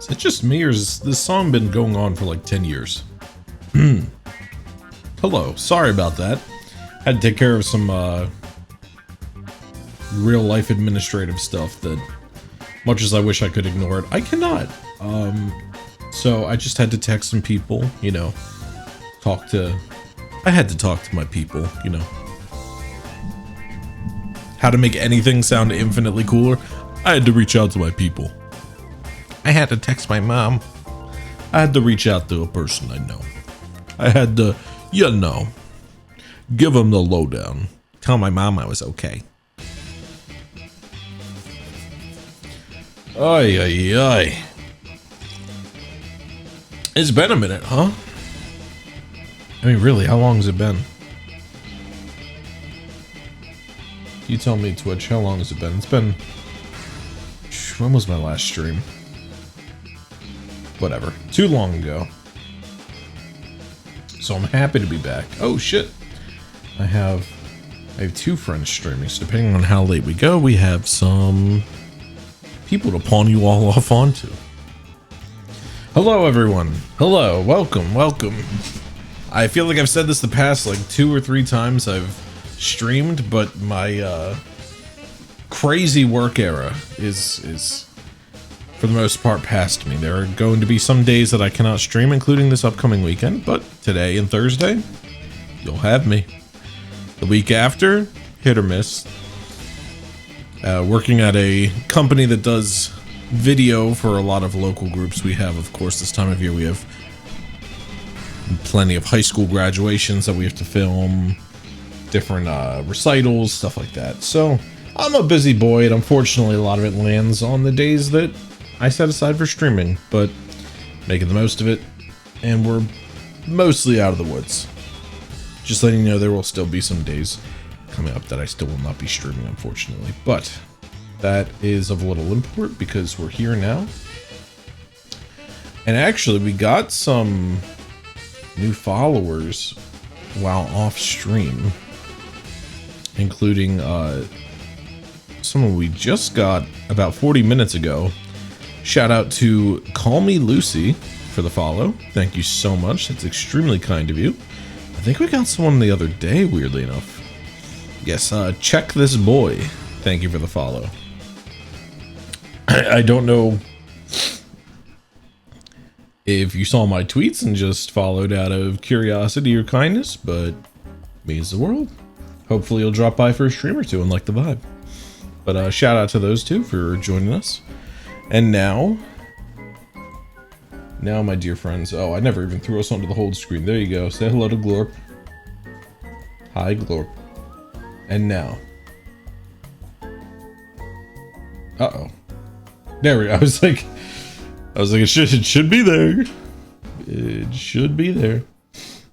Is it just me, or has this song been going on for like 10 years? Hello, sorry about that. Had to take care of some real life administrative stuff that, much as I wish I could ignore it, I cannot. So I just had to text some people, you know, I had to talk to my people, you know. How to make anything sound infinitely cooler? I had to reach out to my people. I had to text my mom. I had to reach out to a person I know. I had to, you know, give them the lowdown. Tell my mom I was okay. Ay, ay, ay. It's been a minute, huh? I mean, really, how long has it been? You tell me, Twitch, how long has it been? It's been... When was my last stream? Whatever. Too long ago. So I'm happy to be back. Oh, shit. I have two friends streaming, so depending on how late we go, we have some people to pawn you all off onto. Hello, everyone. Hello. Welcome. Welcome. I feel like I've said this the past, like, 2 or 3 times I've streamed, but my, crazy work era is for the most part past me. There are going to be some days that I cannot stream, including this upcoming weekend, but today and Thursday, you'll have me. The week after, hit or miss. Working at a company that does video for a lot of local groups we have, of course, this time of year we have plenty of high school graduations that we have to film, different recitals, stuff like that. So I'm a busy boy, and unfortunately a lot of it lands on the days that I set aside for streaming, but making the most of it, and we're mostly out of the woods. Just letting you know there will still be some days coming up that I still will not be streaming, unfortunately, but that is of little import because we're here now. And actually we got some new followers while off stream, including someone we just got about 40 minutes ago. Shout out to Call Me Lucy for the follow. Thank you so much. That's extremely kind of you. I think we got someone the other day, weirdly enough. Yes, Check This Boy. Thank you for the follow. I don't know if you saw my tweets and just followed out of curiosity or kindness, but means the world. Hopefully you'll drop by for a stream or two and like the vibe. But shout out to those two for joining us. And now, my dear friends. Oh, I never even threw us onto the hold screen. There you go. Say hello to Glorp. Hi, Glorp. And now. Uh-oh. There we go. I was like, it should be there. It should be there.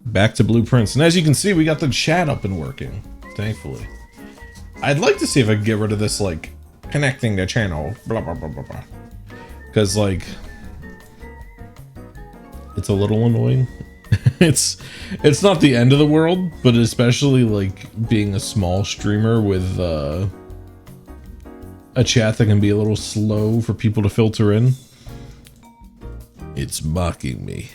Back to blueprints. And as you can see, we got the chat up and working. Thankfully. I'd like to see if I can get rid of this, like, connecting the channel. Blah, blah, blah, blah, blah. Because, like, it's a little annoying. It's not the end of the world, but especially, like, being a small streamer with, a chat that can be a little slow for people to filter in. It's mocking me.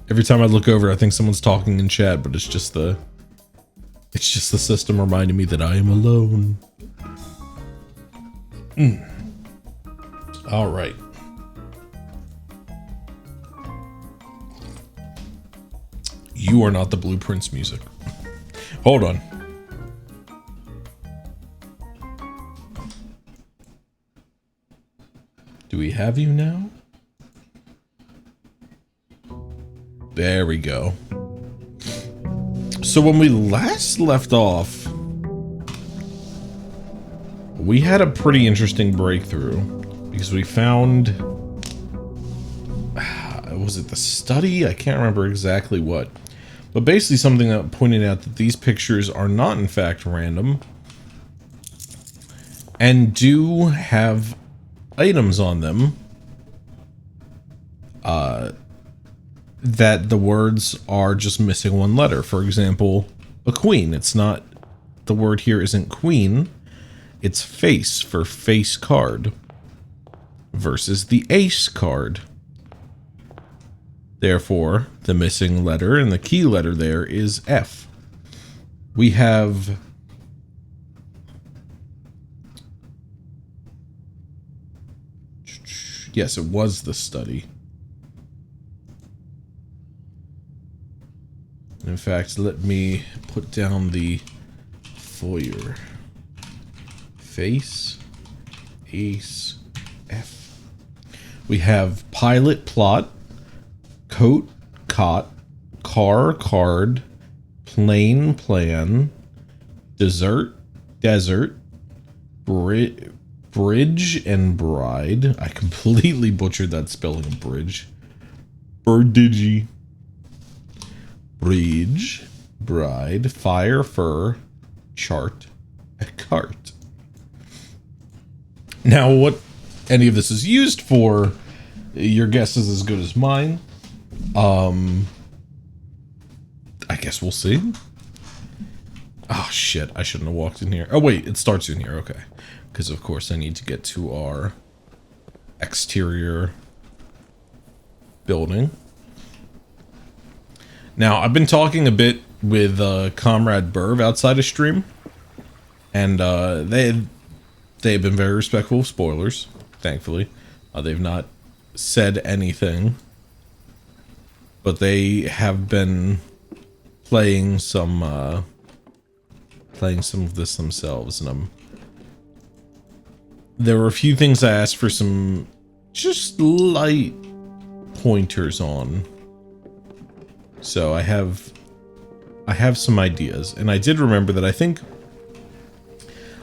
Every time I look over, I think someone's talking in chat, but it's just the system reminding me that I am alone. All right. You are not the Blueprints music. Hold on. Do we have you now? There we go. So when we last left off, we had a pretty interesting breakthrough because we found, was it the study? I can't remember exactly what, but basically something that pointed out that these pictures are not in fact random and do have items on them that the words are just missing one letter. For example, a queen. It's not, the word here isn't queen, it's face for face card. versus the ace card. Therefore, the missing letter and the key letter there is F. We have yes, it was the study. In fact, let me put down the foyer. Face, ace, F. We have pilot, plot, coat, cot, car, card, plane, plan, dessert, desert, bridge, and bride. I completely butchered that spelling of bridge. Birdigi. Bridge, bride, fire, fur, chart, a cart. Now, what any of this is used for, your guess is as good as mine. I guess we'll see. Oh, shit. I shouldn't have walked in here. Oh, wait. It starts in here. Okay. Because, of course, I need to get to our exterior building. Now, I've been talking a bit with Comrade Burv outside of stream. And they've been very respectful of spoilers, thankfully. They've not said anything. But they have been playing some of this themselves, and there were a few things I asked for some just light pointers on. So I have some ideas, and I did remember that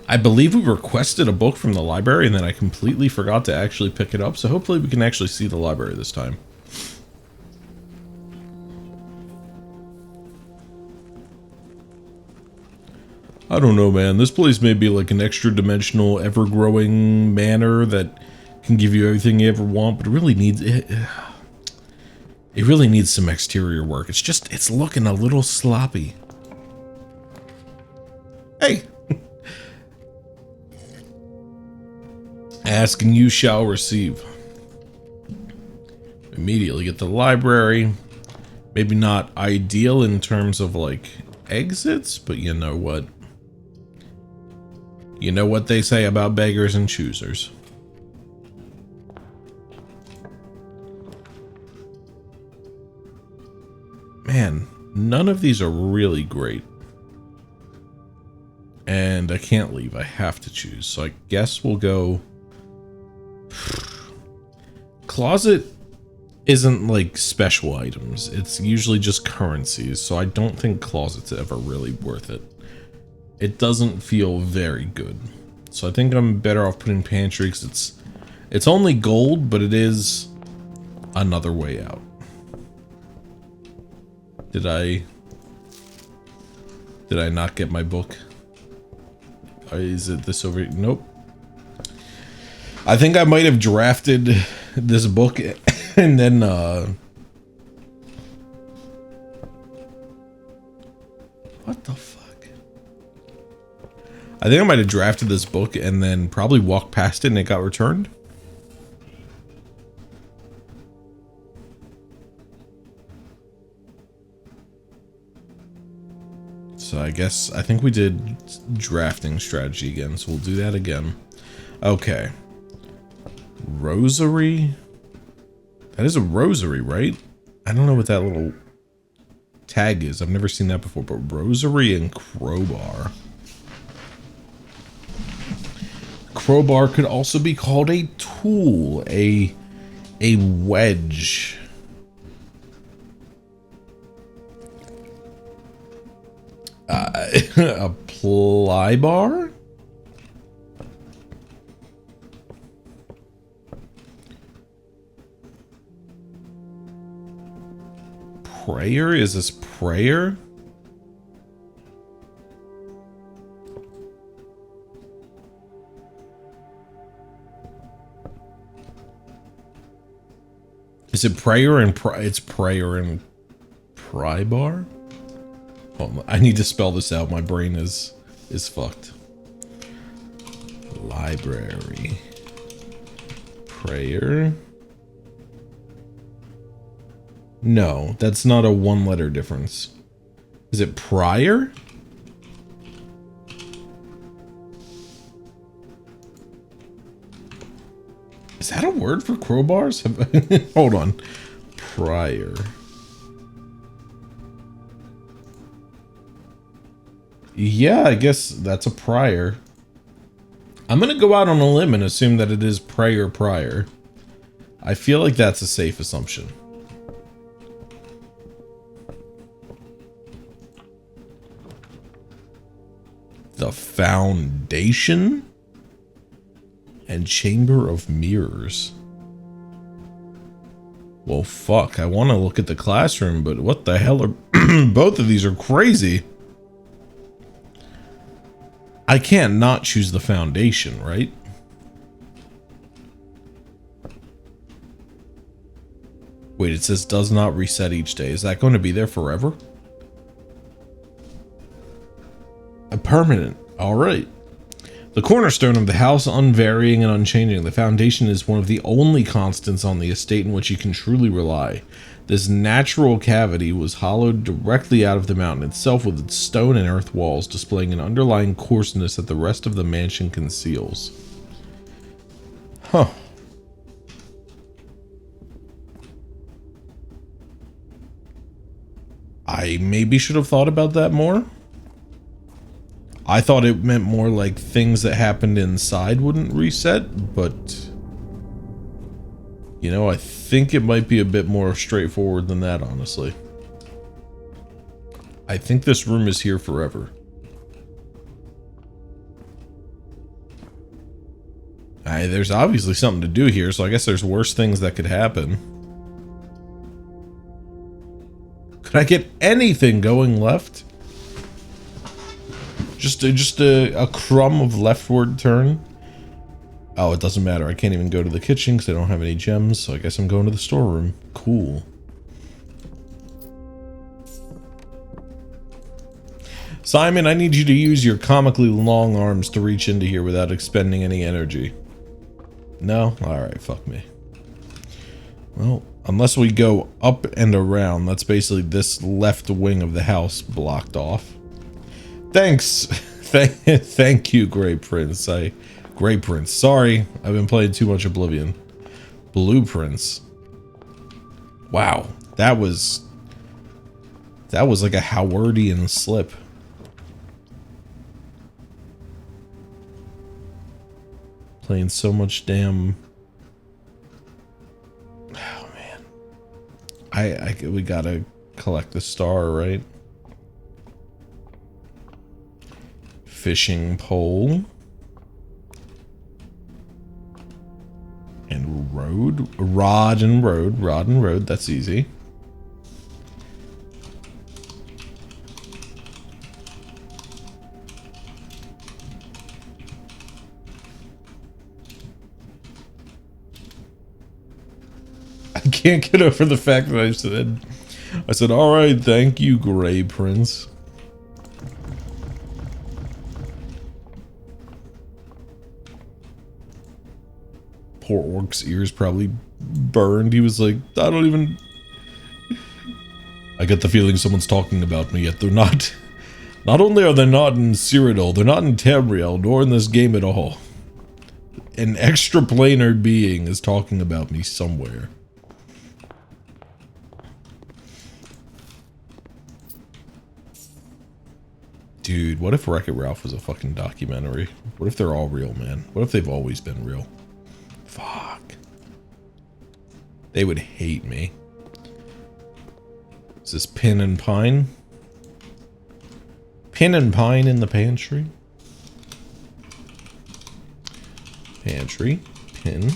I believe we requested a book from the library, and then I completely forgot to actually pick it up. So hopefully we can actually see the library this time. I don't know, man. This place may be like an extra-dimensional, ever-growing manor that can give you everything you ever want, but it really needs some exterior work. It's looking a little sloppy. Hey! Ask and you shall receive. Immediately get to the library. Maybe not ideal in terms of, like, exits, but you know what? You know what they say about beggars and choosers. Man, none of these are really great. And I can't leave. I have to choose. So I guess we'll go... Closet isn't like special items. It's usually just currencies. So I don't think closet's ever really worth it. It doesn't feel very good. So I think I'm better off putting pantry because it's only gold, but it is another way out. Did I not get my book? Is it this over? Nope. I think I might have drafted this book and then what the fuck? I think I might have drafted this book and then probably walked past it and it got returned. So I think we did drafting strategy again, so we'll do that again. Okay. Rosary? That is a rosary, right? I don't know what that little tag is. I've never seen that before, but rosary and crowbar. Crowbar could also be called a tool, a wedge. A ply bar? Prayer? Is this prayer? Is it prayer and it's prayer and pry bar? Hold on, I need to spell this out. My brain is fucked. Library. Prayer. No, that's not a one-letter difference. Is it prior? Is that a word for crowbars? Hold on. Prior. Yeah, I guess that's a prior. I'm gonna go out on a limb and assume that it is prayer prior. I feel like that's a safe assumption. The Foundation and Chamber of Mirrors. Well, fuck. I want to look at the classroom, but what the hell are... Both of these are crazy. I can't not choose the Foundation, right? Wait, it says does not reset each day. Is that going to be there forever? A permanent. All right. The cornerstone of the house, unvarying and unchanging. The foundation is one of the only constants on the estate in which you can truly rely. This natural cavity was hollowed directly out of the mountain itself with its stone and earth walls, displaying an underlying coarseness that the rest of the mansion conceals. Huh. I maybe should have thought about that more. I thought it meant more like things that happened inside wouldn't reset, but... You know, I think it might be a bit more straightforward than that, honestly. I think this room is here forever. There's obviously something to do here, so I guess there's worse things that could happen. Could I get anything going left? Just a crumb of leftward turn? Oh, it doesn't matter. I can't even go to the kitchen because I don't have any gems, so I guess I'm going to the storeroom. Cool. Simon, I need you to use your comically long arms to reach into here without expending any energy. No? Alright, fuck me. Well, unless we go up and around, that's basically this left wing of the house blocked off. Thanks! Thank you, Grey Prince. Grey Prince. Sorry, I've been playing too much Oblivion. Blueprints. Wow, that was like a Howardian slip. Playing so much damn... Oh, man. We gotta collect the star, right? Fishing pole. And road. Rod and road. That's easy. I can't get over the fact that I said, all right, thank you, Grey Prince. Poor Orc's ears probably burned. He was like, I get the feeling someone's talking about me, yet they're not. Not only are they not in Cyrodiil, they're not in Tamriel, nor in this game at all. An extraplanar being is talking about me somewhere. Dude, what if Wreck-It Ralph was a fucking documentary? What if they're all real, man? What if they've always been real? Fuck. They would hate me. Is this pin and pine? Pin and pine in the pantry? Pantry. Pin.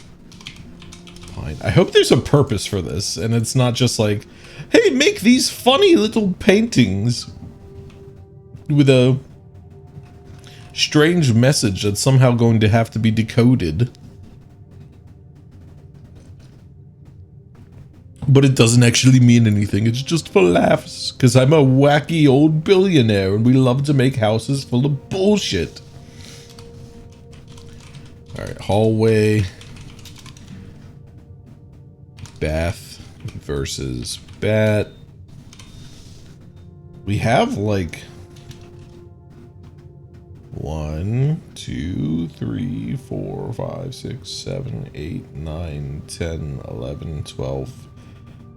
Pine. I hope there's a purpose for this, and it's not just like, hey, make these funny little paintings with a strange message that's somehow going to have to be decoded. But it doesn't actually mean anything, it's just for laughs, because I'm a wacky old billionaire and we love to make houses full of bullshit. Alright, hallway. Bath versus Bat. We have like 1, 2, 3, 4, 5, 6, 7, 8, 9, 10, 11, 12,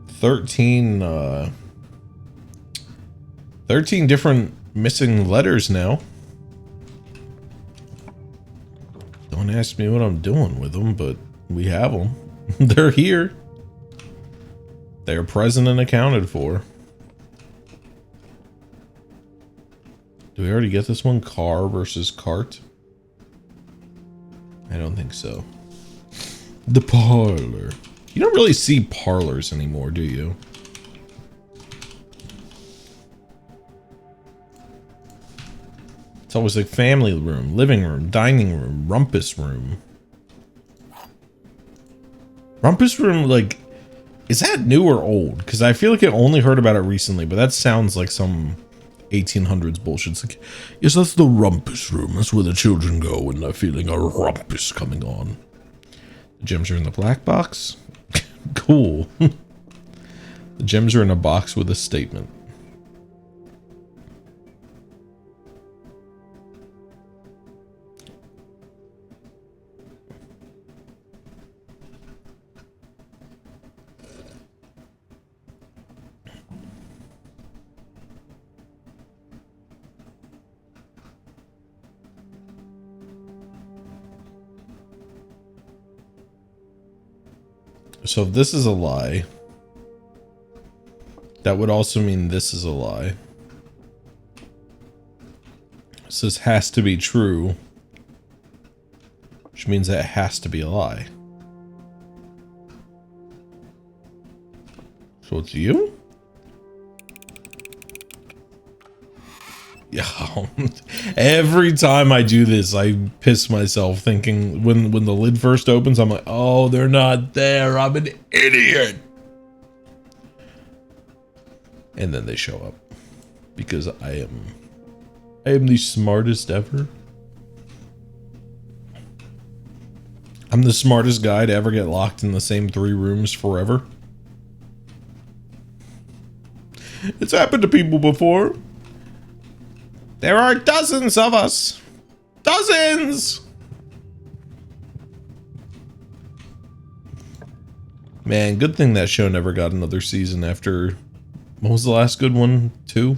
13, 13 different missing letters now. Don't ask me what I'm doing with them, but we have them. They're here. They are present and accounted for. Do we already get this one? Car versus cart? I don't think so. The parlor. You don't really see parlors anymore, do you? It's always like family room, living room, dining room, rumpus room. Rumpus room, like, is that new or old? Because I feel like I only heard about it recently, but that sounds like some 1800s bullshit. It's like, yes, that's the rumpus room. That's where the children go when they're feeling a rumpus coming on. The gems are in the black box. Cool. The gems are in a box with a statement. So if this is a lie, that would also mean this is a lie. So this has to be true, which means that it has to be a lie. So it's you? Yeah. Every time I do this, I piss myself thinking when the lid first opens, I'm like, oh, they're not there. I'm an idiot. And then they show up because I am the smartest ever. I'm the smartest guy to ever get locked in the same 3 rooms forever. It's happened to people before. There are dozens of us. Dozens! Man, good thing that show never got another season after... What was the last good one? 2?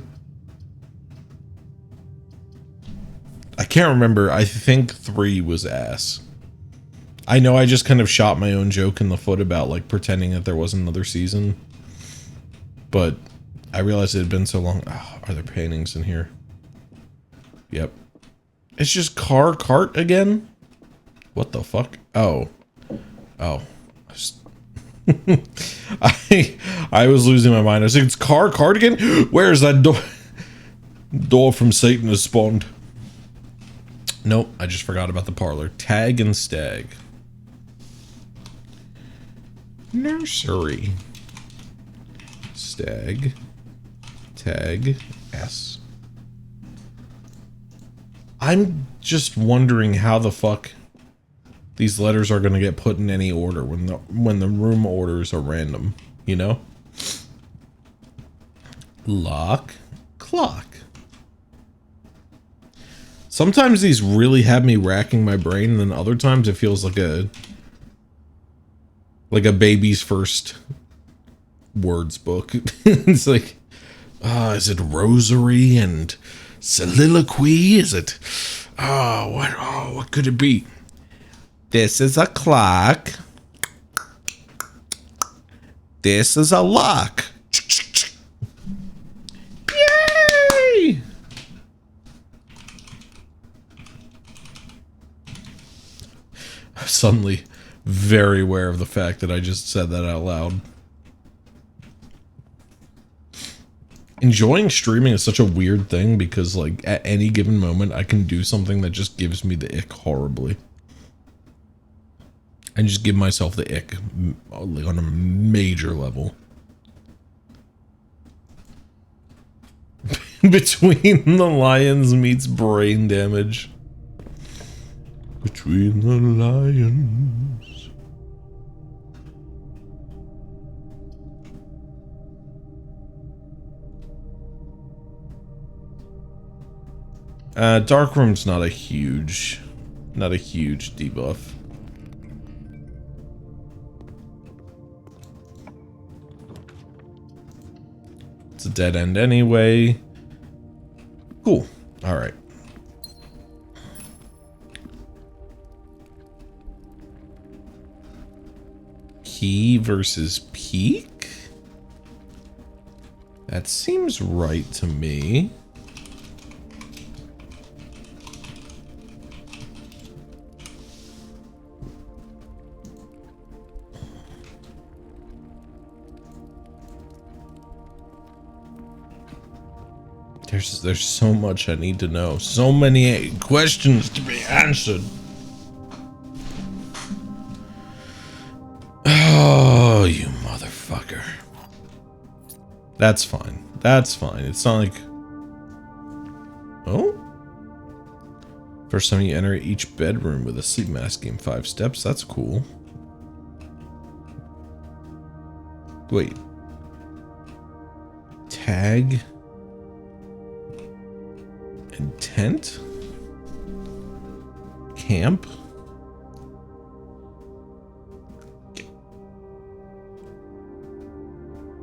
I can't remember. I think 3 was ass. I know I just kind of shot my own joke in the foot about, like, pretending that there wasn't another season. But I realized it had been so long. Oh, are there paintings in here? Yep. It's just cart again? What the fuck? Oh. Oh. I was losing my mind. I was like, it's cart again? Where is that door? Door from Satan has spawned. Nope, I just forgot about the parlor. Tag and stag. Nursery. Stag. Tag. S. I'm just wondering how the fuck these letters are gonna get put in any order when the room orders are random, you know? Lock, clock. Sometimes these really have me racking my brain, and then other times it feels like a baby's first words book. It's like, is it rosary and soliloquy? Is it what could it be? This is a clock. This is a lock. Yay! I'm suddenly very aware of the fact that I just said that out loud. Enjoying streaming is such a weird thing because, like, at any given moment, I can do something that just gives me the ick horribly. I just give myself the ick on a major level. Between the lions meets brain damage. Between the lions. Dark room's not a huge debuff. It's a dead end anyway. Cool. All right. Key versus peak? That seems right to me. There's so much I need to know. So many questions to be answered. Oh, you motherfucker. That's fine. That's fine. It's not like... Oh? First time you enter each bedroom with a sleep mask in 5 steps. That's cool. Wait. Tag... Intent? Camp?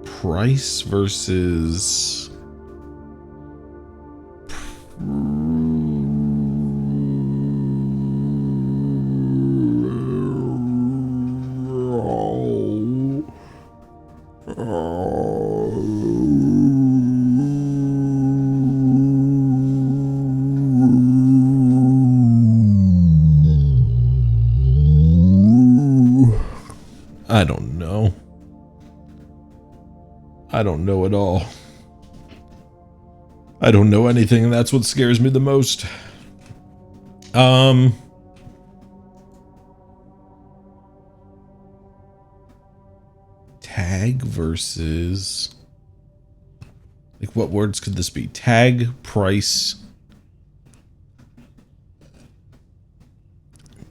Price versus... I don't know. I don't know at all. I don't know anything, and that's what scares me the most. Tag versus... Like, what words could this be? Tag, price...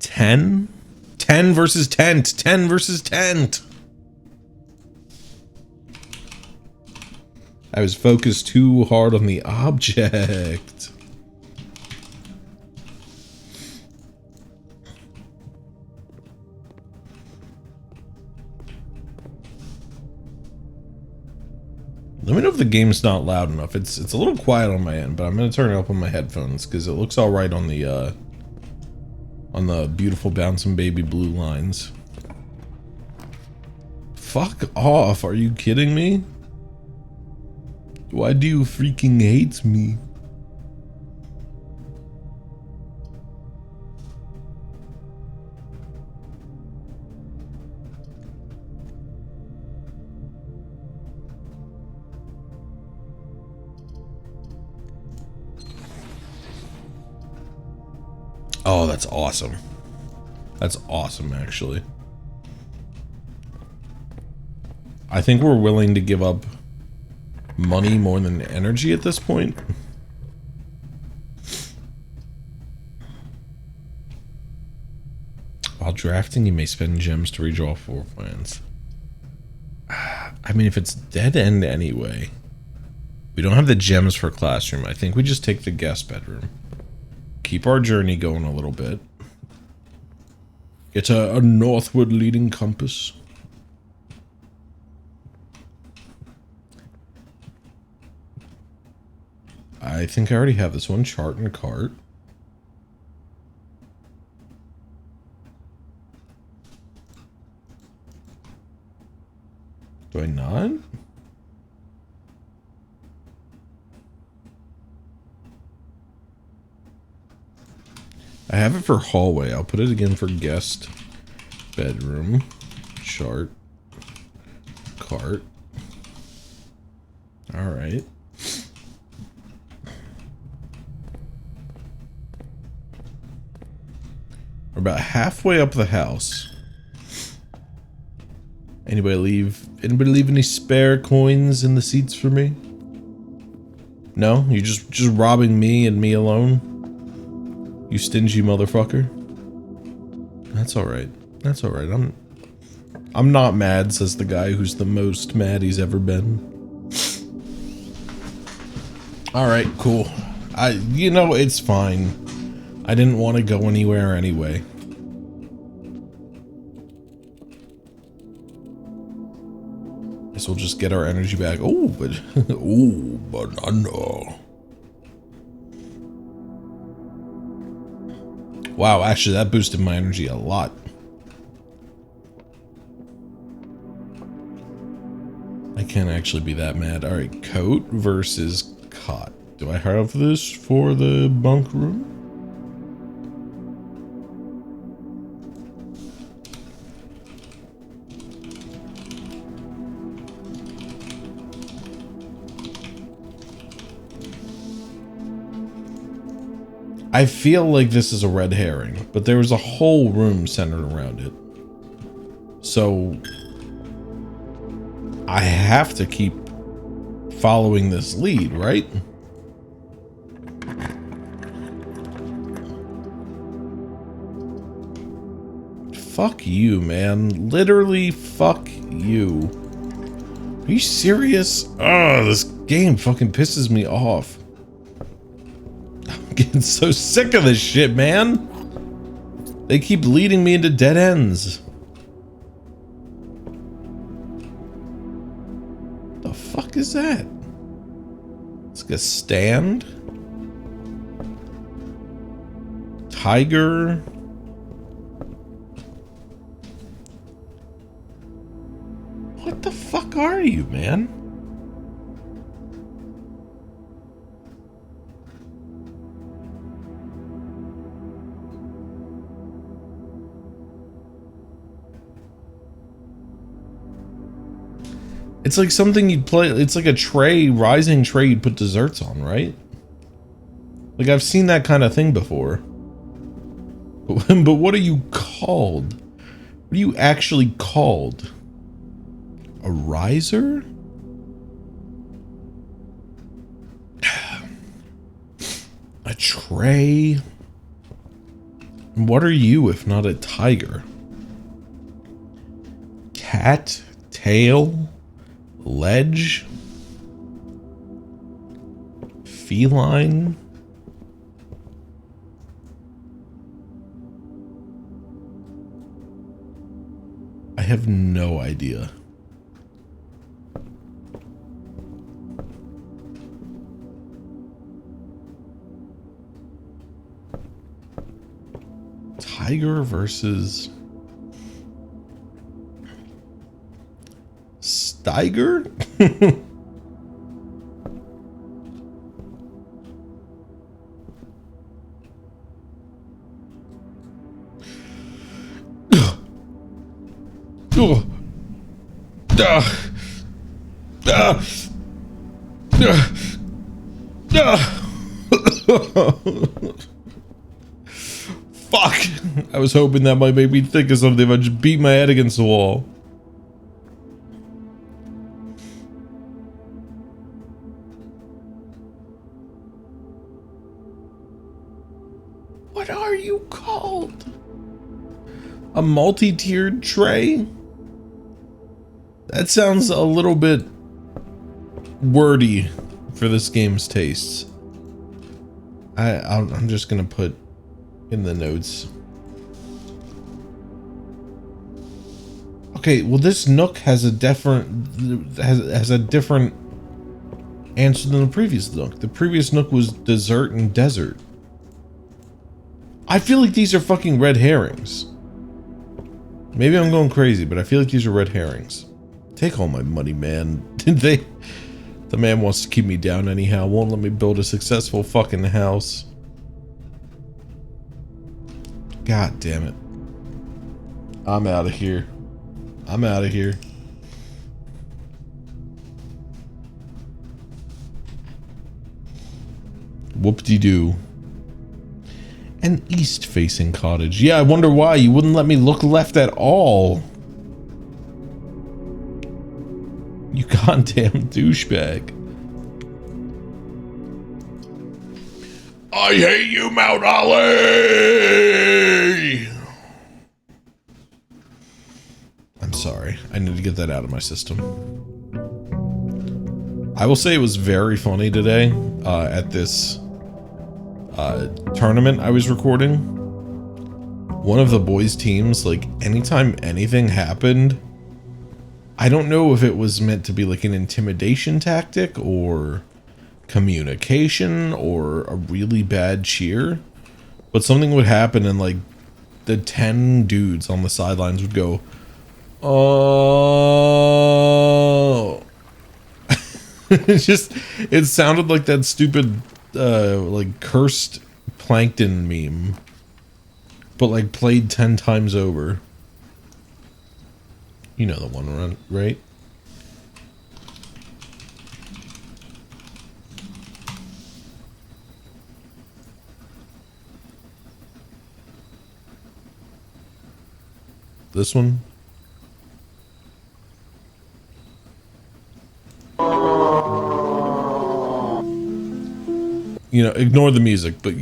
10? 10 versus tent. 10 versus tent. I was focused too hard on the object. Let me know if the game's not loud enough. It's a little quiet on my end, but I'm gonna turn it up on my headphones because it looks all right on the beautiful bouncing baby blue lines. Fuck off, are you kidding me? Why do you freaking hate me? Oh, that's awesome. That's awesome, actually. I think we're willing to give up money more than energy at this point. While drafting, you may spend gems to redraw 4 plans. I mean, if it's dead end anyway. We don't have the gems for classroom. I think we just take the guest bedroom. Keep our journey going a little bit. Get a northward leading compass. I think I already have this one. Chart and cart. Do I not? I have it for hallway. I'll put it again for guest bedroom. Chart. Cart. Alright. We're about halfway up the house. Anybody leave any spare coins in the seats for me? No? You just robbing me and me alone? You stingy motherfucker. That's alright. That's alright. I'm not mad, says the guy who's the most mad he's ever been. Alright, cool. You know, it's fine. I didn't want to go anywhere anyway. Guess we'll just get our energy back. Oh, but oh, banana. Wow, actually, that boosted my energy a lot. I can't actually be that mad. All right, coat versus cot. Do I have this for the bunk room? I feel like this is a red herring, but there was a whole room centered around it. So I have to keep following this lead, right? Fuck you, man. Literally, fuck you. Are you serious? Oh, this game fucking pisses me off. I'm getting so sick of this shit, man. They keep leading me into dead ends. The fuck is that? It's like a stand? Tiger? What the fuck are you, man? It's like something you'd play. It's like a tray, rising tray you'd put desserts on, right? Like I've seen that kind of thing before. But what are you called? What are you actually called? A riser? A tray? What are you if not a tiger? Cat? Tail? Ledge? Feline? I have no idea. Tiger versus Steiger? Fuck! I was hoping that might make me think of something if I just beat my head against the wall. What are you called? A multi-tiered tray? That sounds a little bit wordy for this game's tastes. I'm just gonna put in the notes. Okay, well this Nook has a different has a different answer than the previous Nook. The previous Nook was dessert and desert. I feel like these are fucking red herrings. Maybe I'm going crazy, but I feel like these are red herrings. Take all my money, man. The man wants to keep me down anyhow. Won't let me build a successful fucking house. God damn it. I'm out of here. I'm out of here. Whoop-de-doo. An east-facing cottage. Yeah, I wonder why. You wouldn't let me look left at all. You goddamn douchebag. I hate you, Mount Holly! I'm sorry. I need to get that out of my system. I will say it was very funny today at this tournament I was recording, one of the boys' teams, like, anytime anything happened, I don't know if it was meant to be like an intimidation tactic or communication or a really bad cheer, but something would happen and like the 10 dudes on the sidelines would go, "Oh." It sounded like that stupid like cursed plankton meme, but like played 10 times over. You know the one, right? This one? You know, ignore the music, but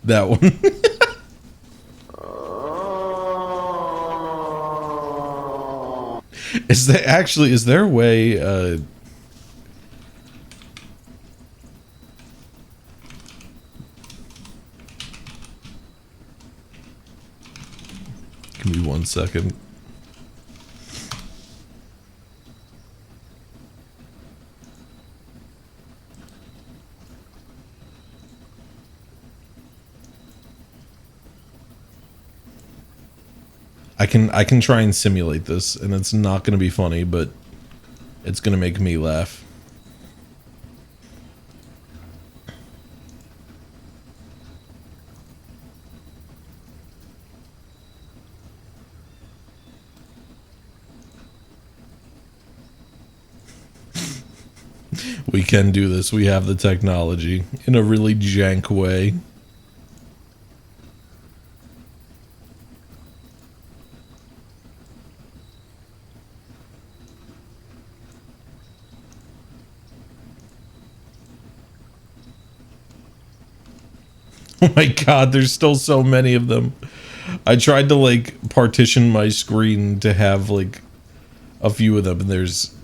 that one. Is there a way, give me 1 second. I can try and simulate this, and it's not going to be funny, but it's going to make me laugh. We can do this. We have the technology in a really jank way. Oh my god, there's still so many of them. I tried to like partition my screen to have like a few of them, and there's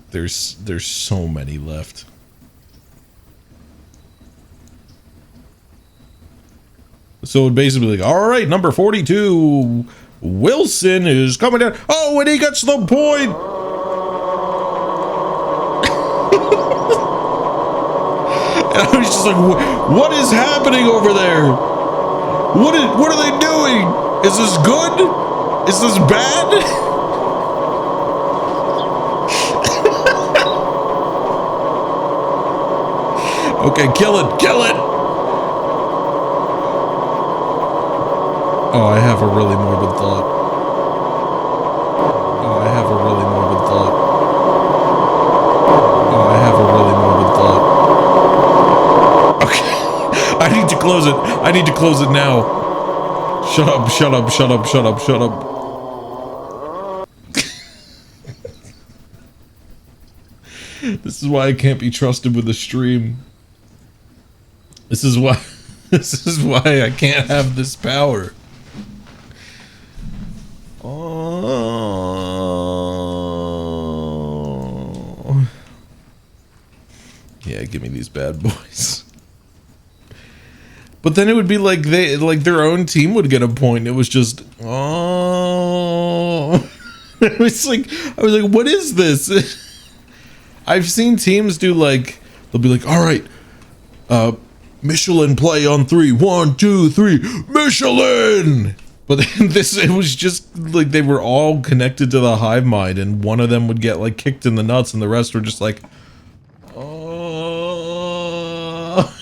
so many left. So it would basically be like, all right, number 42, Wilson is coming down. Oh, and he gets the point. And I was just like, what is happening over there? What are they doing? Is this good? Is this bad? Okay, kill it, kill it. Oh, I have a really morbid thought. Oh, I have a really morbid thought. Oh, I have a really morbid thought. Okay. I need to close it. I need to close it now. Shut up, shut up, shut up, shut up, shut up. This is why I can't be trusted with the stream. This is why I can't have this power. Oh. Yeah, give me these bad boys. But then it would be like their own team would get a point. It was just oh. It was like I was like, what is this? I've seen teams do like they'll be like, all right, Michelin play on 3. 1, 2, 3, Michelin. But then it was just like they were all connected to the hive mind, and one of them would get like kicked in the nuts, and the rest were just like, oh.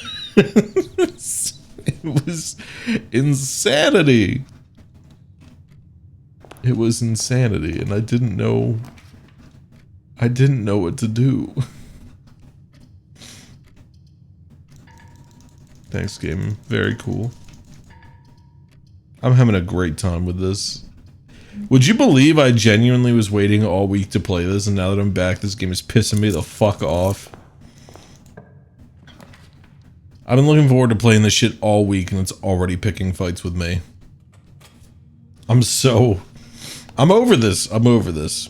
It was insanity. It was insanity, and I didn't know what to do. Thanks, game. Very cool. I'm having a great time with this. Would you believe I genuinely was waiting all week to play this, and now that I'm back, this game is pissing me the fuck off. I've been looking forward to playing this shit all week, and it's already picking fights with me. I'm over this. I'm over this.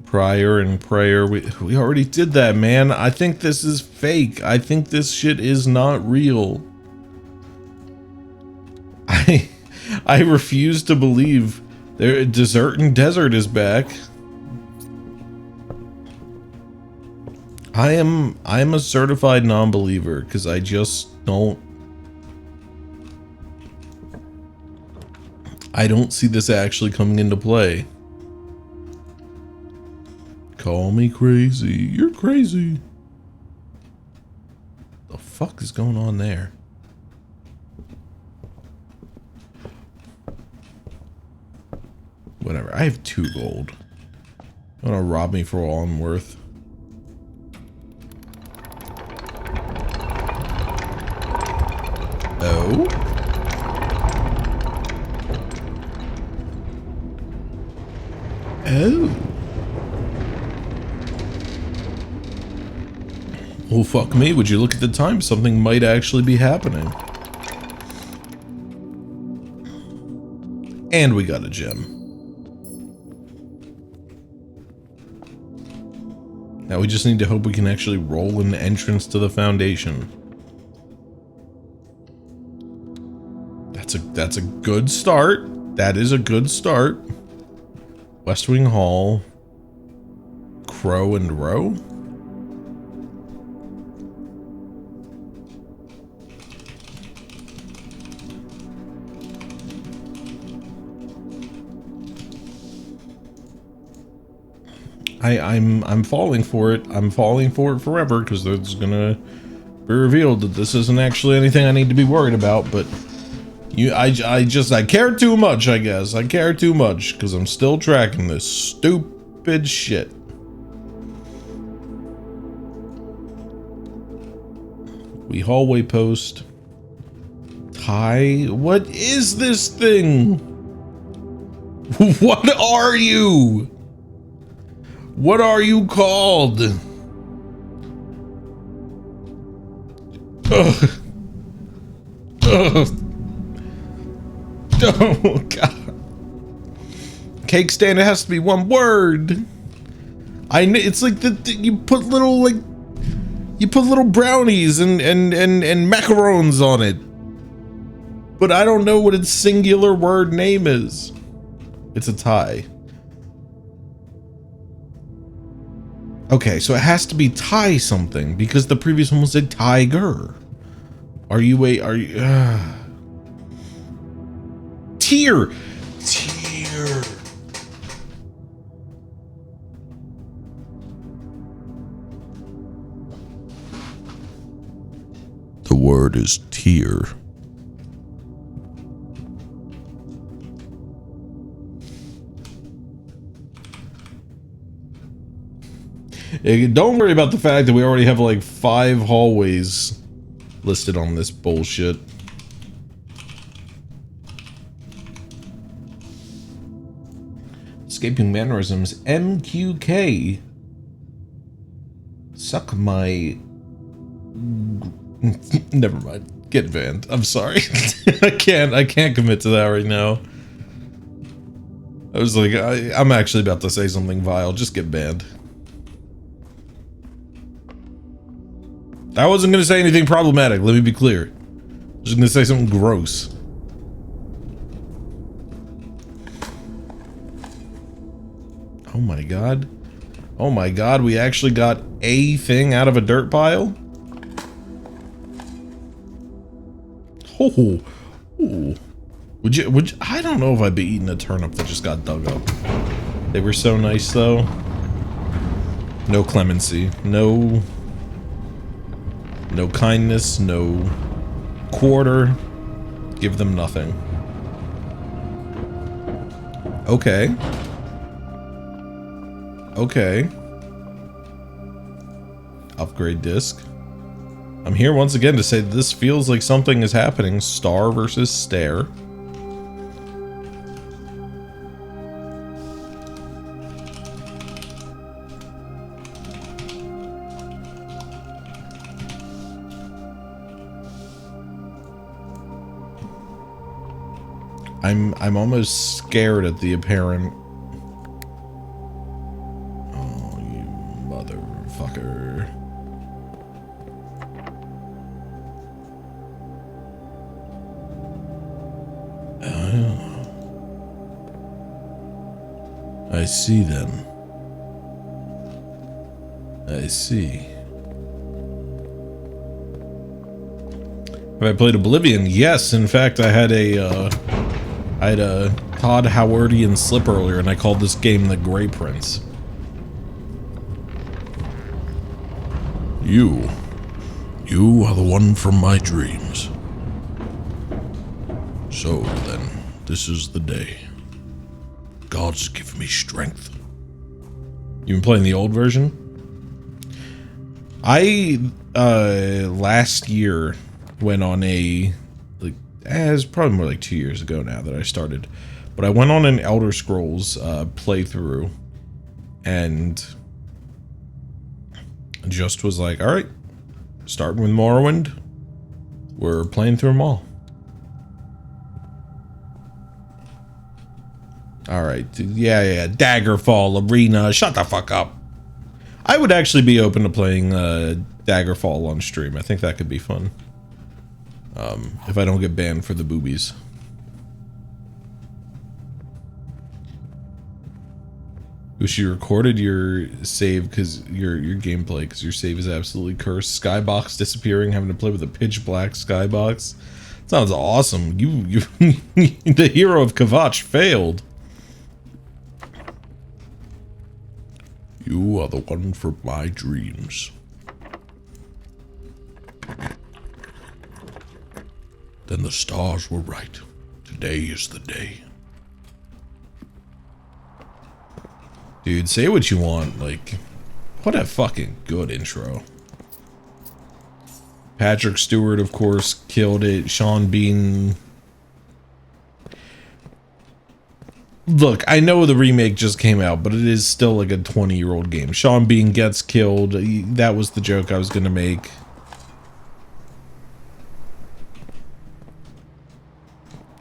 Prior and prayer. We already did that, man. I think this is fake. I think this shit is not real. I refuse to believe there Desert and Desert is back. I am a certified non-believer because I just don't see this actually coming into play. Call me crazy. You're crazy. The fuck is going on there? Whatever. I have 2 gold. You wanna rob me for all I'm worth? Oh? Oh. Well, fuck me. Would you look at the time? Something might actually be happening. And we got a gem. Now we just need to hope we can actually roll an entrance to the foundation. That's a good start. That is a good start. West Wing Hall. Crow and Row. I'm falling for it. I'm falling for it forever because there's gonna be revealed that this isn't actually anything I need to be worried about. But I care too much. I guess I care too much because I'm still tracking this stupid shit. We hallway post. Hi. What is this thing? What are you? What are you called? Ugh. Ugh. Oh, God. Cake stand, it has to be one word. It's like you put little, like, you put little brownies and macarons on it. But I don't know what its singular word name is. It's a tie. Okay, so it has to be Thai something because the previous one was a tiger. Are you? Tier. The word is tier. Don't worry about the fact that we already have like 5 hallways listed on this bullshit. Escaping mannerisms. MQK. Suck my... Never mind. Get banned. I'm sorry. I can't commit to that right now. I was like, I'm actually about to say something vile. Just get banned. I wasn't going to say anything problematic, let me be clear. I was just going to say something gross. Oh my god. Oh my god, we actually got a thing out of a dirt pile? Oh. Ooh. Would you, I don't know if I'd be eating a turnip that just got dug up. They were so nice though. No clemency. No kindness, no quarter. Give them nothing. Okay. Okay. Upgrade disc. I'm here once again to say that this feels like something is happening. Star versus stare. I'm almost scared at the apparent... Oh motherfucker. I see then. I see. Have I played Oblivion? Yes, in fact, I had a Todd Howardian slip earlier, and I called this game the Grey Prince. You are the one from my dreams. So then, this is the day. Gods give me strength. You been playing the old version? I last year went on a it's probably more like 2 years ago now that I started, but I went on an Elder Scrolls playthrough and just was like, all right, starting with Morrowind, we're playing through them all. All right, yeah, Daggerfall, Arena, shut the fuck up. I would actually be open to playing Daggerfall on stream. I think that could be fun. If I don't get banned for the boobies. She recorded your save because your gameplay because your save is absolutely cursed. Skybox disappearing, having to play with a pitch black skybox. Sounds awesome. You the hero of Kvatch failed. You are the one for my dreams. Then the stars were right. Today is the day. Dude, say what you want. Like, what a fucking good intro. Patrick Stewart, of course, killed it. Sean Bean. Look, I know the remake just came out, but it is still like a 20-year-old game. Sean Bean gets killed. That was the joke I was gonna make.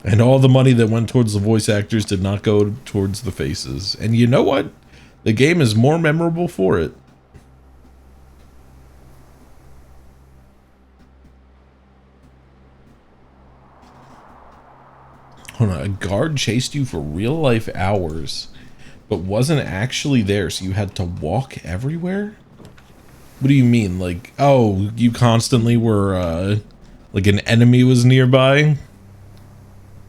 And all the money that went towards the voice actors did not go towards the faces. And you know what? The game is more memorable for it. Hold on, a guard chased you for real-life hours, but wasn't actually there, so you had to walk everywhere? What do you mean? Like, oh, you constantly were, like an enemy was nearby?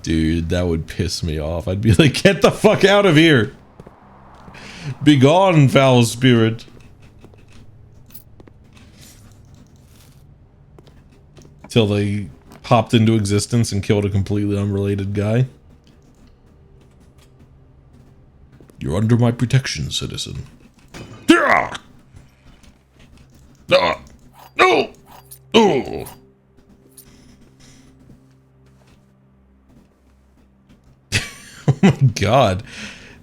Dude, that would piss me off. I'd be like, get the fuck out of here! Be gone, foul spirit! Till they popped into existence and killed a completely unrelated guy. You're under my protection, citizen. No! No! Oh! Oh my god.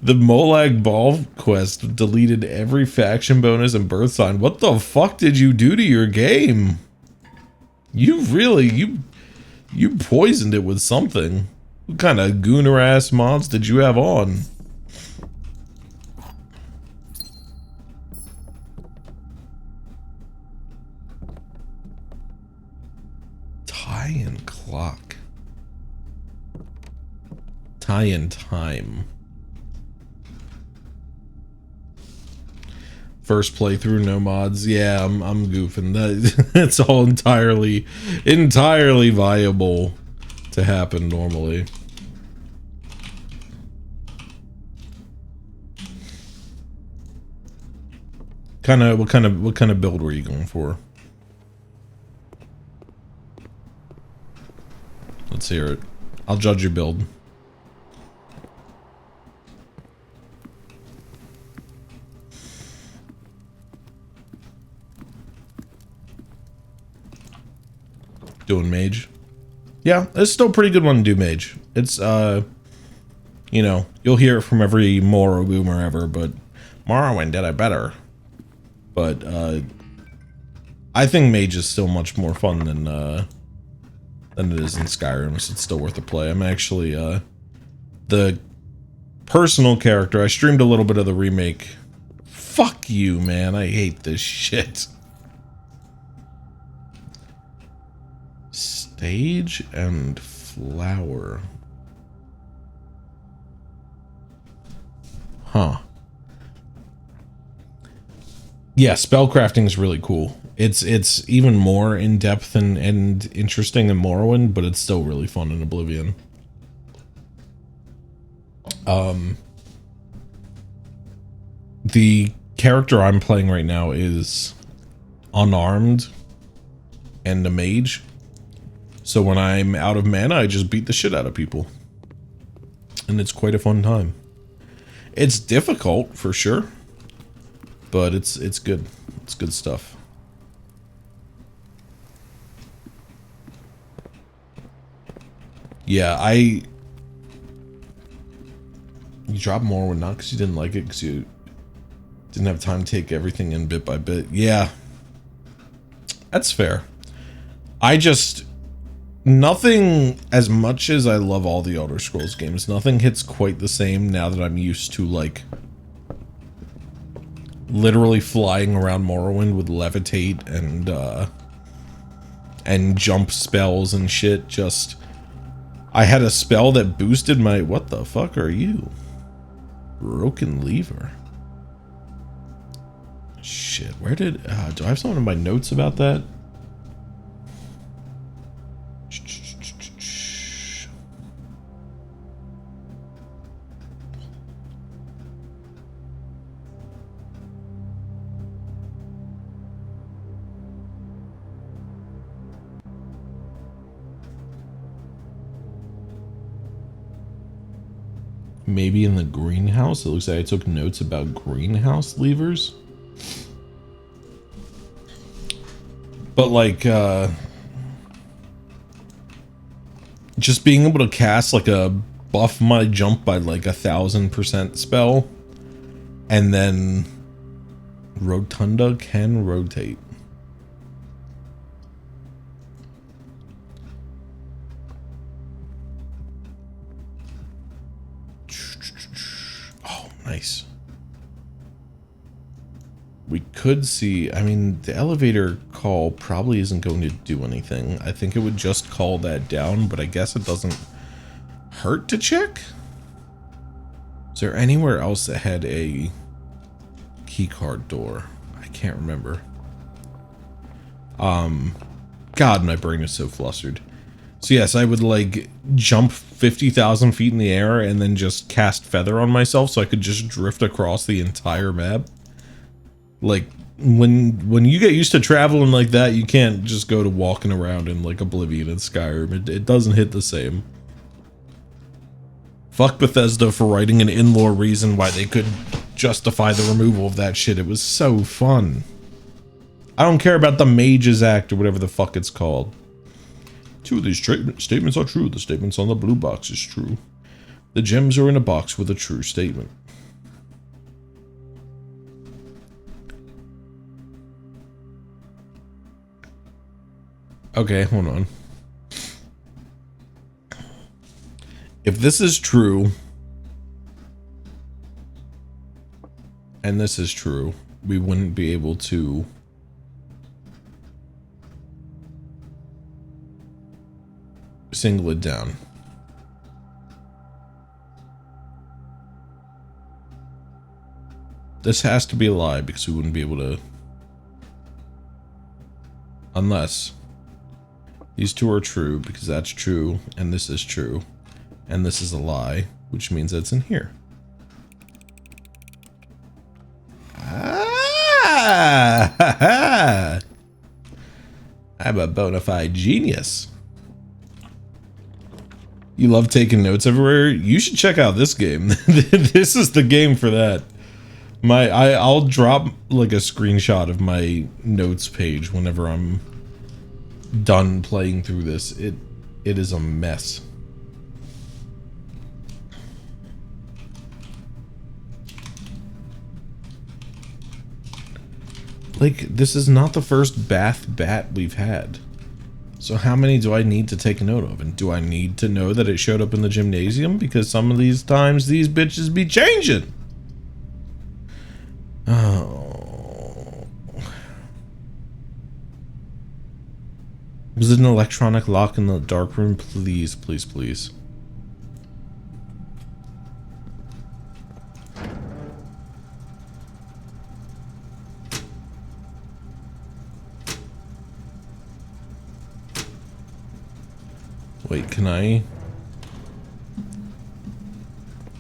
The Molag Ball quest deleted every faction bonus and birth sign. What the fuck did you do to your game? You really, you poisoned it with something. What kind of gooner ass mods did you have on? Tie-in clock. Tie-in time. First playthrough, no mods. Yeah, I'm goofing. That's all entirely viable to happen normally. What kind of build were you going for? Let's hear it. I'll judge your build. Doing mage. Yeah, it's still a pretty good one to do mage. It's, you know, you'll hear it from every Moro boomer ever, but Morrowind did it better. But, I think mage is still much more fun than it is in Skyrim, so it's still worth a play. I'm actually, the personal character, I streamed a little bit of the remake Fuck you, man. I hate this shit. Stage and flower. Huh. Yeah, spellcrafting is really cool. It's even more in depth and interesting in Morrowind, but it's still really fun in Oblivion. The character I'm playing right now is unarmed and a mage. So when I'm out of mana, I just beat the shit out of people. And it's quite a fun time. It's difficult for sure, but it's good. It's good stuff. Yeah, you dropped Morrowind not because you didn't like it, because you didn't have time to take everything in bit by bit. Yeah, that's fair. Nothing, as much as I love all the Elder Scrolls games, nothing hits quite the same now that I'm used to, like, literally flying around Morrowind with levitate and jump spells and shit. Just, I had a spell that boosted my, what the fuck are you? Broken lever. Shit, where did, do I have some of my notes about that? Maybe in the greenhouse? It looks like I took notes about greenhouse levers. But like, just being able to cast like a buff my jump by like 1000% spell, and then Rotunda can rotate. Oh, nice. We could see, I mean, the elevator call probably isn't going to do anything. I think it would just call that down, but I guess it doesn't hurt to check. Is there anywhere else that had a keycard door? I can't remember. God, my brain is so flustered. So yes, I would like jump 50,000 feet in the air and then just cast feather on myself so I could just drift across the entire map. Like, when you get used to traveling like that, you can't just go to walking around in like Oblivion and Skyrim. It doesn't hit the same. Fuck Bethesda for writing an in-lore reason why they could justify the removal of that shit. It was so fun. I don't care about the Mages Act or whatever the fuck it's called. Two of these statements are true. The statements on the blue box is true. The gems are in a box with a true statement. Okay, hold on. If this is true, and this is true, we wouldn't be able to single it down. This has to be a lie because we wouldn't be able to, unless these two are true because that's true and this is true and this is a lie, which means that's in here. Ah, I'm a bona fide genius. You love taking notes everywhere? You should check out this game. This is the game for that. I'll drop like a screenshot of my notes page whenever I'm done playing through this. It is a mess. Like, this is not the first Bath Bat we've had. So how many do I need to take a note of? And do I need to know that it showed up in the gymnasium? Because some of these times these bitches be changing. Oh. Was it an electronic lock in the dark room? Please, please, please. Wait, can I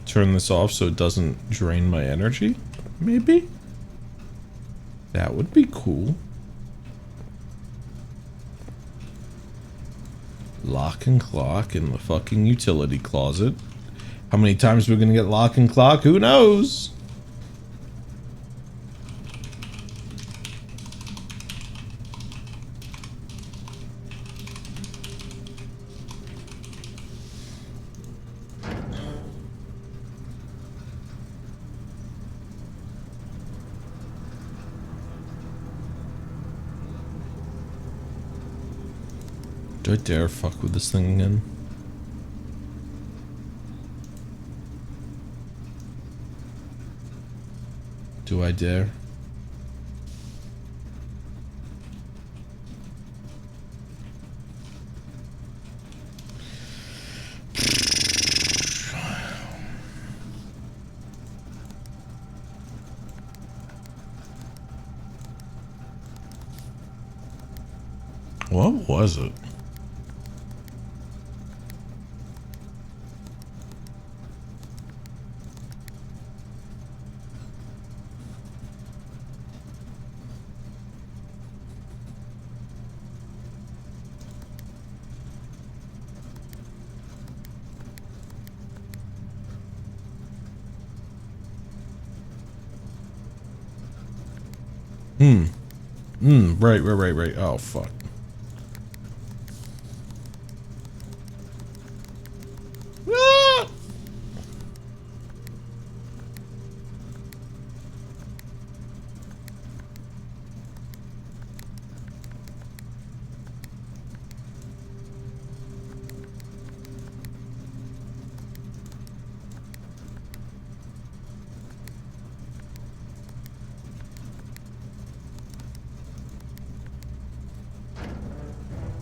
turn this off so it doesn't drain my energy? Maybe? That would be cool. Lock and clock in the fucking utility closet. How many times are we gonna get lock and clock? Who knows? Do I dare fuck with this thing again? Do I dare? What was it? Right. Oh, fuck.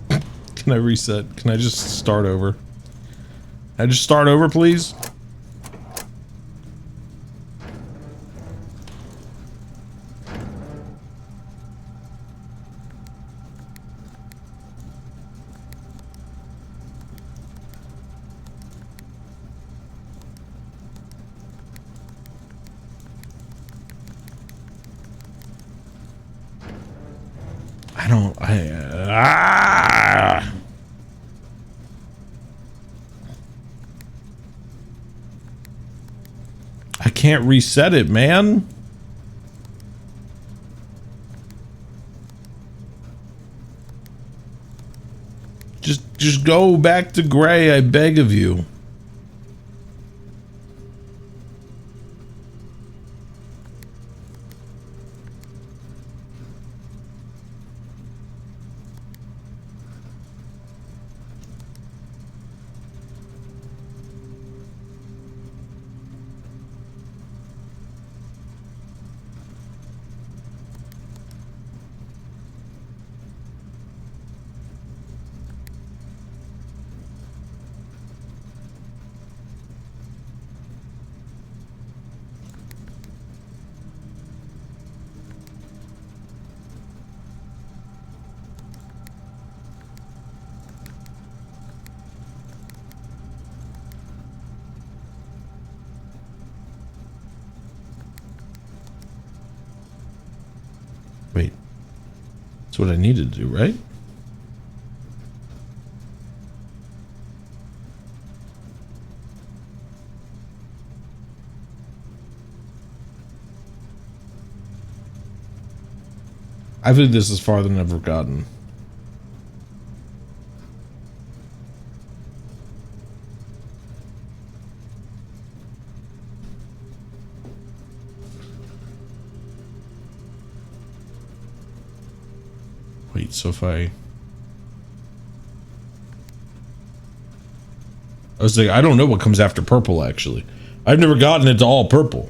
Ah! Can I reset? Can I just start over? Can I just start over, please? I can't reset it, man. Just go back to gray, I beg of you. Wait. That's what I needed to do, right? I think this is farther than I've ever gotten. Wait, so if I was like, I don't know what comes after purple, actually. I've never gotten it to all purple.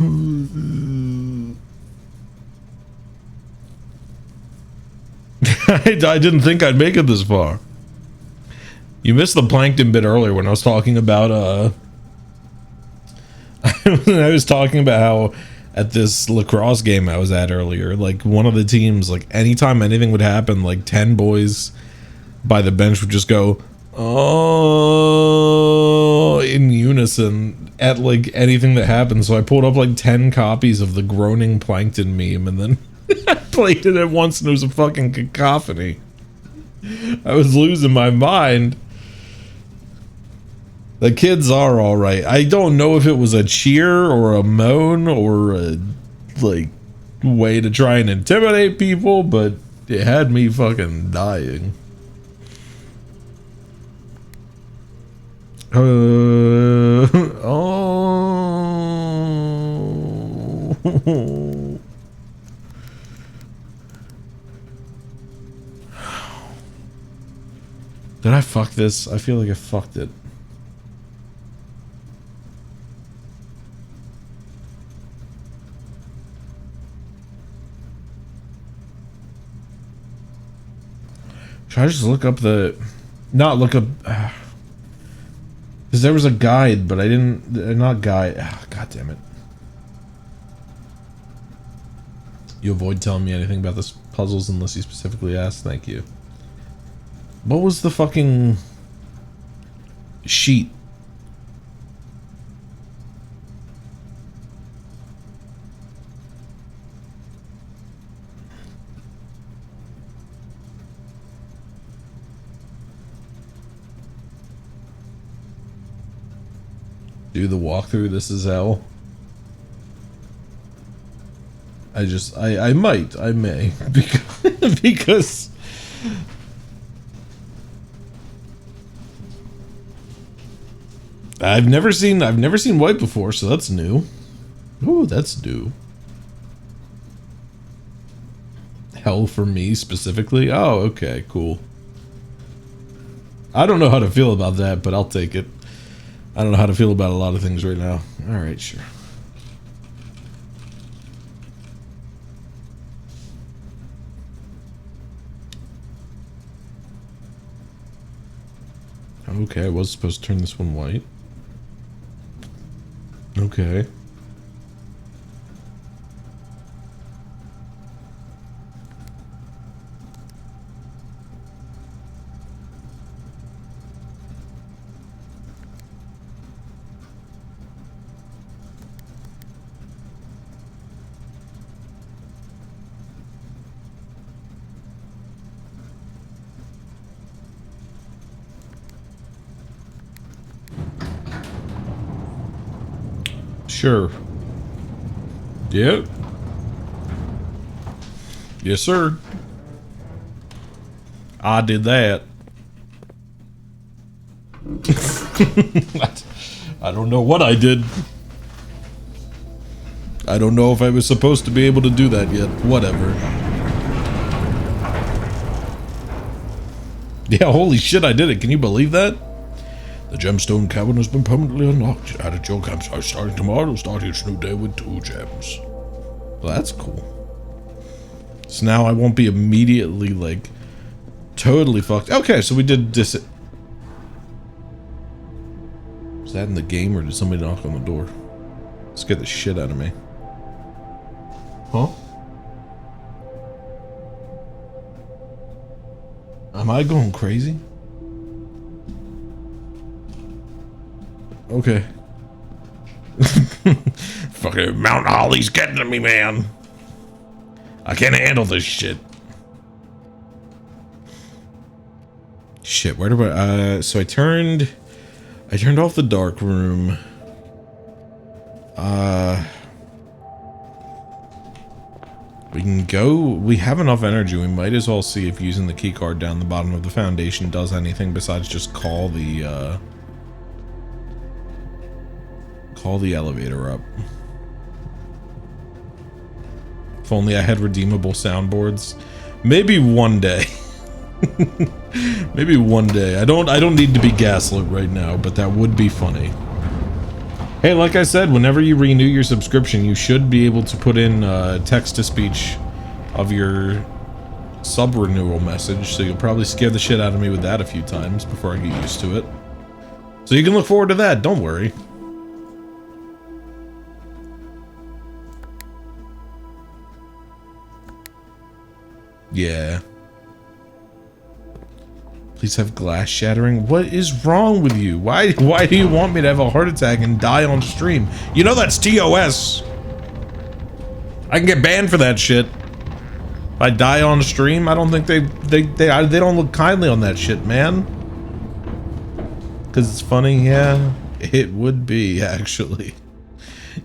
I didn't think I'd make it this far. You missed the plankton bit earlier when I was talking about I was talking about how at this lacrosse game I was at earlier, like one of the teams, like anytime anything would happen, like 10 boys by the bench would just go, oh, in unison at like anything that happened. So I pulled up like 10 copies of the groaning plankton meme and then I played it at once and it was a fucking cacophony. I was losing my mind. The kids are all right. I don't know if it was a cheer or a moan or a like way to try and intimidate people, but it had me fucking dying. Oh. Did I fuck this? I feel like I fucked it. Should I just look up the... Not look up... Because there was a guide, but I didn't... Not guide... God damn it. You avoid telling me anything about this puzzles unless you specifically ask. Thank you. What was the fucking... sheet? Do the walkthrough, this is hell. I may because I've never seen white before, so that's new. Ooh, that's new. Hell for me specifically? Oh, okay, cool. I don't know how to feel about that, but I'll take it. I don't know how to feel about a lot of things right now. Alright, sure. Okay, I was supposed to turn this one white. Okay. Sure. Yep. Yes, sir. I did that. I don't know what I did. I don't know if I was supposed to be able to do that yet. Whatever. Yeah, holy shit, I did it. Can you believe that? The gemstone cavern has been permanently unlocked. Add it to your campsite starting tomorrow. Start each new day with 2 gems. Well, that's cool. So now I won't be immediately, like, totally fucked. Okay, so we did this. Was that in the game, or did somebody knock on the door? Scared the shit out of me. Huh? Am I going crazy? Okay. Fucking Mount Holly's getting to me, man. I can't handle this shit. Shit, where do I... so I turned off the dark room. We can go... We have enough energy. We might as well see if using the key card down the bottom of the foundation does anything besides just call the elevator up. If only I had redeemable soundboards. Maybe one day. Maybe one day. I don't need to be gaslit right now, but that would be funny. Hey, like I said, whenever you renew your subscription, you should be able to put in text-to-speech of your sub-renewal message, so you'll probably scare the shit out of me with that a few times before I get used to it. So you can look forward to that, don't worry. Yeah. Please have glass shattering. What is wrong with you? Why do you want me to have a heart attack and die on stream? You know that's TOS. I can get banned for that shit. If I die on stream, I don't think they don't look kindly on that shit, man. Cause it's funny, yeah. It would be, actually.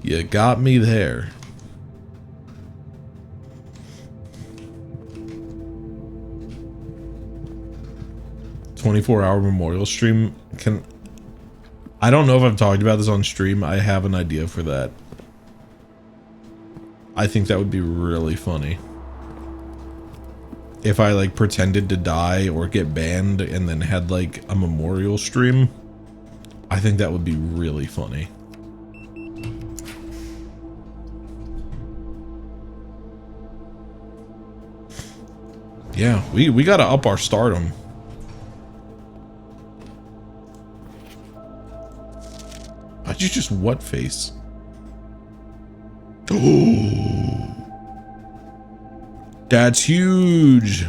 You got me there. "24-hour memorial stream." I don't know if I've talked about this on stream. I have an idea for that. I think that would be really funny. If I like pretended to die or get banned and then had like a memorial stream. I think that would be really funny. Yeah, we gotta up our stardom. Why'd you just what face? Oh, that's huge.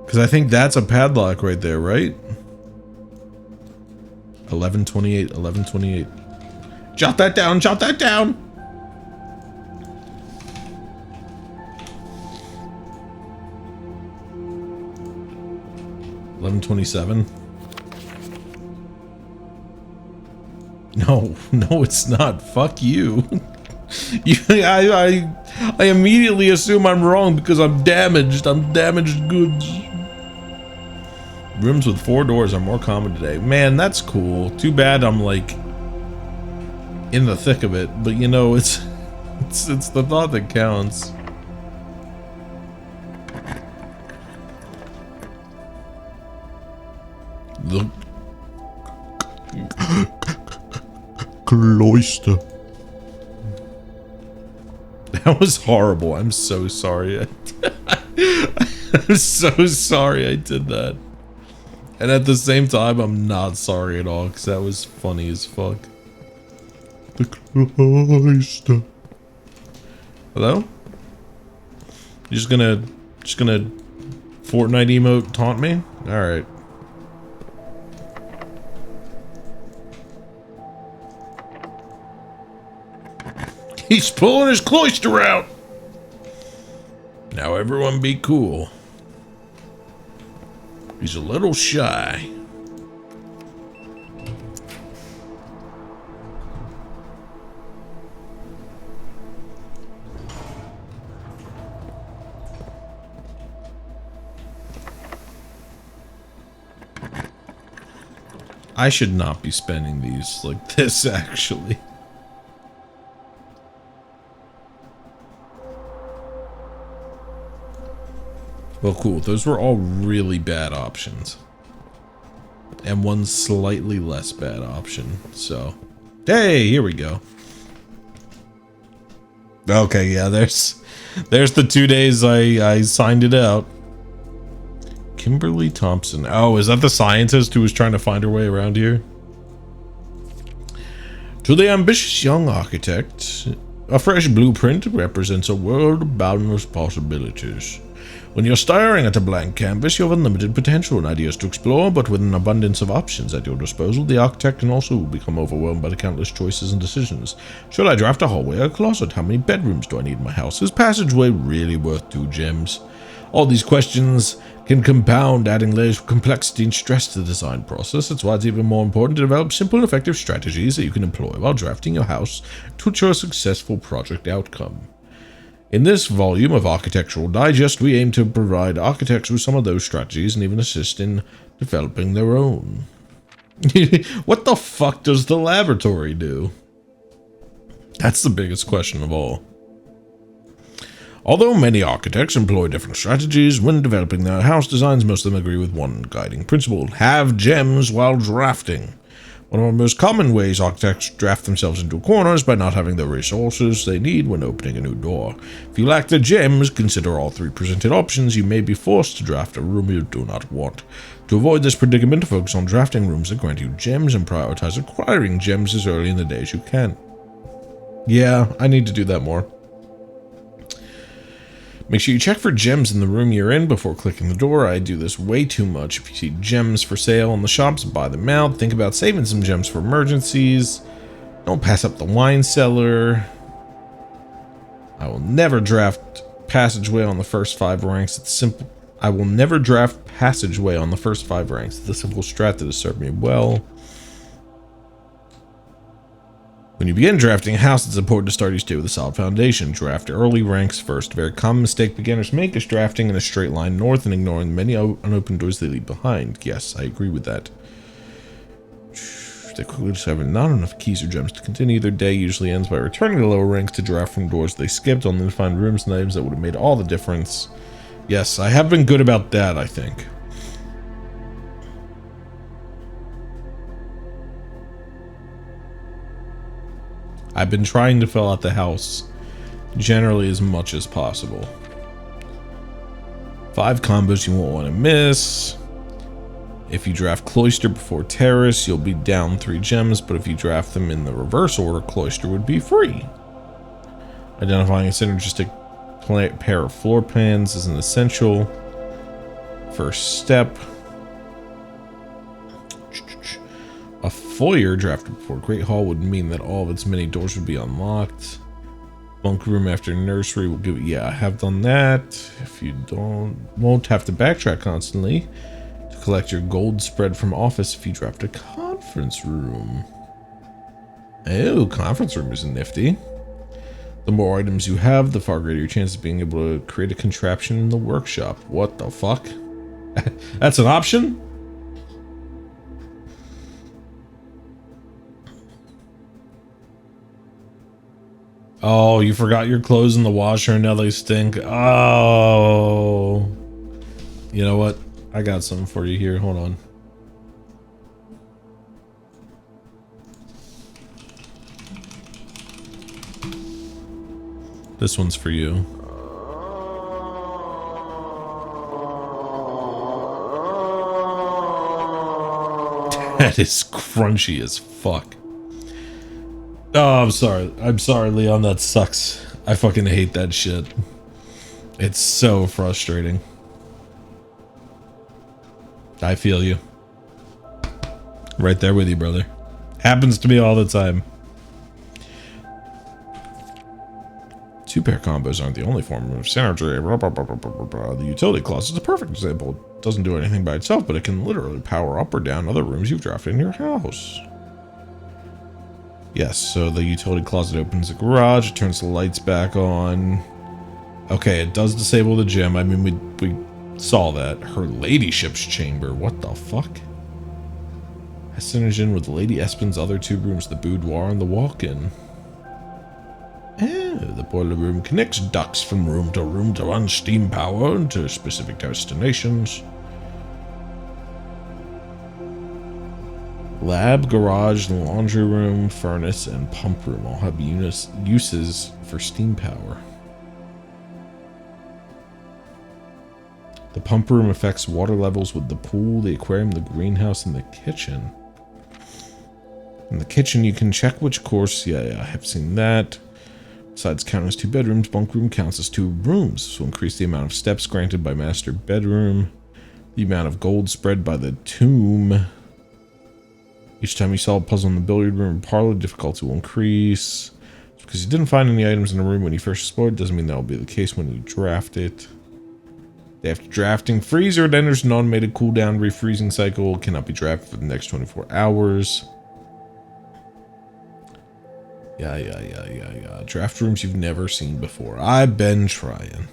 Because I think that's a padlock right there, right? 1128, 1128. Jot that down, jot that down. 1127. No, no, it's not. Fuck you. I immediately assume I'm wrong because I'm damaged. I'm damaged goods. Rooms with 4 doors are more common today. Man, that's cool. Too bad I'm like in the thick of it, but you know, it's the thought that counts. The cloister. That was horrible. I'm so sorry. I'm so sorry I did that. And at the same time, I'm not sorry at all, because that was funny as fuck. The cloister. Hello? You're just gonna Fortnite emote taunt me? Alright. He's pulling his cloister out. Now everyone be cool. He's a little shy. I should not be spending these like this, actually. Well, cool. Those were all really bad options. And one slightly less bad option. So, hey, here we go. Okay, yeah, there's the 2 days I signed it out. Kimberly Thompson. Oh, is that the scientist who was trying to find her way around here? To the ambitious young architect, a fresh blueprint represents a world of boundless possibilities. When you're staring at a blank canvas, you have unlimited potential and ideas to explore, but with an abundance of options at your disposal, the architect can also become overwhelmed by the countless choices and decisions. Should I draft a hallway or a closet? How many bedrooms do I need in my house? Is passageway really worth 2 gems? All these questions can compound, adding layers of complexity and stress to the design process. That's why it's even more important to develop simple and effective strategies that you can employ while drafting your house to ensure a successful project outcome. In this volume of Architectural Digest, we aim to provide architects with some of those strategies and even assist in developing their own. What the fuck does the laboratory do? That's the biggest question of all. Although many architects employ different strategies when developing their house designs, most of them agree with one guiding principle: have gems while drafting. One of the most common ways architects draft themselves into a corner is by not having the resources they need when opening a new door. If you lack the gems, consider all 3 presented options. You may be forced to draft a room you do not want. To avoid this predicament, focus on drafting rooms that grant you gems and prioritize acquiring gems as early in the day as you can. Yeah, I need to do that more. Make sure you check for gems in the room you're in before clicking the door. I do this way too much. If you see gems for sale in the shops, buy them out. Think about saving some gems for emergencies. Don't pass up the wine cellar. I will never draft passageway on the first 5 ranks. It's simple. I will never draft passageway on the first 5 ranks. It's a simple strat that has served me well. When you begin drafting a house, it's important to start each day with a solid foundation. Draft early ranks first. A very common mistake beginners make is drafting in a straight line north and ignoring the many unopened doors they leave behind. Yes, I agree with that. They quickly discover not enough keys or gems to continue. Their day usually ends by returning to lower ranks to draft from doors they skipped, only to find rooms and items that would have made all the difference. Yes, I have been good about that, I think. I've been trying to fill out the house generally as much as possible. 5 combos you won't want to miss. If you draft Cloister before Terrace, you'll be down 3 gems, but if you draft them in the reverse order, Cloister would be free. Identifying a synergistic pair of floor plans is an essential first step. A foyer drafted before Great Hall would mean that all of its many doors would be unlocked. Bunk room after nursery will give. Yeah, I have done that. If you won't have to backtrack constantly to collect your gold spread from office if you draft a conference room. Oh, conference room is nifty. The more items you have, the far greater your chance of being able to create a contraption in the workshop. What the fuck? That's an option? Oh, you forgot your clothes in the washer and now they stink. Oh. You know what? I got something for you here. Hold on. This one's for you. That is crunchy as fuck. Oh, I'm sorry. I'm sorry, Leon. That sucks. I fucking hate that shit. It's so frustrating. I feel you. Right there with you, brother. Happens to me all the time. 2-pair combos aren't the only form of synergy. The utility closet is a perfect example. It doesn't do anything by itself, but it can literally power up or down other rooms you've drafted in your house. Yes, so the utility closet opens the garage, it turns the lights back on. Okay, it does disable the gym. I mean, we saw that. Her ladyship's chamber. What the fuck? Has synergy with Lady Espen's other 2 rooms, the boudoir and the walk-in. Oh, the boiler room connects ducts from room to run steam power to specific destinations. Lab, garage, laundry room, furnace, and pump room all have uses for steam power. The pump room affects water levels with the pool, the aquarium, the greenhouse, and the kitchen. In the kitchen, you can check which course. Yeah, I have seen that. Besides counting as 2 bedrooms, bunk room counts as 2 rooms. This will increase the amount of steps granted by master bedroom, the amount of gold spread by the tomb. Each time you solve a puzzle in the billiard room or parlor, difficulty will increase. Just because you didn't find any items in a room when you first explored doesn't mean that will be the case when you draft it. After drafting freezer, it enters an automated cooldown refreezing cycle. It cannot be drafted for the next 24 hours. Yeah. Draft rooms you've never seen before. I've been trying.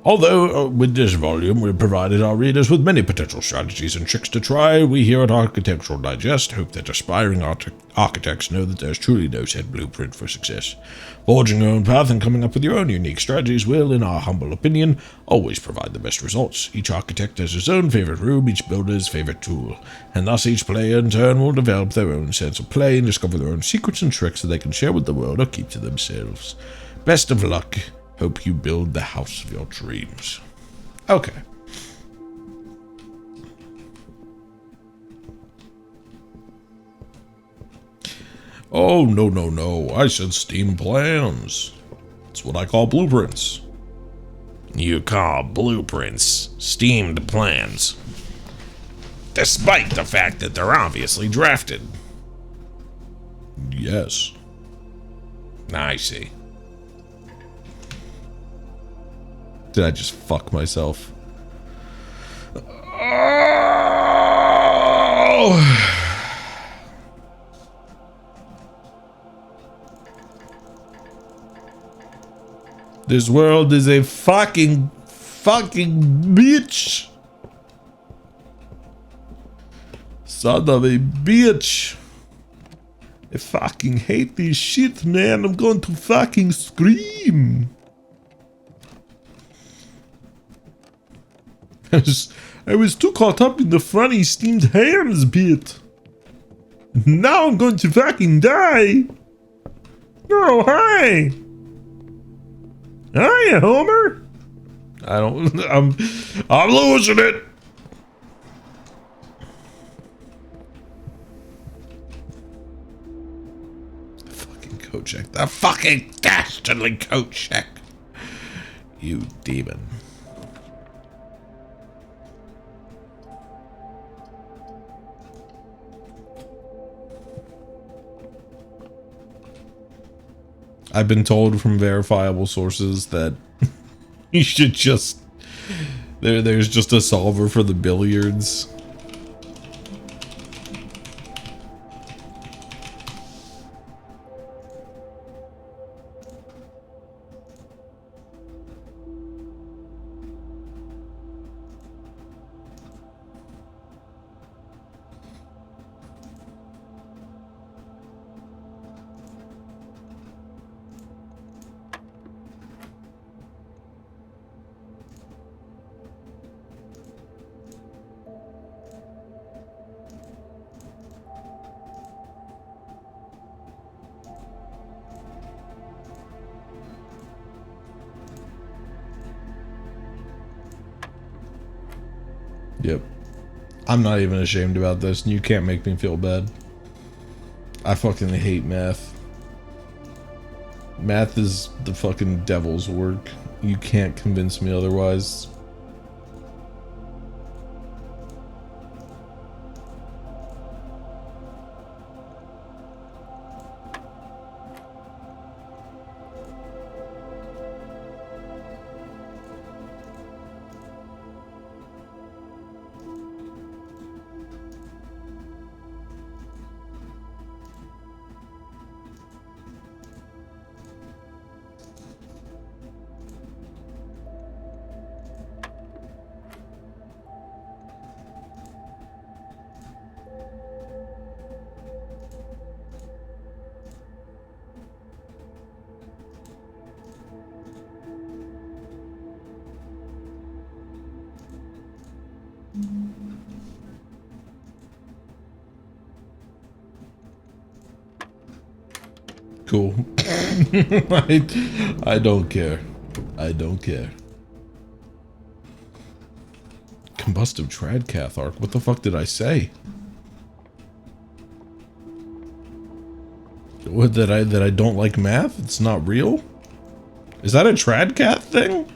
Although, with this volume, we've provided our readers with many potential strategies and tricks to try, we here at Architectural Digest hope that aspiring architects know that there's truly no set blueprint for success. Forging your own path and coming up with your own unique strategies will, in our humble opinion, always provide the best results. Each architect has his own favorite room, each builder his favorite tool, and thus each player in turn will develop their own sense of play and discover their own secrets and tricks that they can share with the world or keep to themselves. Best of luck. Hope you build the house of your dreams. Okay. Oh, no. I said steam plans. That's what I call blueprints. You call blueprints steamed plans. Despite the fact that they're obviously drafted. Yes. I see. Did I just fuck myself? Oh! This world is a fucking bitch. Son of a bitch. I fucking hate this shit, man. I'm going to fucking scream. I was too caught up in the funny steamed hams bit. Now I'm going to fucking die. Oh, hi. Hiya, Homer. I'm losing it. The fucking coat check. The fucking dastardly coat check. You demon. I've been told from verifiable sources that you should just... There's just a solver for the billiards. Yep. I'm not even ashamed about this, and you can't make me feel bad. I fucking hate math. Math is the fucking devil's work. You can't convince me otherwise. Cool. I don't care. I don't care. Combustive Tradcath arc. What the fuck did I say? What, that I don't like math? It's not real? Is that a Tradcath thing?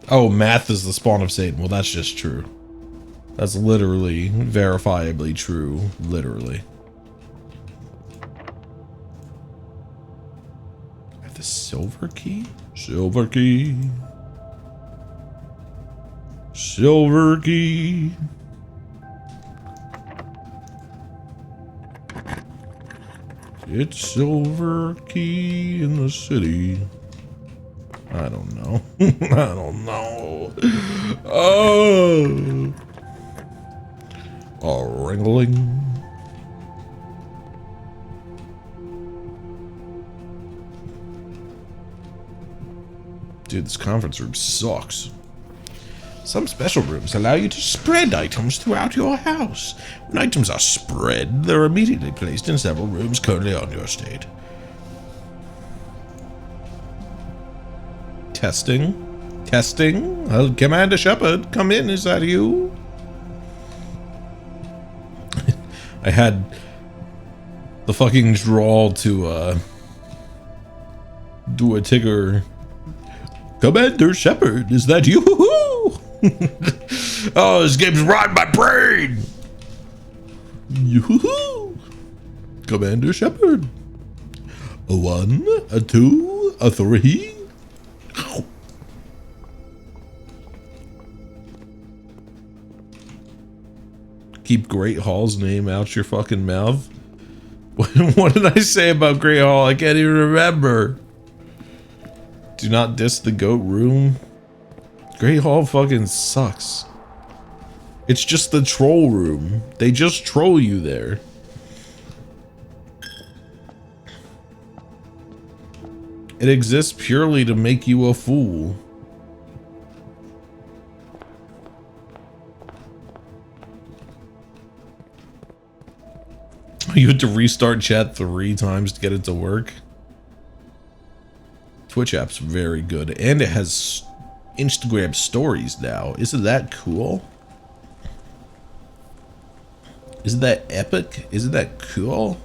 Oh, math is the spawn of Satan. Well, that's just true. That's literally, verifiably true. Literally. The silver key? Silver key. Silver key. It's silver key in the city. I don't know. I don't know. Oh. A ringling. Dude, this conference room sucks. Some special rooms allow you to spread items throughout your house. When items are spread, they're immediately placed in several rooms currently on your estate. Testing? Testing? Commander Shepard, come in, is that you? I had the fucking drawl to, do a Tigger. Commander Shepard, is that you? Oh, this game's rotting my brain. Yoo-hoo-hoo. Commander Shepard. A 1, a 2, a 3. Keep Great Hall's name out your fucking mouth. What did I say about Great Hall? I can't even remember. Do not diss the goat room. Great Hall fucking sucks. It's just the troll room. They just troll you there. It exists purely to make you a fool. You had to restart chat 3 times to get it to work. Twitch app's very good, and it has Instagram stories now. Isn't that cool? Isn't that epic? Isn't that cool?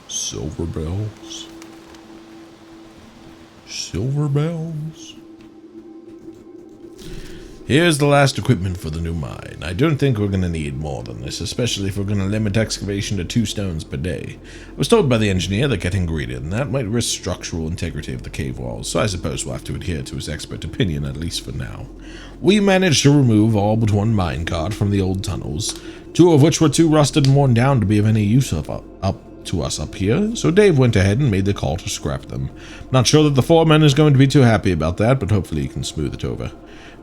Silver bells. Silver bells. Here's the last equipment for the new mine. I don't think we're gonna need more than this, especially if we're gonna limit excavation to 2 stones per day. I was told by the engineer that getting greater than that might risk structural integrity of the cave walls, so I suppose we'll have to adhere to his expert opinion, at least for now. We managed to remove all but 1 minecart from the old tunnels, 2 of which were too rusted and worn down to be of any use up to us up here, so Dave went ahead and made the call to scrap them. Not sure that the foreman is going to be too happy about that, but hopefully he can smooth it over.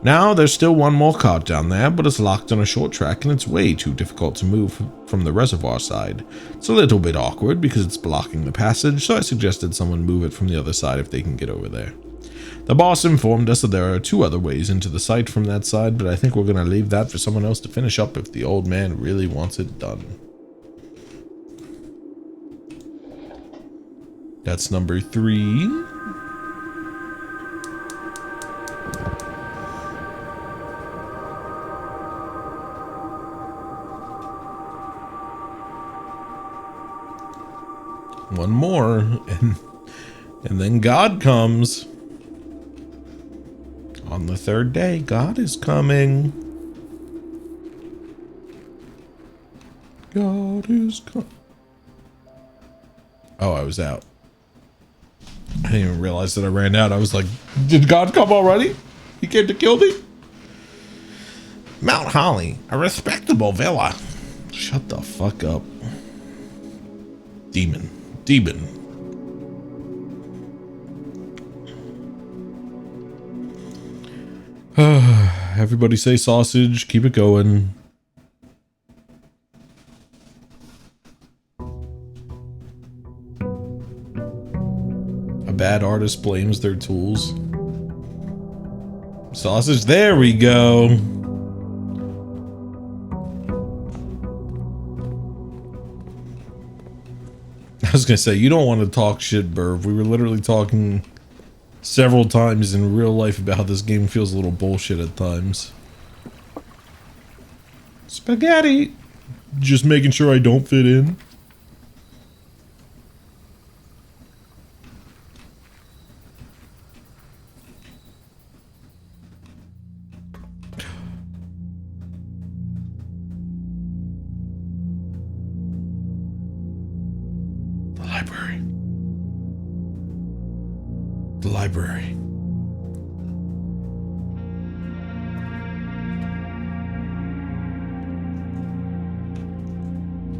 Now, there's still 1 more cart down there, but it's locked on a short track and it's way too difficult to move from the reservoir side. It's a little bit awkward because it's blocking the passage, so I suggested someone move it from the other side if they can get over there. The boss informed us that there are 2 other ways into the site from that side, but I think we're going to leave that for someone else to finish up if the old man really wants it done. That's number 3. One more, and then God comes. On the 3rd day, God is coming. God is coming. Oh, I was out. I didn't even realize that I ran out. I was like, did God come already? He came to kill me? Mount Holly, a respectable villa. Shut the fuck up. Demon. Everybody say sausage. Keep it going. A bad artist blames their tools. Sausage. There we go. I was gonna say, you don't want to talk shit, Burv. We were literally talking several times in real life about how this game feels a little bullshit at times. Spaghetti! Just making sure I don't fit in. The library.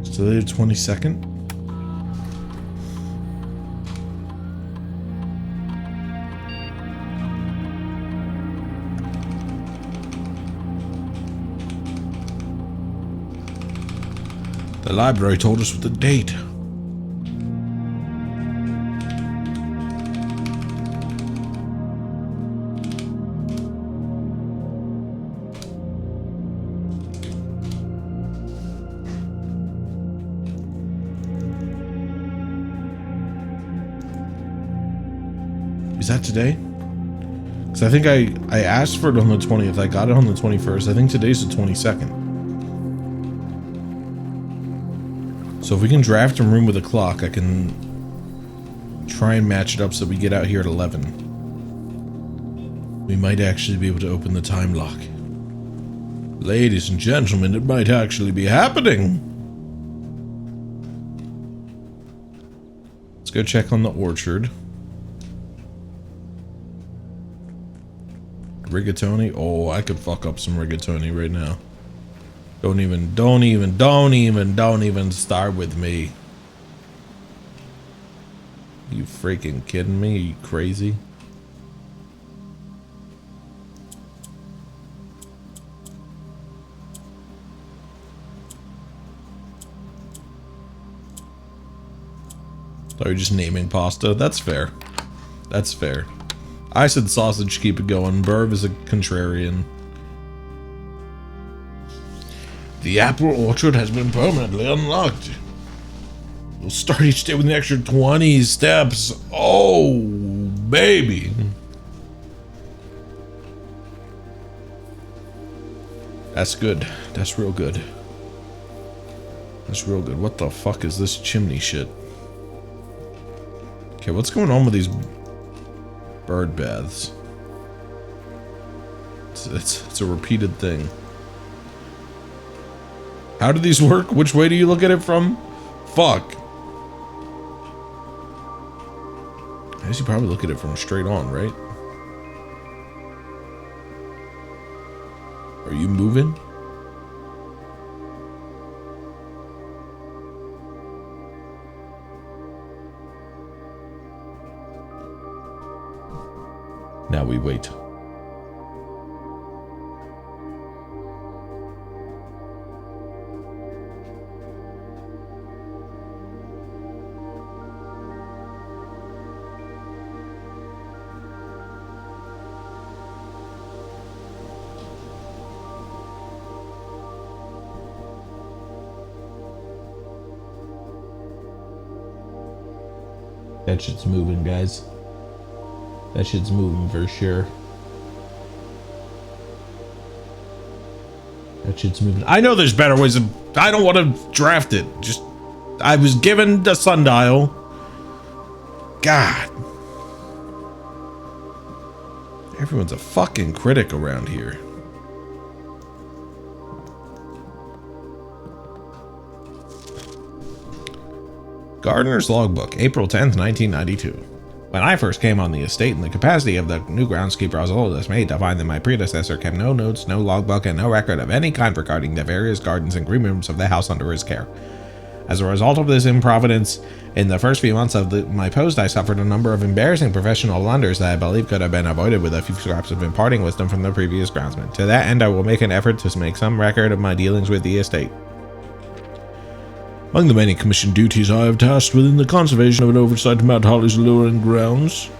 So the 22nd. The library told us with the date. Is that today? Because I think I asked for it on the 20th. I got it on the 21st. I think today's the 22nd. So if we can draft a room with a clock, I can try and match it up so we get out here at 11. We might actually be able to open the time lock. Ladies and gentlemen, it might actually be happening. Let's go check on the orchard. Rigatoni? Oh, I could fuck up some rigatoni right now. Don't even start with me. You freaking kidding me? Are you crazy? Are you just naming pasta? That's fair. That's fair. I said sausage, keep it going. Burv is a contrarian. The apple orchard has been permanently unlocked. We'll start each day with an extra 20 steps. Oh, baby. That's good. That's real good. That's real good. What the fuck is this chimney shit? Okay, what's going on with these bird baths? It's a repeated thing. How do these work? Which way do you look at it from? Fuck. I guess you probably look at it from straight on, right? Are you moving? Now we wait. That shit's moving, guys. That shit's moving for sure. That shit's moving. I know there's better ways of... I don't want to draft it. Just... I was given the sundial. God. Everyone's a fucking critic around here. Gardener's Logbook, April 10th, 1992. When I first came on the estate in the capacity of the new groundskeeper, I was a little dismayed to find that my predecessor kept no notes, no logbook, and no record of any kind regarding the various gardens and green rooms of the house under his care. As a result of this improvidence, in the first few months of my post, I suffered a number of embarrassing professional blunders that I believe could have been avoided with a few scraps of imparting wisdom from the previous groundsman. To that end, I will make an effort to make some record of my dealings with the estate. Among the many commissioned duties I have tasked within the conservation of an oversight to Mount Holly's alluring grounds.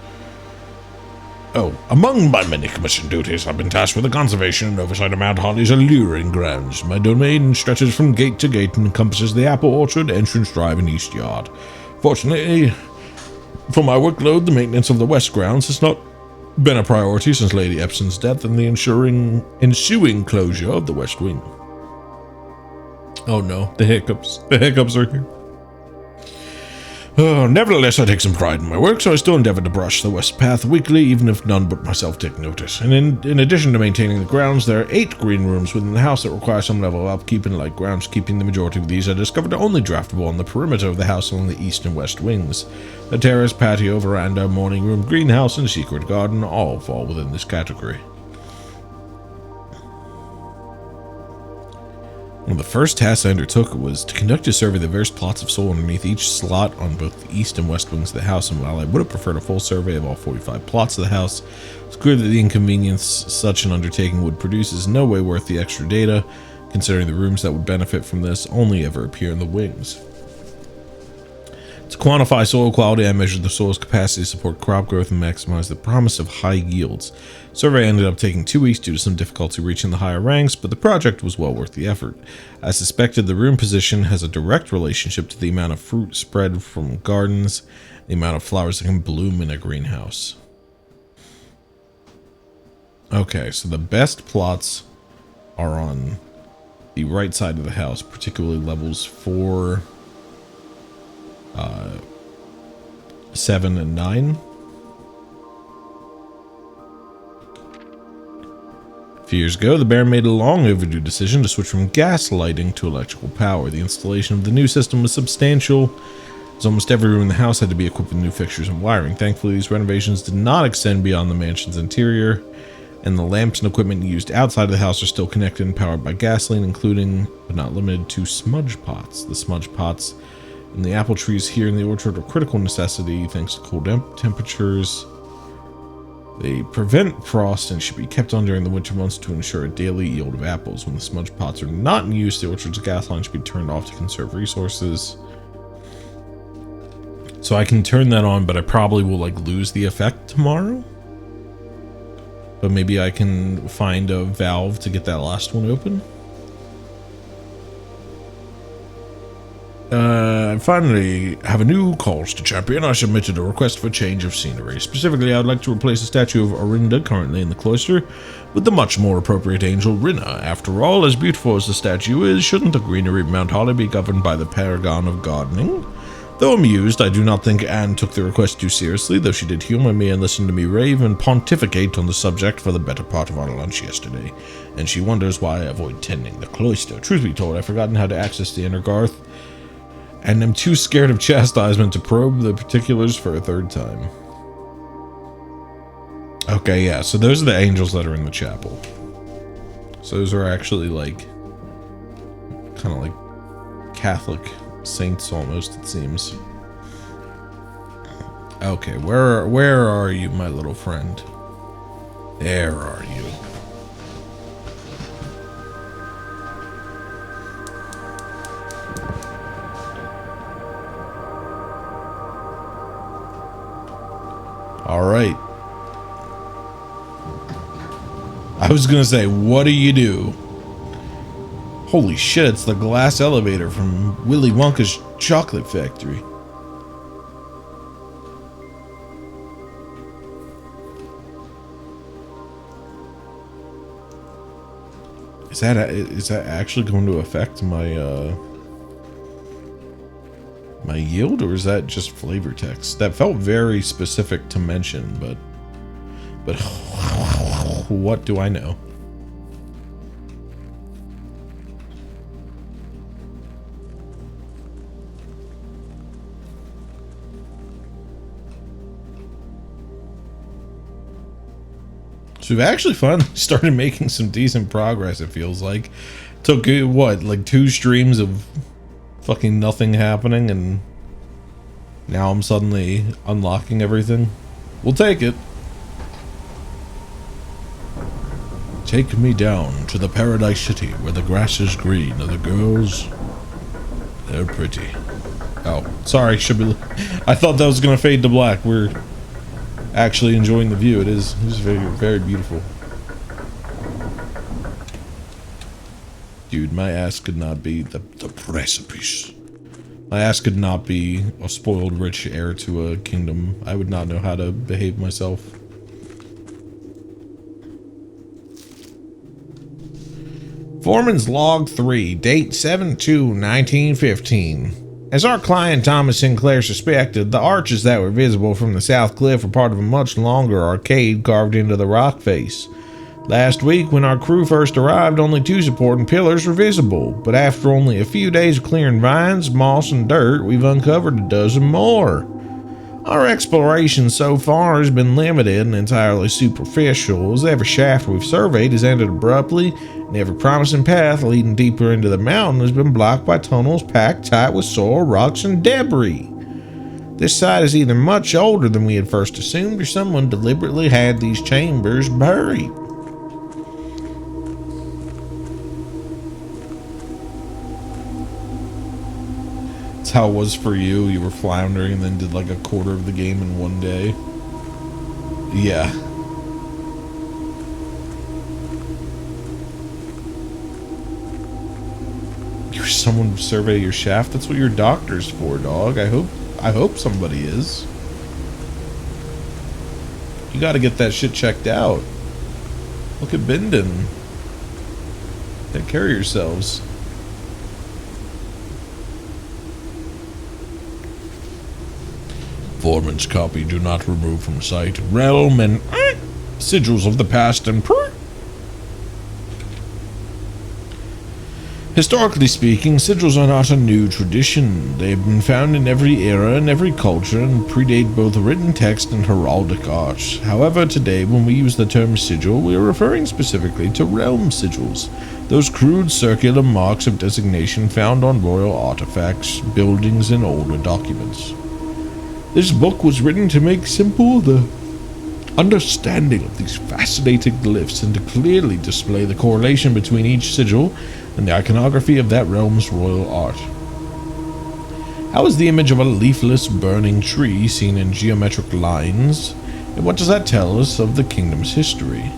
Among my many commissioned duties, I've been tasked with the conservation and oversight of Mount Holly's alluring grounds. My domain stretches from gate to gate and encompasses the apple orchard, entrance drive, and east yard. Fortunately, for my workload, the maintenance of the west grounds has not been a priority since Lady Epson's death and the ensuing closure of the west wing. Oh no, the hiccups. The hiccups are here. Nevertheless, I take some pride in my work, so I still endeavor to brush the west path weekly, even if none but myself take notice. And in addition to maintaining the grounds, there are 8 green rooms within the house that require some level of upkeep, and like groundskeeping, the majority of these I discovered are only draftable on the perimeter of the house along the east and west wings. The terrace, patio, veranda, morning room, greenhouse, and secret garden all fall within this category. One of the first tasks I undertook was to conduct a survey of the various plots of soil underneath each slot on both the east and west wings of the house, and while I would have preferred a full survey of all 45 plots of the house, it's clear that the inconvenience such an undertaking would produce is no way worth the extra data considering the rooms that would benefit from this only ever appear in the wings. To quantify soil quality, I measured the soil's capacity to support crop growth and maximize the promise of high yields. Survey ended up taking 2 weeks due to some difficulty reaching the higher ranks, but the project was well worth the effort. I suspected the room position has a direct relationship to the amount of fruit spread from gardens, the amount of flowers that can bloom in a greenhouse. Okay, so the best plots are on the right side of the house, particularly levels 4, 7, and 9. A few years ago, the Baron made a long overdue decision to switch from gas lighting to electrical power. The installation of the new system was substantial, as almost every room in the house had to be equipped with new fixtures and wiring. Thankfully, these renovations did not extend beyond the mansion's interior, and the lamps and equipment used outside of the house are still connected and powered by gasoline, including, but not limited to, smudge pots. The smudge pots and the apple trees here in the orchard are critical necessity thanks to cold temperatures. They prevent frost and should be kept on during the winter months to ensure a daily yield of apples. When the smudge pots are not in use, the orchard's gas line should be turned off to conserve resources. So I can turn that on, but I probably will lose the effect tomorrow. But maybe I can find a valve to get that last one open. I finally have a new cause to champion. I submitted a request for change of scenery. Specifically, I would like to replace the statue of Orinda, currently in the cloister, with the much more appropriate angel Rinna. After all, as beautiful as the statue is, shouldn't the greenery of Mount Holly be governed by the paragon of gardening? Though amused, I do not think Anne took the request too seriously, though she did humor me and listen to me rave and pontificate on the subject for the better part of our lunch yesterday, and she wonders why I avoid tending the cloister. Truth be told, I've forgotten how to access the inner garth, and I'm too scared of chastisement to probe the particulars for a third time. Okay, yeah, so those are the angels that are in the chapel. So those are actually kind of like Catholic saints almost, it seems. Okay, where are you, my little friend? There are you. All right. I was gonna say, what do you do? Holy shit, it's the glass elevator from Willy Wonka's chocolate factory. Is that actually going to affect my my yield, or is that just flavor text? That felt very specific to mention, but what do I know? So we've actually finally started making some decent progress, it feels like. Took, what, 2 streams of fucking nothing happening, and now I'm suddenly unlocking everything. We'll take it. Take me down to the paradise city where the grass is green and the girls, they're pretty. Oh, sorry, should be. I thought that was gonna fade to black. We're actually enjoying the view. It is very, very beautiful. Dude, my ass could not be the precipice. My ass could not be a spoiled rich heir to a kingdom. I would not know how to behave myself. Foreman's Log 3, date 7/2/1915. As our client Thomas Sinclair suspected, the arches that were visible from the south cliff were part of a much longer arcade carved into the rock face. Last week, when our crew first arrived, only 2 supporting pillars were visible, but after only a few days of clearing vines, moss, and dirt, we've uncovered a dozen more. Our exploration so far has been limited and entirely superficial, as every shaft we've surveyed has ended abruptly, and every promising path leading deeper into the mountain has been blocked by tunnels packed tight with soil, rocks, and debris. This site is either much older than we had first assumed, or someone deliberately had these chambers buried. how it was for you. You were floundering and then did like a quarter of the game in one day. Yeah. You're someone to survey your shaft? That's what your doctor's for, dog. I hope somebody is. You gotta get that shit checked out. Look at Bindon. Take care of yourselves. Foreman's copy, do not remove from sight. Realm and sigils of the past and Historically speaking, sigils are not a new tradition. They have been found in every era and every culture and predate both written text and heraldic art. However, today, when we use the term sigil, we are referring specifically to realm sigils, those crude circular marks of designation found on royal artifacts, buildings, and older documents. This book was written to make simple the understanding of these fascinating glyphs and to clearly display the correlation between each sigil and the iconography of that realm's royal art. How is the image of a leafless, burning tree seen in geometric lines, and what does that tell us of the kingdom's history?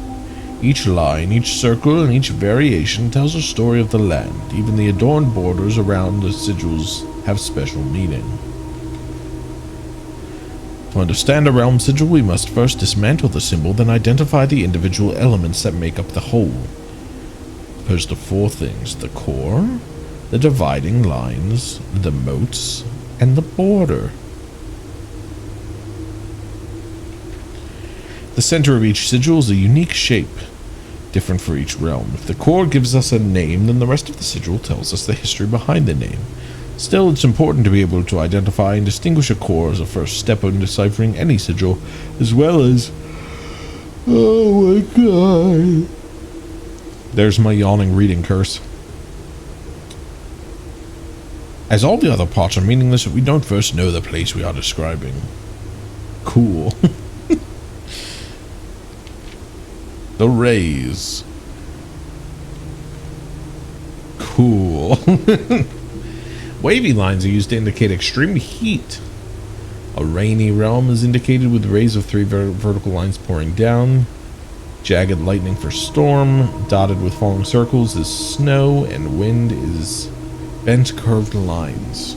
Each line, each circle, and each variation tells a story of the land. Even the adorned borders around the sigils have special meaning. To understand a realm sigil, we must first dismantle the symbol, then identify the individual elements that make up the whole. Composed of four things: the core, the dividing lines, the moats, and the border. The center of each sigil is a unique shape, different for each realm. If the core gives us a name, then the rest of the sigil tells us the history behind the name. Still, it's important to be able to identify and distinguish a core as a first step in deciphering any sigil, as well as... Oh my god. There's my yawning reading curse. As all the other parts are meaningless if we don't first know the place we are describing. Cool. The rays. Cool. Wavy lines are used to indicate extreme heat. A rainy realm is indicated with rays of three vertical lines pouring down. Jagged lightning for storm. Dotted with falling circles is snow, and wind is bent curved lines.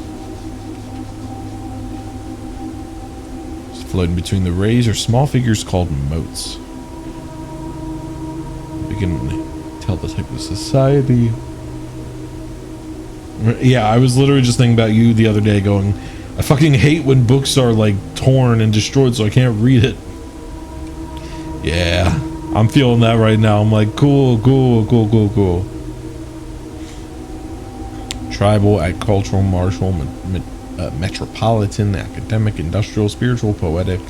Floating between the rays are small figures called moats. We can tell the type of society. Yeah, I was literally just thinking about you the other day going, I fucking hate when books are like torn and destroyed so I can't read it. Yeah, I'm feeling that right now. I'm like, cool. Tribal, agricultural, martial, metropolitan, academic, industrial, spiritual, poetic,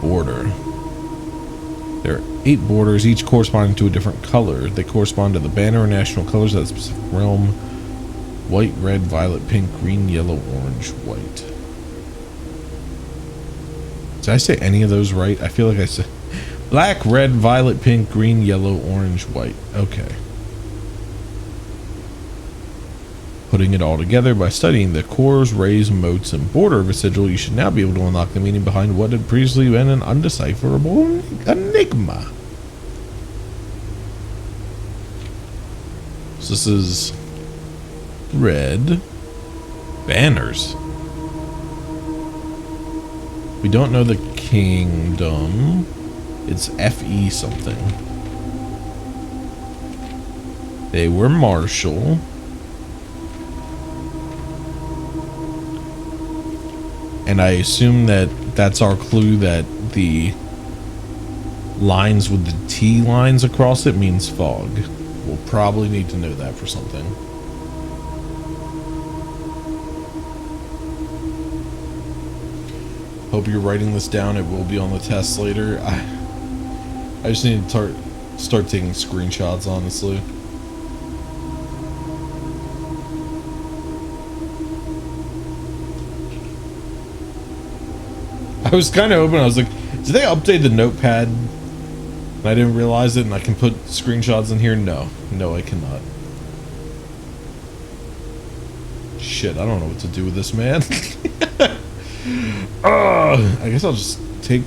border. There are 8 borders, each corresponding to a different color. They correspond to the banner and national colors of that specific realm. White, red, violet, pink, green, yellow, orange, white. Did I say any of those right? I feel like I said black, red, violet, pink, green, yellow, orange, white. Okay. Putting it all together, by studying the cores, rays, moats, and border of a sigil, you should now be able to unlock the meaning behind what had previously been an undecipherable enigma. So this is red banners. We don't know the kingdom. It's FE something. They were martial. And I assume that that's our clue that the lines with the T lines across it means fog. We'll probably need to know that for something. Hope you're writing this down. It will be on the test later. I just need to start taking screenshots, honestly. I was kind of hoping, I was like, did they update the notepad? And I didn't realize it, and I can put screenshots in here? No, I cannot. shit, I don't know what to do with this, man. I guess I'll just take...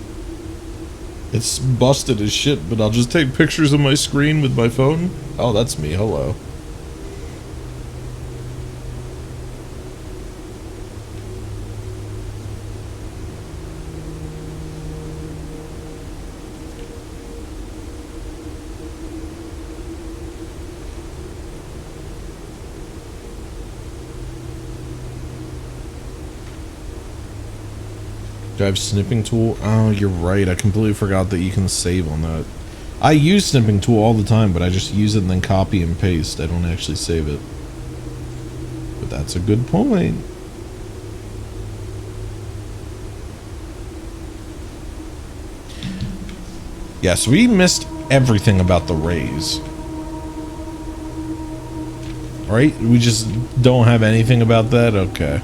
It's busted as shit, but I'll just take pictures of my screen with my phone. Oh, that's me. Hello. Do I have snipping tool? Oh, you're right. I completely forgot that you can save on that. I use snipping tool all the time, but I just use it and then copy and paste. I don't actually save it. But that's a good point. Yes, we missed everything about the rays. Right? We just don't have anything about that? Okay.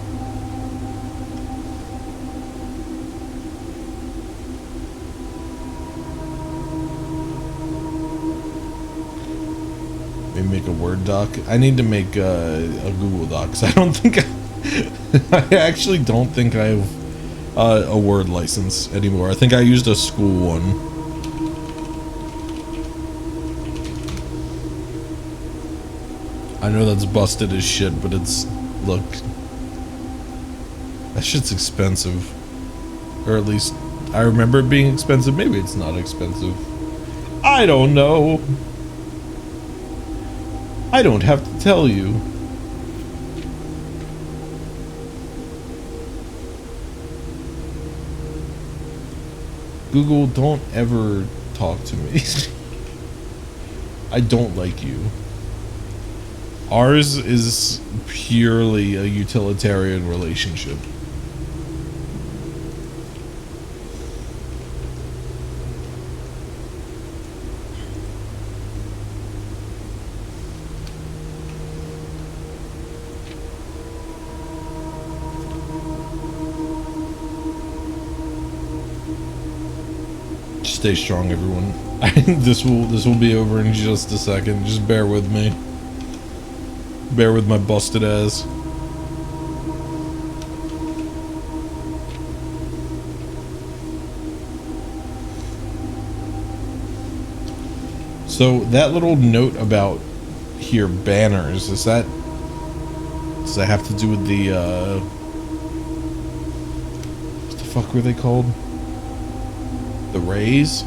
Make a Word doc. I need to make a Google Docs. I don't think I actually don't think I have a Word license anymore. I think I used a school one. I know that's busted as shit, but it's, look, that shit's expensive, or at least I remember it being expensive. Maybe it's not expensive. I don't know. I don't have to tell you. Google, don't ever talk to me. I don't like you. Ours is purely a utilitarian relationship. Stay strong, everyone. This will be over in just a second. Just bear with me. Bear with my busted ass. So that little note about here banners, does that have to do with the what the fuck were they called? The rays?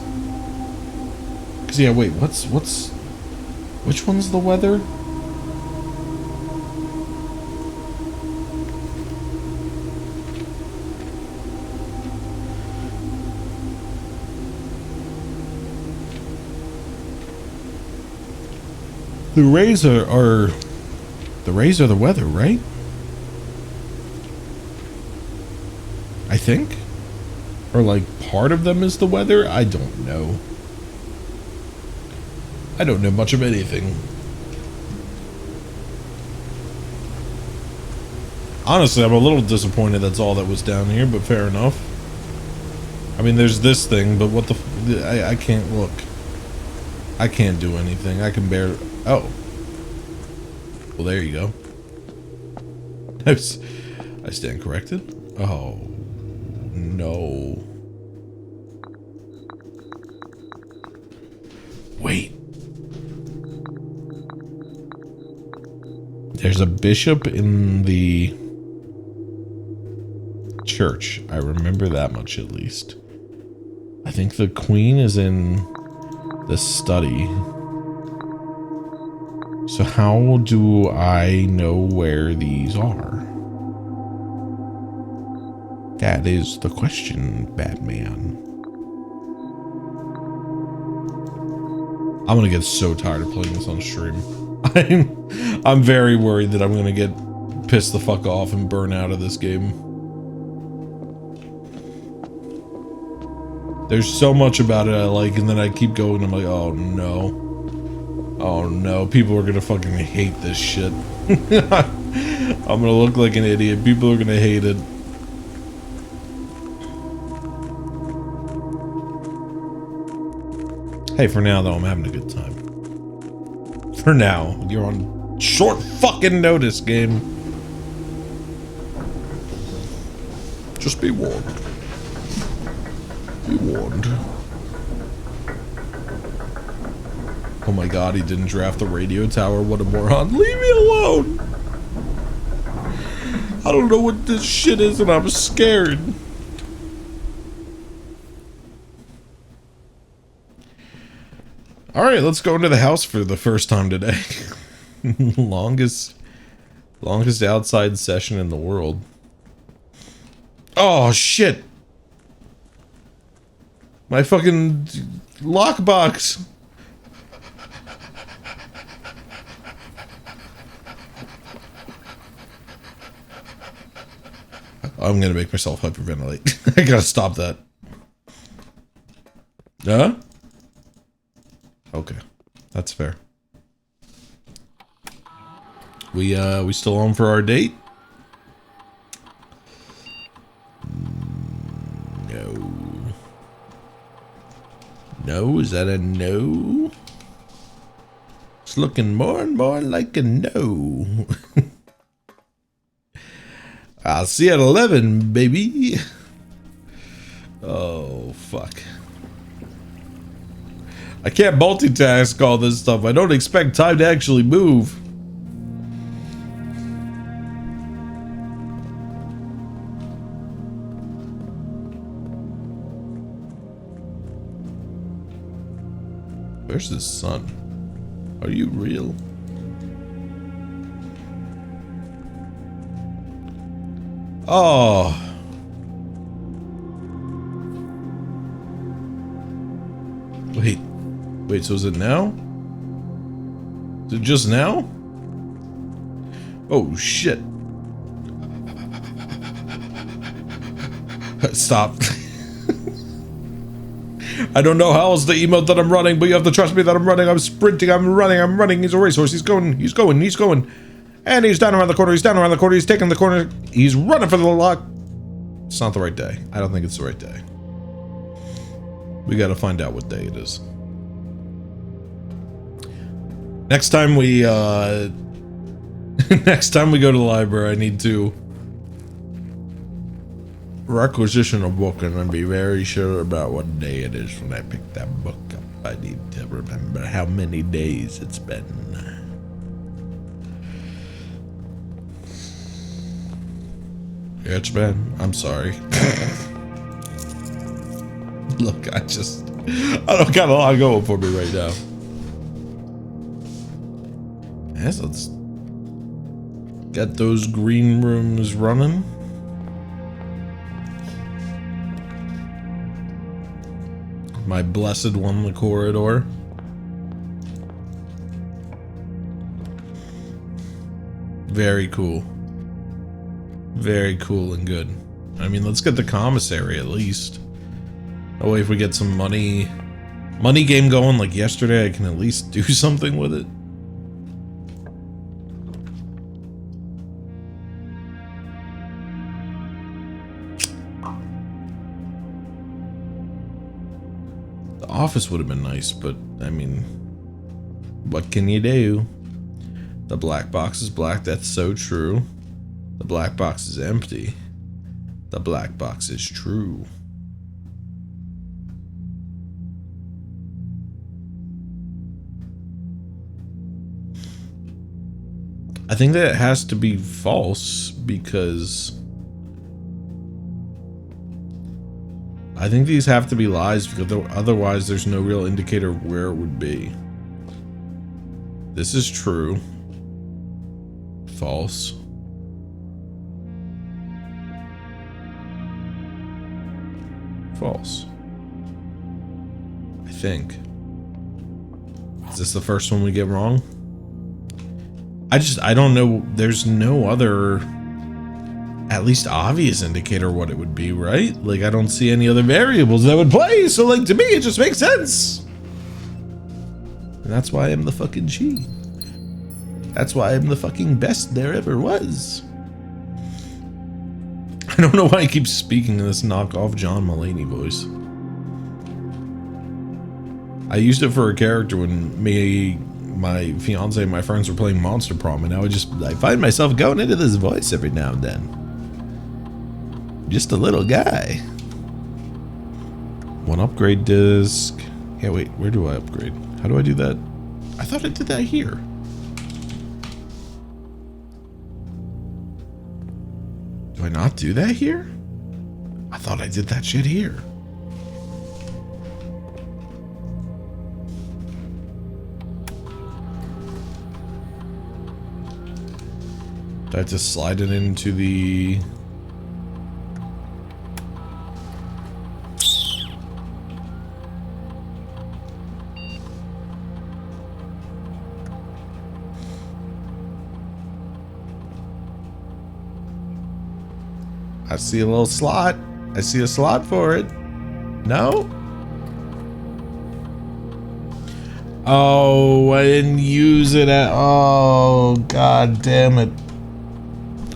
Cause yeah, wait, which one's the weather? The rays are the weather, right? I think. Or like part of them is the weather? I don't know. I don't know much of anything. Honestly, I'm a little disappointed that's all that was down here, but fair enough. I mean, there's this thing, but what the... I can't look. I can't do anything. I can barely... Oh. Well, there you go. I stand corrected. Oh. No. Wait. There's a bishop in the church. I remember that much at least. I think the queen is in the study. So how do I know where these are? That is the question, Batman. I'm gonna get so tired of playing this on stream. I'm very worried that I'm gonna get pissed the fuck off and burn out of this game. There's so much about it I like, and then I keep going, I'm like, oh no. Oh no, people are gonna fucking hate this shit. I'm gonna look like an idiot. People are gonna hate it. Hey, for now though, I'm having a good time. For now, you're on short fucking notice, game. Just be warned. Be warned. Oh my god, he didn't draft the radio tower. What a moron. Leave me alone! I don't know what this shit is and I'm scared. Alright, let's go into the house for the first time today. Longest outside session in the world. Oh shit! My fucking lockbox! I'm gonna make myself hyperventilate. I gotta stop that. Huh? Okay. That's fair. We still on for our date? No. No? Is that a no? It's looking more and more like a no. I'll see you at 11, baby. Oh, fuck. I can't multitask all this stuff. I don't expect time to actually move. Where's the sun? Are you real? Oh. Wait, so is it now? Is it just now? Oh, shit. Stop. I don't know how else to emote that I'm running, but you have to trust me that I'm running. I'm sprinting, I'm running. He's a racehorse. He's going. And he's down around the corner. He's taking the corner. He's running for the lock. It's not the right day. I don't think it's the right day. We gotta find out what day it is. Next time we go to the library, I need to requisition a book and be very sure about what day it is when I pick that book up. I need to remember how many days it's been. Yeah, it's been. I'm sorry. Look, I don't got a lot going for me right now. Yes, let's get those green rooms running. My blessed one, the corridor. Very cool. Very cool and good. I mean, let's get the commissary at least. That way if we get some money game going like yesterday, I can at least do something with it. The office would have been nice, but I mean, what can you do? The black box is black, that's so true. The black box is empty. The black box is true. I think that it has to be false because I think these have to be lies because otherwise there's no real indicator of where it would be. This is true. False. False. I think. Is this the first one we get wrong? I don't know. There's no other, at least obvious indicator what it would be, right? Like, I don't see any other variables that would play. So, like, to me, it just makes sense. And that's why I'm the fucking G. That's why I'm the fucking best there ever was. I don't know why I keep speaking in this knockoff John Mulaney voice. I used it for a character when my fiance and my friends were playing Monster Prom, and I find myself going into this voice every now and then. just a little guy. One upgrade disc. Yeah, wait, where do I upgrade? How do I do that? I thought I did that here. Do I not do that here? I thought I did that shit here. Do I have to slide it into the... I see a little slot. I see a slot for it. No? Oh, I didn't use it at... Oh, god damn it.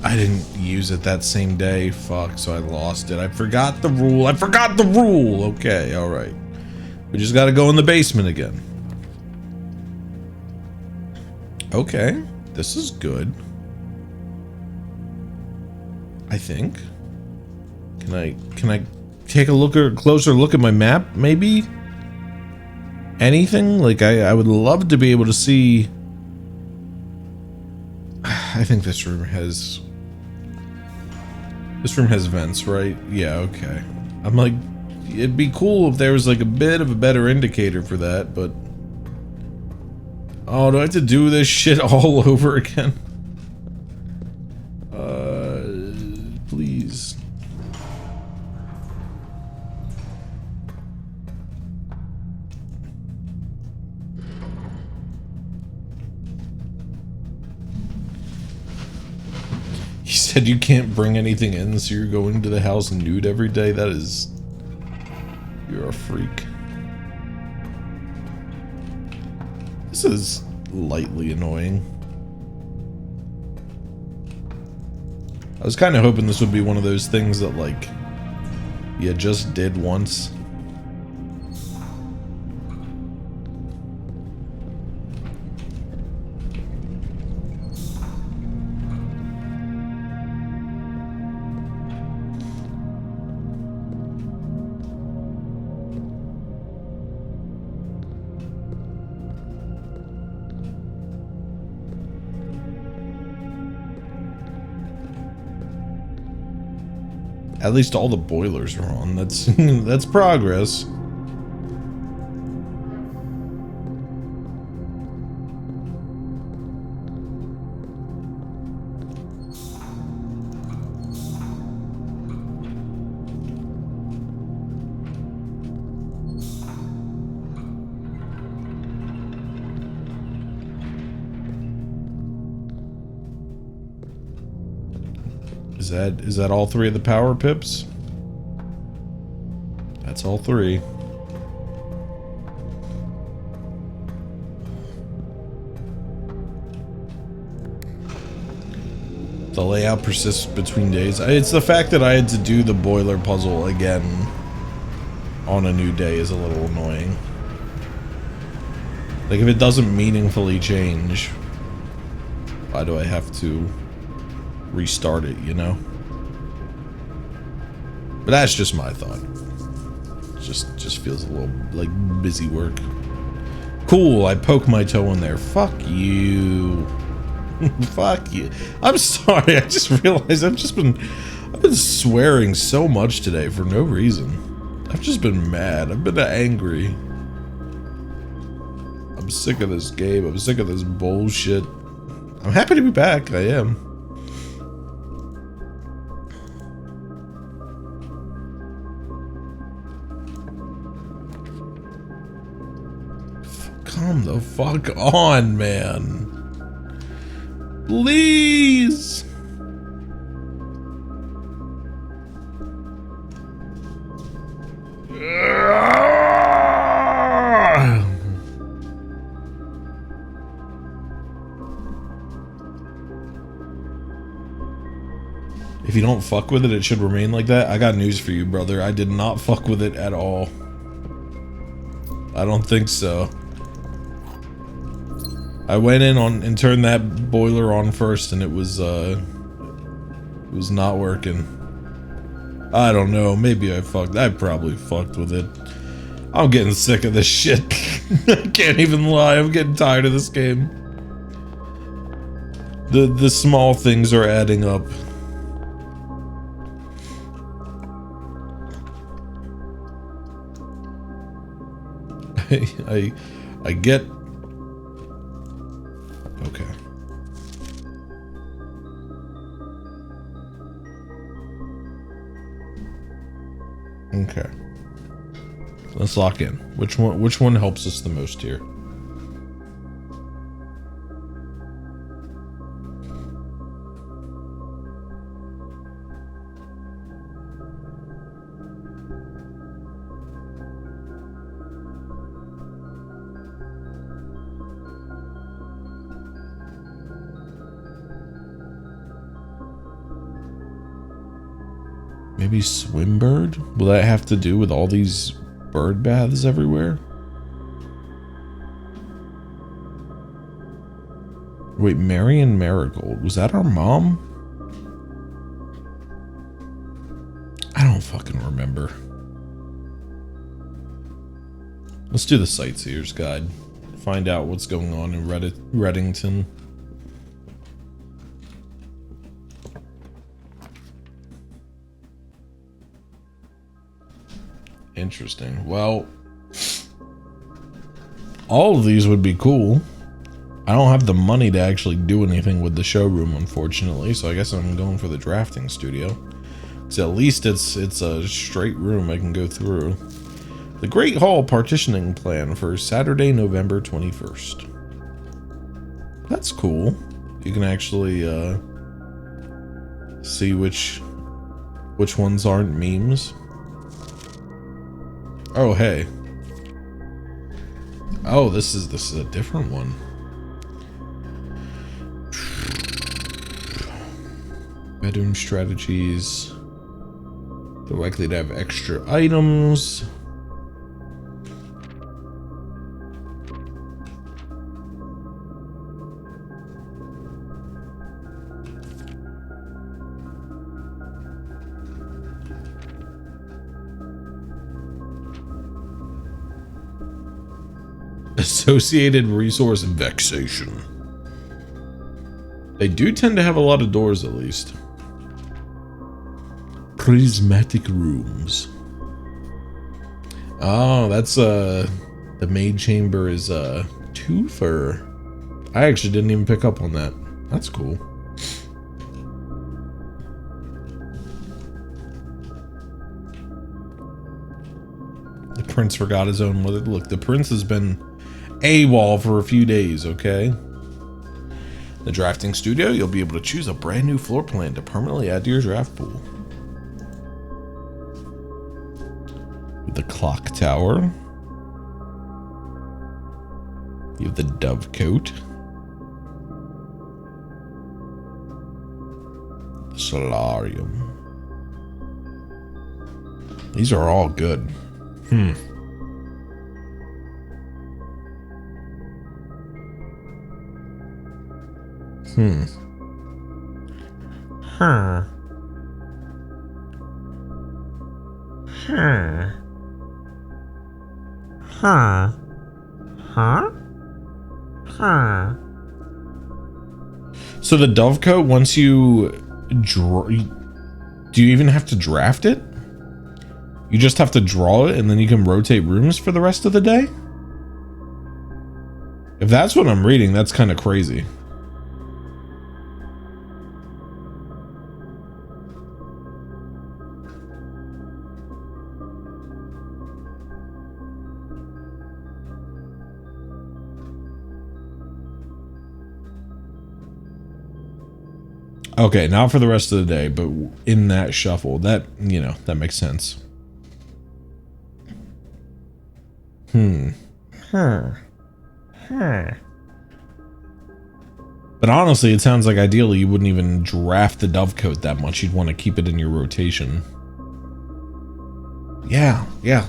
I didn't use it that same day. Fuck, so I lost it. I forgot the rule. I forgot the rule. Okay, alright. We just gotta go in the basement again. Okay, this is good. I think. Can I take a closer look at my map, maybe? Anything? Like, I would love to be able to see... I think this room has... This room has vents, right? Yeah, okay. I'm like, it'd be cool if there was like a bit of a better indicator for that, but... Oh, do I have to do this shit all over again? Please. He said you can't bring anything in, so you're going to the house nude every day? That is... You're a freak. This is lightly annoying. I was kind of hoping this would be one of those things that, like, you just did once. At least all the boilers are on. That's that's progress. Is that all three of the power pips? That's all three. The layout persists between days. It's the fact that I had to do the boiler puzzle again on a new day is a little annoying. Like, if it doesn't meaningfully change, why do I have to restart it, you know? But that's just my thought. Just feels a little like busy work. Cool, I poke my toe in there. Fuck you. Fuck you. I'm sorry, I just realized I've been swearing so much today for no reason. I've just been mad. I've been angry. I'm sick of this game. I'm sick of this bullshit. I'm happy to be back. I am. Come the fuck on, man. Please. If you don't fuck with it, it should remain like that. I got news for you, brother. I did not fuck with it at all. I don't think so. I went in on and turned that boiler on first, and it was not working. I don't know. Maybe I probably fucked with it. I'm getting sick of this shit. I can't even lie. I'm getting tired of this game. The small things are adding up. I get. Okay. Okay. Let's lock in. Which one helps us the most here? Maybe Swimbird? Will that have to do with all these bird baths everywhere? Wait, Marion Marigold. Was that our mom? I don't fucking remember. Let's do the Sightseer's Guide. Find out what's going on in Reddington. Interesting. Well, all of these would be cool. I don't have the money to actually do anything with the showroom, unfortunately, so I guess I'm going for the drafting studio. Because at least it's a straight room I can go through. The Great Hall partitioning plan for Saturday, November 21st. That's cool. You can actually see which ones aren't memes. Oh, hey. Oh, this is a different one. Bedroom strategies. They're likely to have extra items. Associated resource vexation. They do tend to have a lot of doors, at least. Prismatic rooms. Oh, that's the maid chamber is a twofer. I actually didn't even pick up on that. That's cool. The prince forgot his own mother. Look, the prince has been AWOL for a few days, okay? The drafting studio, you'll be able to choose a brand new floor plan to permanently add to your draft pool. The clock tower. You have the dovecote. The solarium. These are all good. So the dovecote, once you do you even have to draft it? You just have to draw it and then you can rotate rooms for the rest of the day? If that's what I'm reading, that's kind of crazy. Okay, not for the rest of the day, but in that shuffle, that, you know, that makes sense. But honestly, it sounds like ideally you wouldn't even draft the dovecote that much. You'd want to keep it in your rotation. Yeah,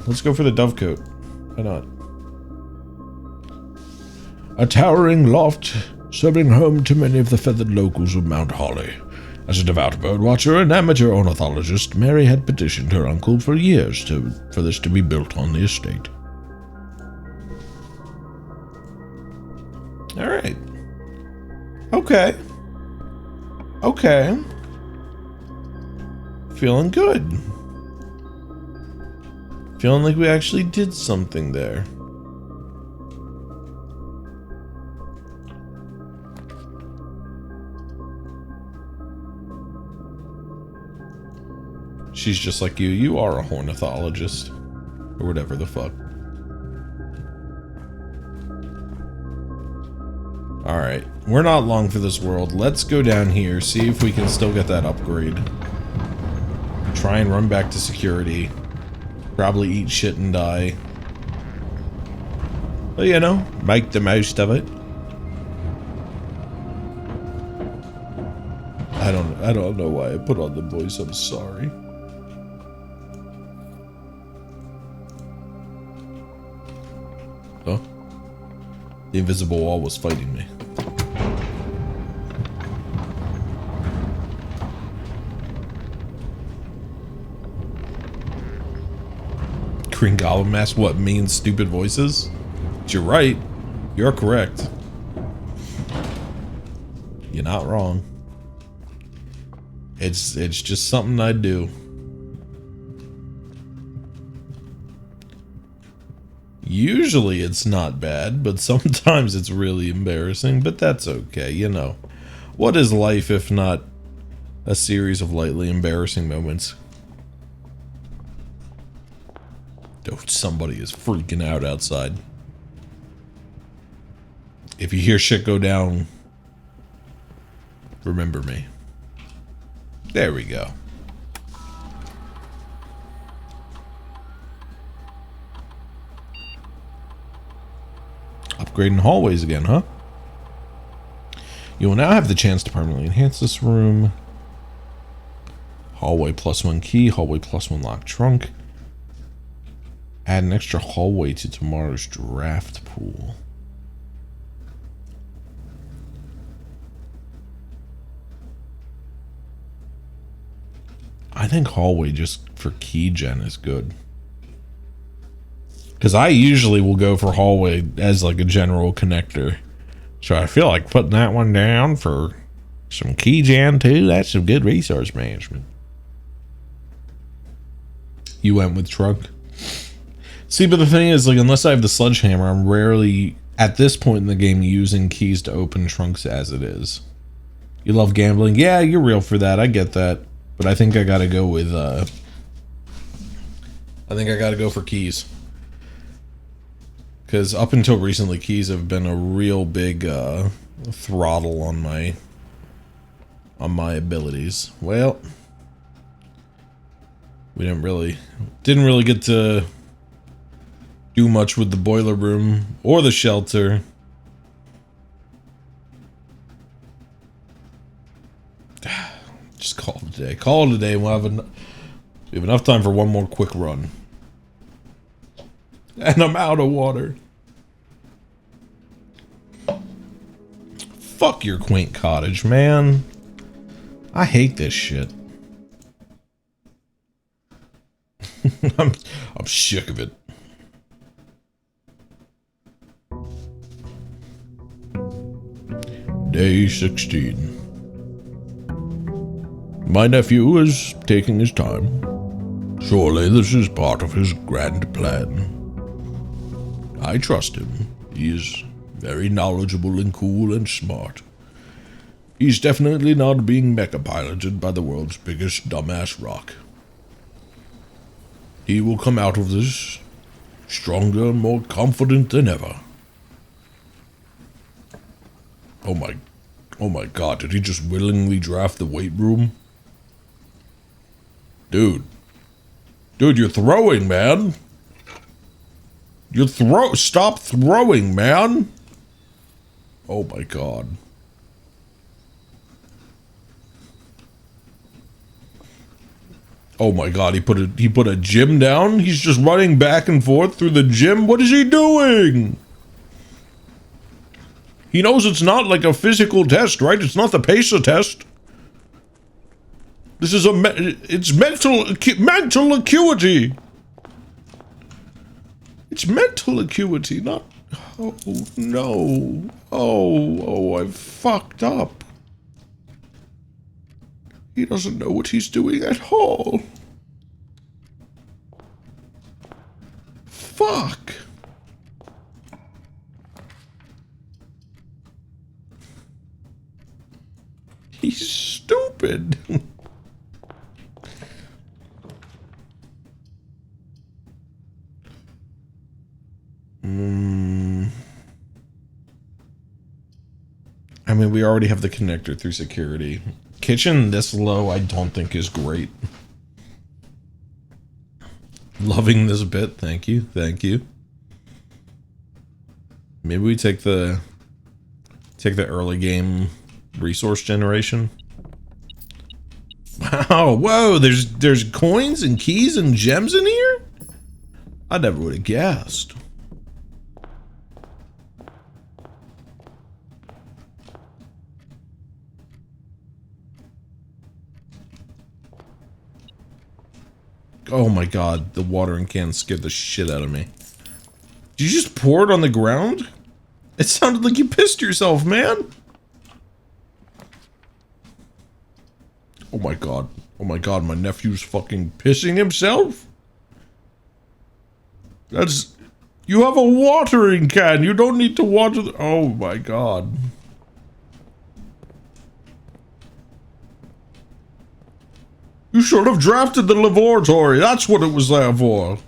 let's go for the dovecote. Why not? A towering loft, serving home to many of the feathered locals of Mount Holly. As a devout birdwatcher and amateur ornithologist, Mary had petitioned her uncle for years for this to be built on the estate. All right. Okay. Okay. Feeling good. Feeling like we actually did something there. She's just like you. You are a ornithologist. Or whatever the fuck. Alright. We're not long for this world. Let's go down here. See if we can still get that upgrade. Try and run back to security. Probably eat shit and die. But you know, make the most of it. I don't know why I put on the voice. I'm sorry. Huh? The invisible wall was fighting me. Green Goblin Mask, what, means stupid voices? But you're right. You're correct. You're not wrong. It's just something I do. Usually it's not bad, but sometimes it's really embarrassing, but that's okay, you know. What is life if not a series of lightly embarrassing moments? Oh, somebody is freaking out outside. If you hear shit go down, remember me. There we go. Upgrading hallways again, huh? You will now have the chance to permanently enhance this room. Hallway +1 key, hallway +1 locked trunk. Add an extra hallway to tomorrow's draft pool. I think hallway just for key gen is good. Because I usually will go for hallway as like a general connector. So I feel like putting that one down for some key gen too, that's some good resource management. You went with trunk? See, but the thing is, like, unless I have the sledgehammer, I'm rarely, at this point in the game, using keys to open trunks as it is. You love gambling? Yeah, you're real for that. I get that. But I think I gotta go with, I think I gotta go for keys. Because up until recently, keys have been a real big, throttle on my abilities. Well, we didn't really get to do much with the boiler room or the shelter. Just call it a day. Call it a day. We have enough time for one more quick run. And I'm out of water. Fuck your quaint cottage, man. I hate this shit. I'm sick of it. Day 16. My nephew is taking his time. Surely this is part of his grand plan. I trust him. He is very knowledgeable and cool and smart. He's definitely not being mecha-piloted by the world's biggest dumbass rock. He will come out of this stronger, more confident than ever. Oh my god, did he just willingly draft the weight room? Dude, you're throwing, man. Stop throwing, man. Oh my god. Oh my god, he put a gym down? He's just running back and forth through the gym? What is he doing? He knows it's not like a physical test, right? It's not the PESA test. This is it's mental acuity. It's mental acuity, not... Oh, no. Oh, I've fucked up. He doesn't know what he's doing at all. Fuck. He's stupid. I mean, we already have the connector through security. Kitchen this low, I don't think is great. Loving this bit. Thank you. Thank you. Maybe we take the early game resource generation. Wow, whoa, there's coins and keys and gems in here? I never would have guessed. Oh my god, the watering can scared the shit out of me. Did you just pour it on the ground? It sounded like you pissed yourself, man. Oh my god. Oh my god, my nephew's fucking pissing himself? That's... You have a watering can. You don't need to water the... Oh my god. You should have drafted the laboratory. That's what it was there for.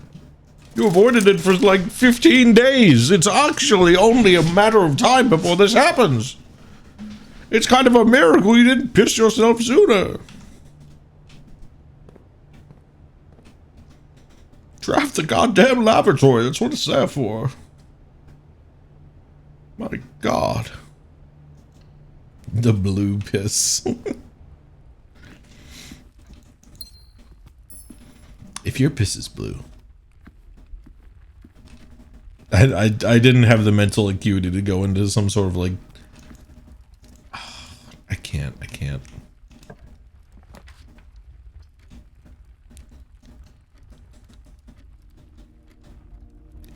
You avoided it for like 15 days. It's actually only a matter of time before this happens. It's kind of a miracle you didn't piss yourself sooner. Draft the goddamn laboratory. That's what it's there for. My god. The blue piss. If your piss is blue. I didn't have the mental acuity to go into some sort of like... I can't.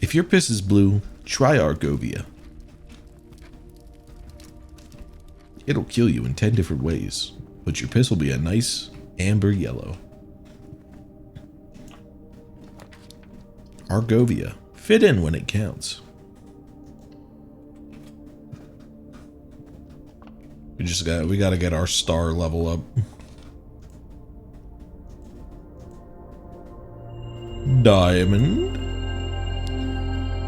If your piss is blue, try Argovia. It'll kill you in 10 different ways, but your piss will be a nice amber yellow. Argovia. Fit in when it counts. We gotta get our star level up. Diamond.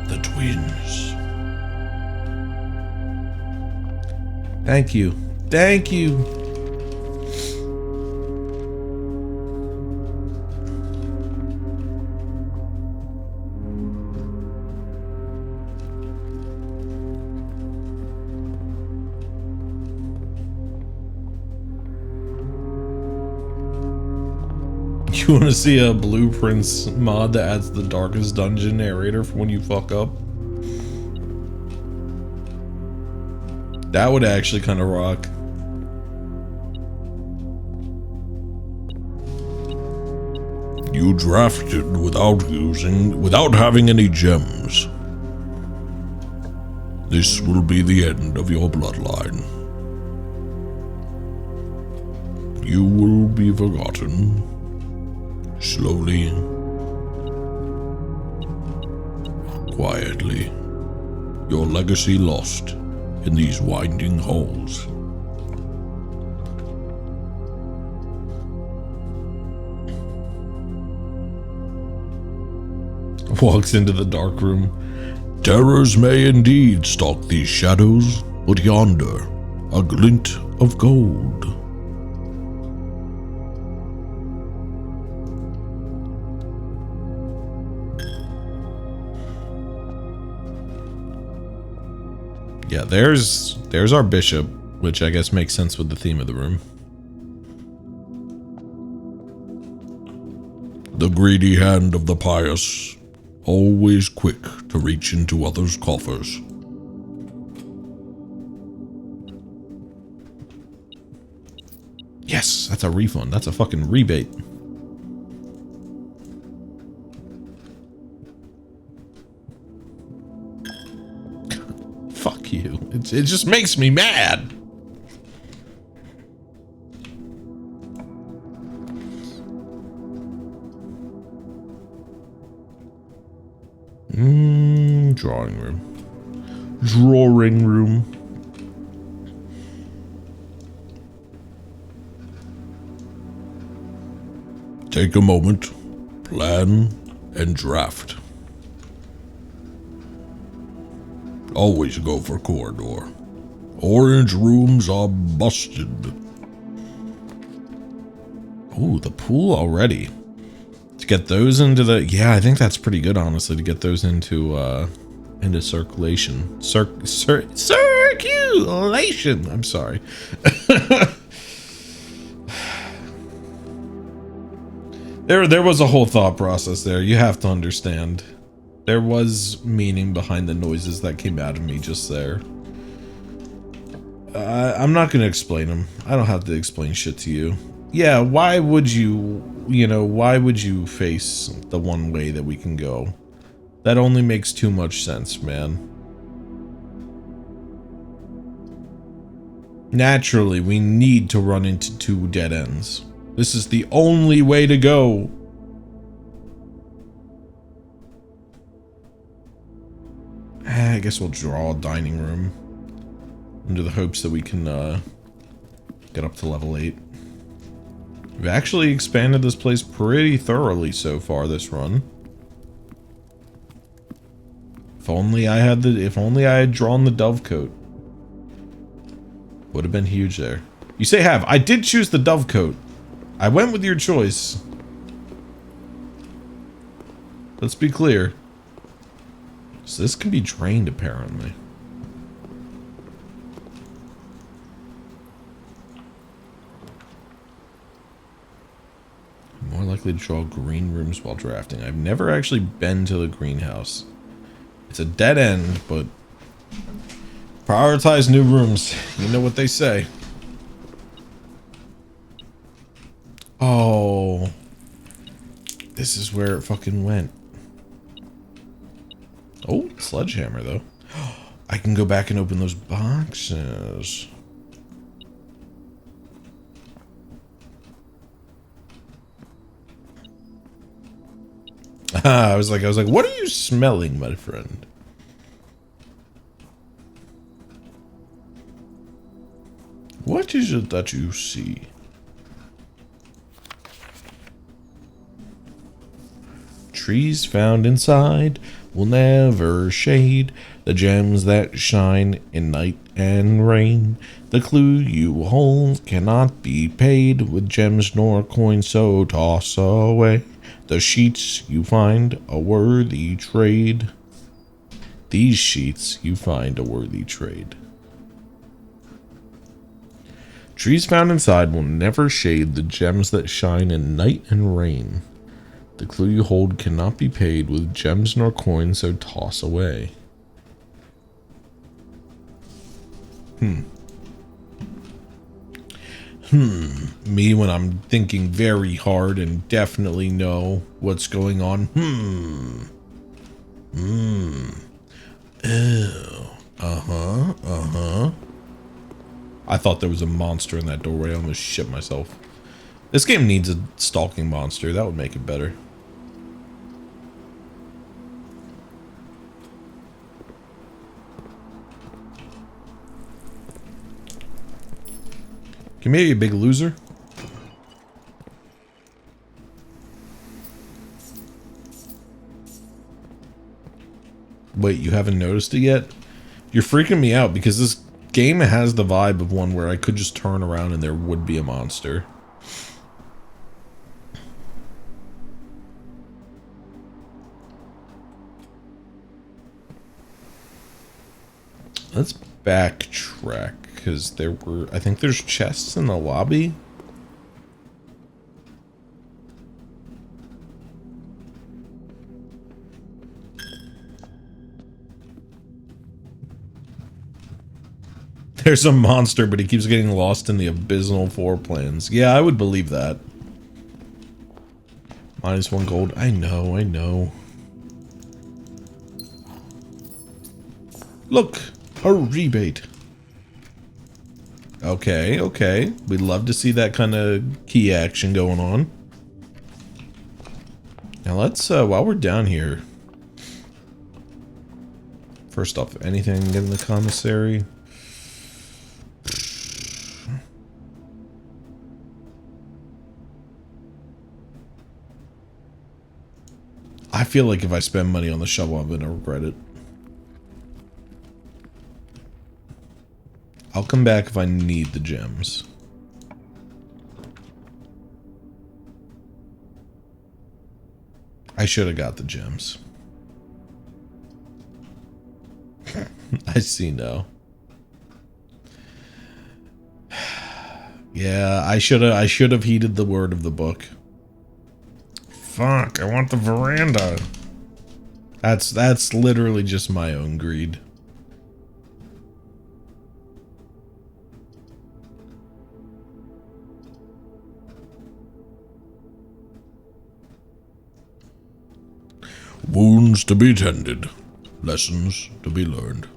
The twins. Thank you. Thank you. You want to see a Blueprints mod that adds the darkest dungeon narrator for when you fuck up? That would actually kind of rock. You drafted without having any gems. This will be the end of your bloodline. You will be forgotten. Slowly, quietly, your legacy lost in these winding halls. Walks into the dark room. Terrors may indeed stalk these shadows, but yonder, a glint of gold. Yeah, there's our bishop, which I guess makes sense with the theme of the room. The greedy hand of the pious, always quick to reach into others' coffers. Yes. Nice. That's a refund. That's a fucking rebate. Fuck you. It just makes me mad. Drawing room. Drawing room. Take a moment, plan, and draft. Always go for corridor. Orange rooms are busted. Ooh, the pool already. To get those into the... Yeah, I think that's pretty good, honestly, to get those into circulation. Circulation! I'm sorry. There was a whole thought process there. You have to understand. There was meaning behind the noises that came out of me just there. I'm not going to explain them. I don't have to explain shit to you. Yeah, why would you, why would you face the one way that we can go? That only makes too much sense, man. Naturally, we need to run into two dead ends. This is the only way to go. I guess we'll draw a dining room. Under the hopes that we can get up to level 8. We've actually expanded this place pretty thoroughly so far this run. If only I had drawn the dove coat. Would have been huge there. You say have. I did choose the dove coat. I went with your choice. Let's be clear. So this can be drained, apparently. More likely to draw green rooms while drafting. I've never actually been to the greenhouse. It's a dead end, but prioritize new rooms. You know what they say. Oh, this is where it fucking went. Oh, sledgehammer though. I can go back and open those boxes. I was like, what are you smelling, my friend? What is it that you see? Trees found inside will never shade the gems that shine in night and rain. The clue you hold cannot be paid with gems nor coins, so toss away the sheets you find a worthy trade. These sheets you find a worthy trade. Trees found inside will never shade the gems that shine in night and rain. The clue you hold cannot be paid with gems nor coins, so toss away. Me when I'm thinking very hard and definitely know what's going on. I thought there was a monster in that doorway. I almost shit myself. This game needs a stalking monster. That would make it better. Come here, you big loser. Wait, you haven't noticed it yet? You're freaking me out because this game has the vibe of one where I could just turn around and there would be a monster. Let's backtrack because I think there's chests in the lobby. There's a monster, but he keeps getting lost in the abysmal floorplans. Yeah, I would believe that. -1 gold. I know, I know. Look, a rebate. Okay, okay. We'd love to see that kind of key action going on. Now let's, while we're down here. First off, anything in the commissary? I feel like if I spend money on the shovel, I'm gonna regret it. I'll come back if I need the gems. I should have got the gems. I see now. Yeah, I should have heeded the word of the book. Fuck, I want the veranda. That's literally just my own greed. Wounds to be tended, lessons to be learned.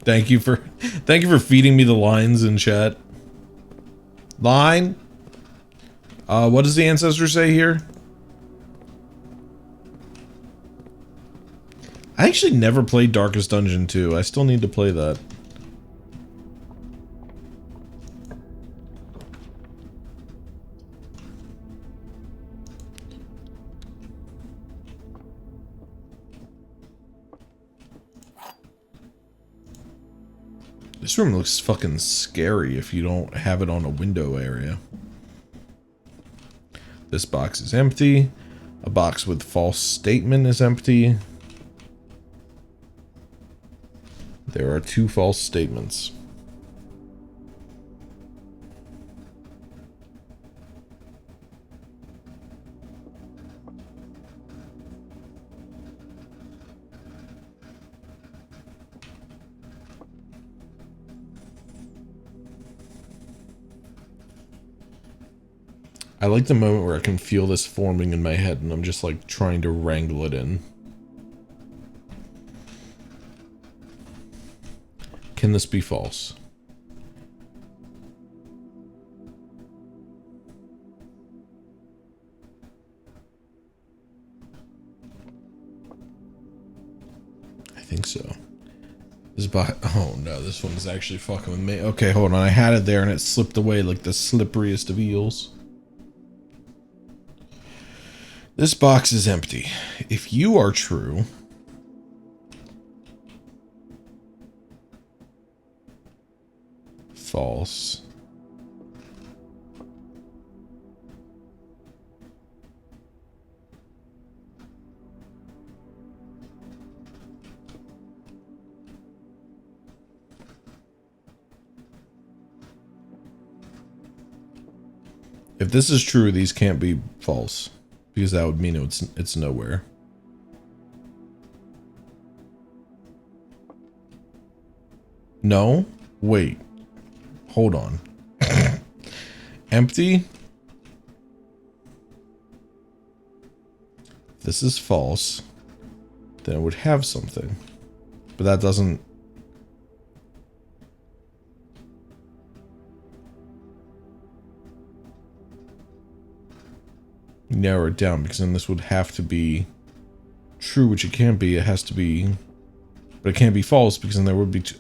Thank you for feeding me the lines in chat. Line? What does the ancestor say here? I actually never played Darkest Dungeon 2. I still need to play that. This room looks fucking scary if you don't have it on a window area. This box is empty. A box with false statement is empty. There are 2 false statements. I like the moment where I can feel this forming in my head and I'm just like trying to wrangle it in. Can this be false? I think so. This oh no, this one is actually fucking with me. Okay, hold on. I had it there and it slipped away like the slipperiest of eels. This box is empty. If you are true, false. If this is true, these can't be false. Because that would mean it's nowhere. No? Wait. Hold on. Empty? If this is false, then it would have something. But that doesn't... narrow it down, because then this would have to be true, which it can't be. It has to be, but it can't be false, because then there would be two.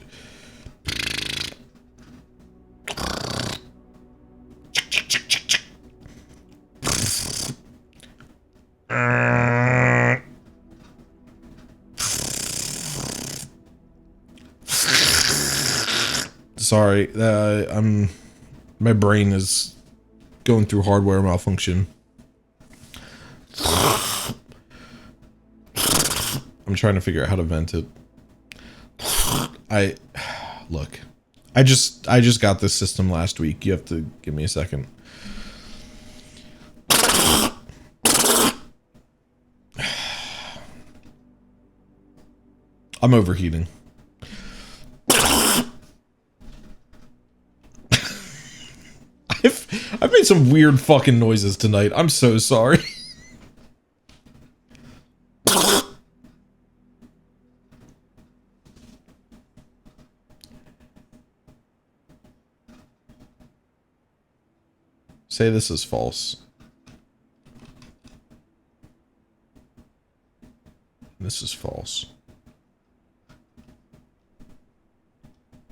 Sorry, my brain is going through hardware malfunction. I'm trying to figure out how to vent it. Look, I just got this system last week. You have to give me a second. I'm overheating. made some weird fucking noises tonight. I'm so sorry. Say this is false. This is false.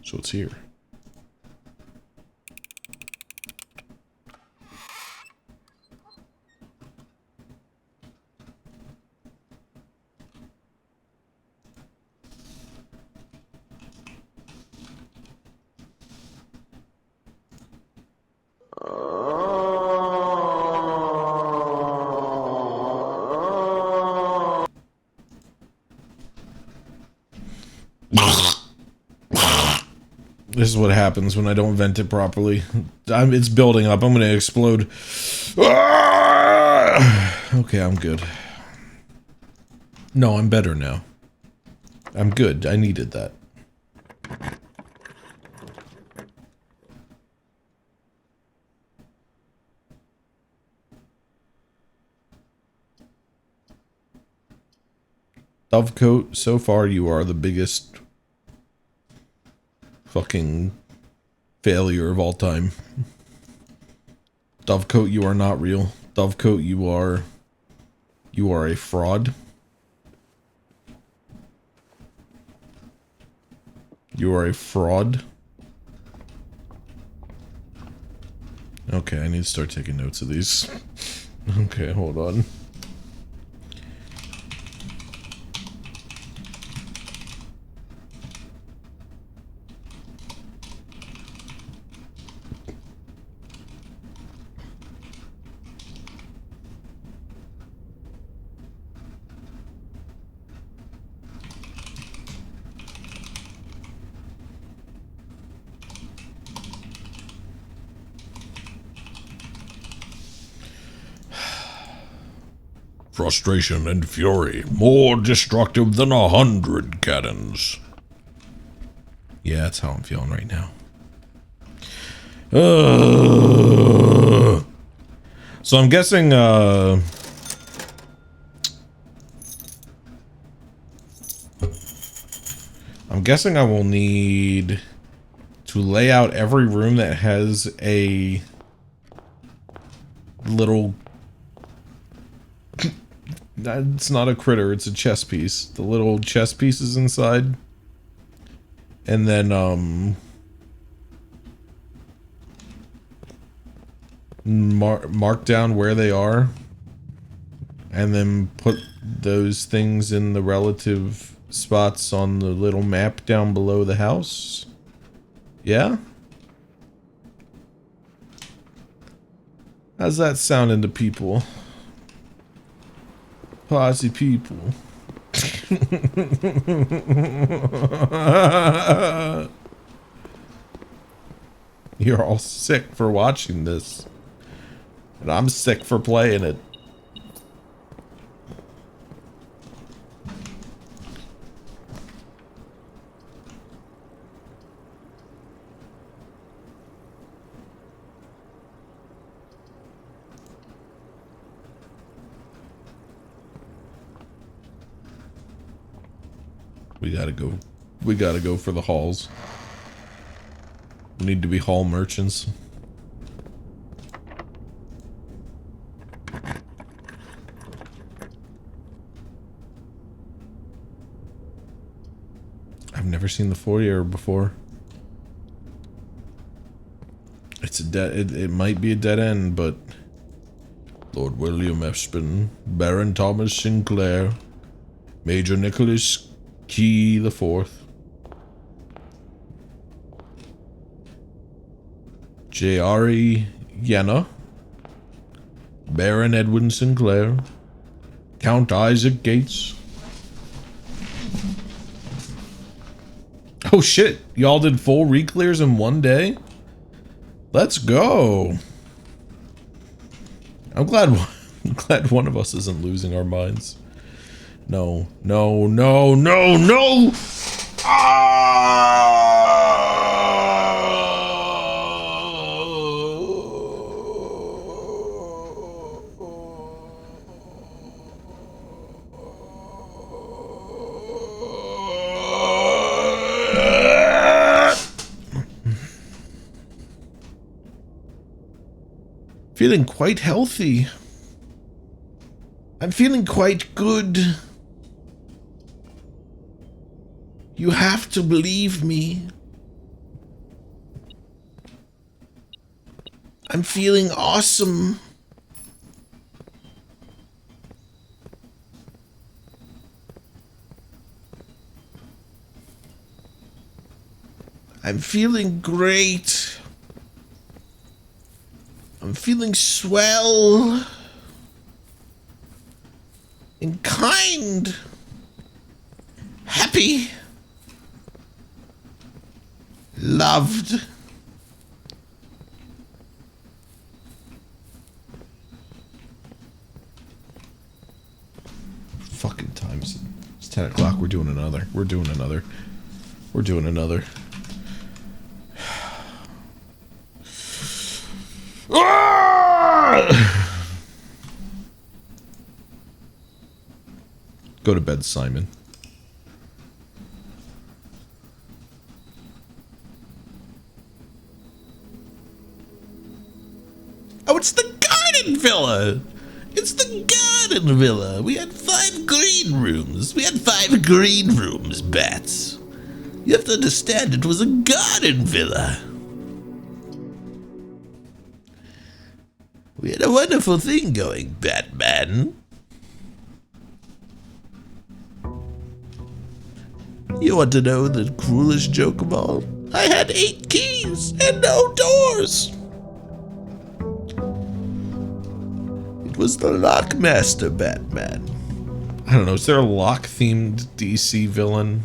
So it's here. This is what happens when I don't vent it properly. It's building up. I'm gonna explode. Okay, I'm good. No, I'm better now. I'm good. I needed that. Dovecoat, so far you are the biggest fucking failure of all time. Dovecoat, you are not real. Dovecoat, you are a fraud. You are a fraud. Okay, I need to start taking notes of these. Okay, hold on. Frustration and fury, more destructive than 100 cannons. Yeah, that's how I'm feeling right now. So I'm guessing, I will need to lay out every room that has a little... It's not a critter, it's a chess piece. The little chess pieces inside. And then, mark down where they are. And then put those things in the relative spots on the little map down below the house. Yeah? How's that sounding to people? Posse people. You're all sick for watching this. And I'm sick for playing it. We gotta go for the halls. We need to be hall merchants. I've never seen the foyer before. It's a it might be a dead end, but Lord William Espin, Baron Thomas Sinclair, Major Nicholas Key the Fourth, J.R.E. Yenna, Baron Edwin Sinclair, Count Isaac Gates. Oh shit, y'all did full re-clears in one day? Let's go. I'm glad one of us isn't losing our minds. No, no, no, no, no! feeling quite healthy. I'm feeling quite good. You have to believe me. I'm feeling awesome. I'm feeling great. I'm feeling swell. And kind. Happy. Loved. Fucking times. It's 10 o'clock. We're doing another. We're doing another. We're doing another. Go to bed, Simon. Oh, it's the garden villa! It's the garden villa! We had 5 green rooms! We had 5 green rooms, Bats! You have to understand, it was a garden villa! We had a wonderful thing going, Batman. You want to know the cruelest joke of all? I had 8 keys and no doors! It was the Lockmaster, Batman. I don't know, is there a lock-themed DC villain?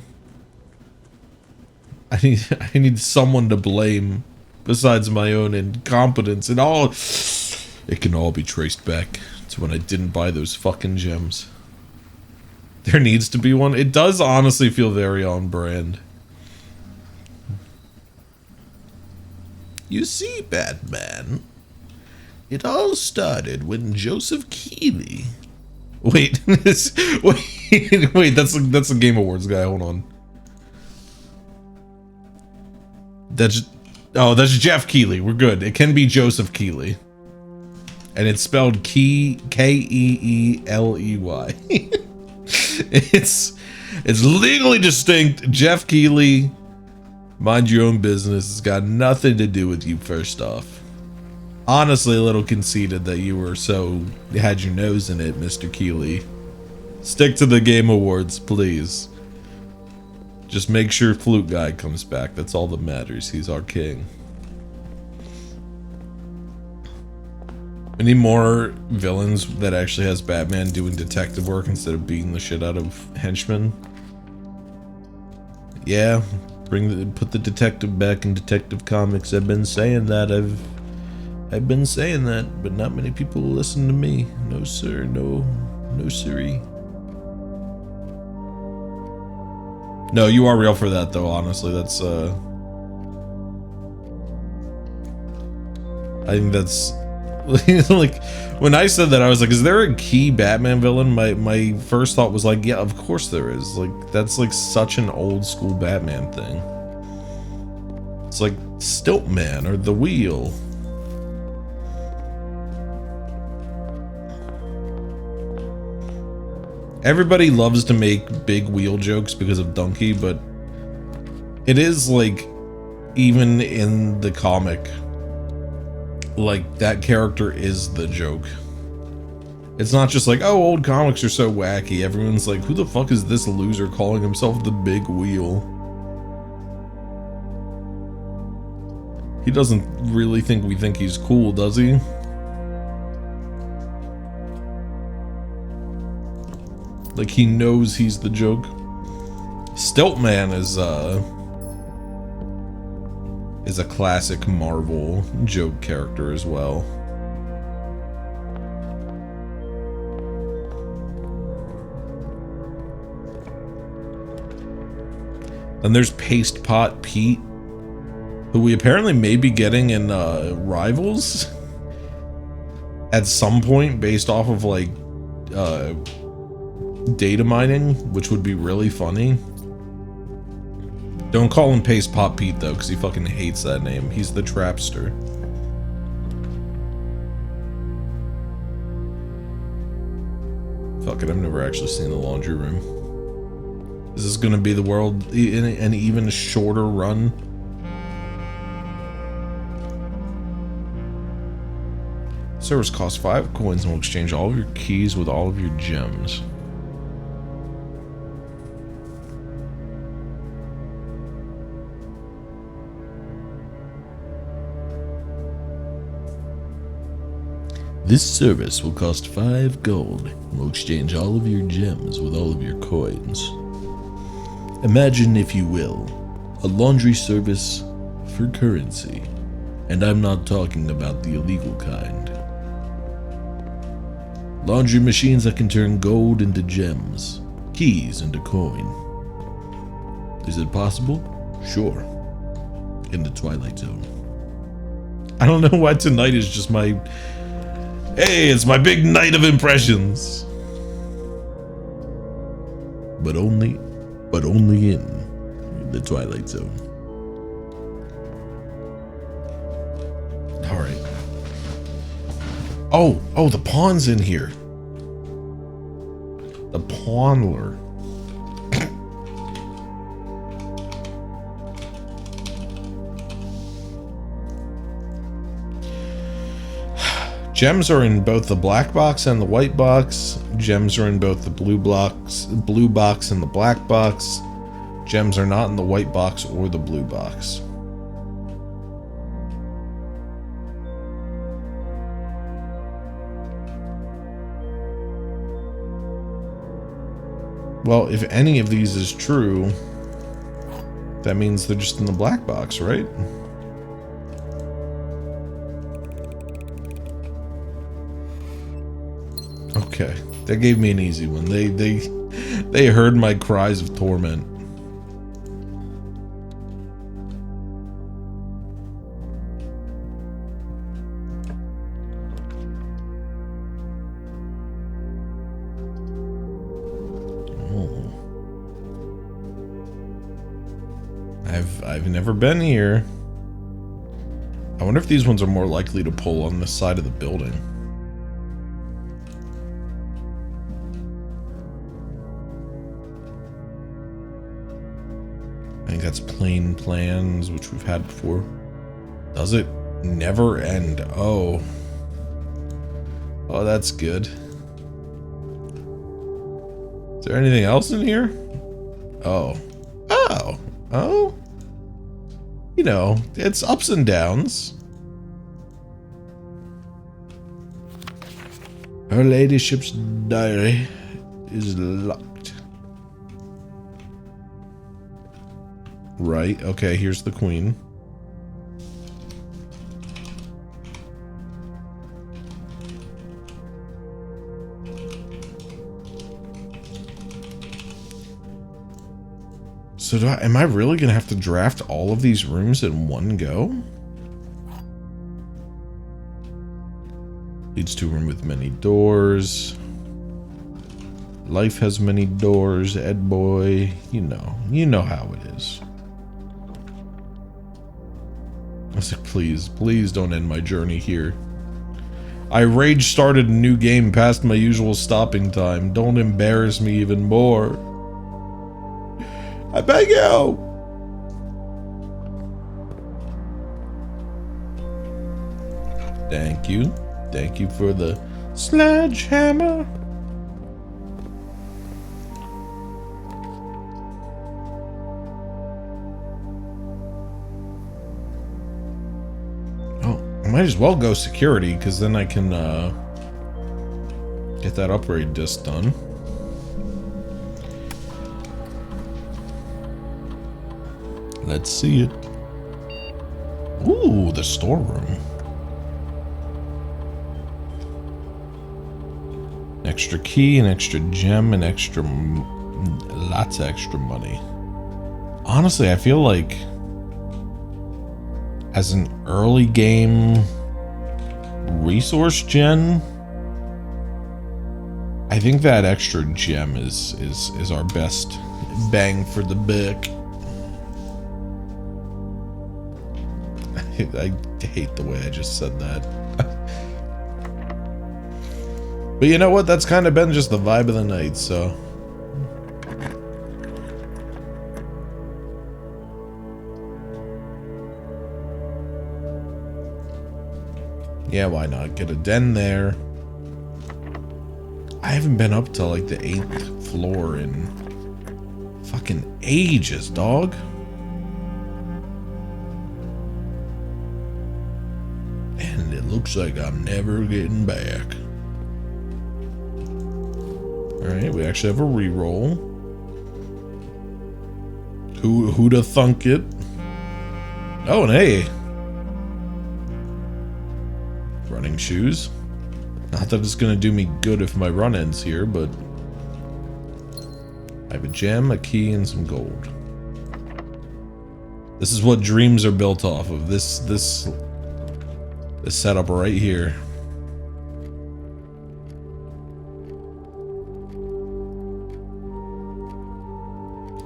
I need someone to blame besides my own incompetence and all. It can all be traced back to when I didn't buy those fucking gems. There needs to be one. It does honestly feel very on brand. You see, Batman, it all started when Joseph Keighley. Wait, wait, that's a Game Awards guy. Hold on. That's Jeff Keighley. We're good. It can be Joseph Keighley. And it's spelled Keeley. It's legally distinct. Jeff Keighley, mind your own business. It's got nothing to do with you, first off. Honestly, a little conceited that you had your nose in it, Mr. Keighley. Stick to the Game Awards, please. Just make sure Flute Guy comes back. That's all that matters. He's our king. We need more villains that actually has Batman doing detective work instead of beating the shit out of henchmen. Yeah, put the detective back in Detective Comics. I've been saying that. I've been saying that, but not many people listen to me. No sir, no siree. No, you are real for that though, honestly. That's I think that's like, when I said that, I was like, is there a key Batman villain? My first thought was like, yeah, of course there is. Like, that's like such an old school Batman thing. It's like Stiltman or the Wheel. Everybody loves to make big wheel jokes because of Donkey, but it is like, even in the comic, like, that character is the joke. It's not just like, oh, old comics are so wacky. Everyone's like, who the fuck is this loser calling himself the Big Wheel? He doesn't really think we think he's cool, does he? Like, he knows he's the joke. Stiltman is a classic Marvel joke character as well. Then there's Paste Pot Pete, who we apparently may be getting in Rivals at some point based off of like data mining, which would be really funny. Don't call him Paste Pot Pete though, because he fucking hates that name. He's the Trapster. fuck it, I've never actually seen the laundry room. Is this gonna be the world in an even shorter run? Service costs 5 coins and will exchange all of your keys with all of your gems. This service will cost 5 gold and will exchange all of your gems with all of your coins. Imagine, if you will, a laundry service for currency. And I'm not talking about the illegal kind. Laundry machines that can turn gold into gems, keys into coin. Is it possible? Sure. In the Twilight Zone. I don't know why tonight is just my... Hey, it's my big night of impressions. But only in the Twilight Zone. All right. Oh, the pawn's in here. The pawnler. Gems are in both the black box and the white box. Gems are in both the blue box and the black box. Gems are not in the white box or the blue box. Well, if any of these is true, that means they're just in the black box, right? Okay, that gave me an easy one. They heard my cries of torment. Oh. I've never been here. I wonder if these ones are more likely to pull on this side of the building. I think that's plain plans, which we've had before. Does it never end? Oh. Oh, that's good. Is there anything else in here? Oh. Oh. Oh. You know, it's ups and downs. Her ladyship's diary is locked. Right, okay, here's the queen. So am I really gonna have to draft all of these rooms in one go? Leads to a room with many doors. Life has many doors, Ed boy. You know how it is. I was like, please don't end my journey here. I rage started a new game past my usual stopping time. Don't embarrass me even more. I beg you! Thank you. Thank you for the sledgehammer. Oh, I might as well go security, because then I can get that upgrade disc done. Let's see it. Ooh, the storeroom. Extra key, an extra gem, and lots of extra money. Honestly, I feel like as an early game resource gen, I think that extra gem is our best bang for the buck. I hate the way I just said that. But you know what? That's kind of been just the vibe of the night, so. Yeah, why not? Get a den there. I haven't been up to like the 8th floor in fucking ages, dog. And it looks like I'm never getting back. Alright, we actually have a reroll. Who'da thunk it? Oh, and hey. Running shoes. Not that it's gonna do me good if my run ends here, but I have a gem, a key, and some gold. This is what dreams are built off of. This setup right here.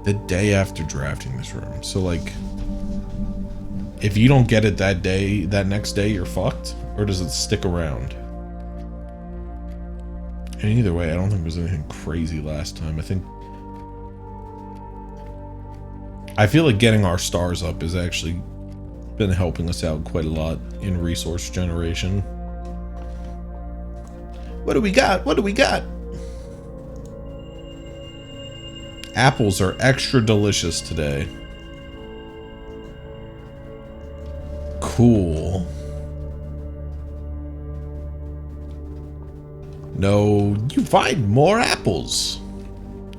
The day after drafting this room. So like, if you don't get it that day, that next day, you're fucked? Or does it stick around? And either way, I don't think there was anything crazy last time. I feel like getting our stars up has actually been helping us out quite a lot in resource generation. What do we got? What do we got? Apples are extra delicious today. Cool. No, you find more apples.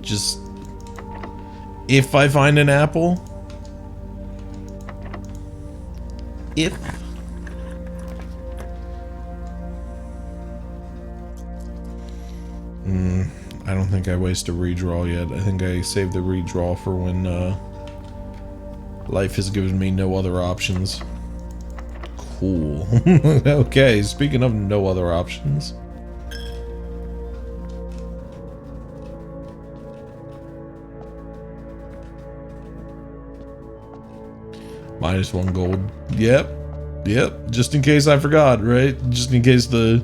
Just if I find an apple. If I don't think I waste a redraw yet. I think I saved the redraw for when life has given me no other options. Cool. Okay, speaking of no other options. -1 gold. Yep. Just in case I forgot, right? Just in case the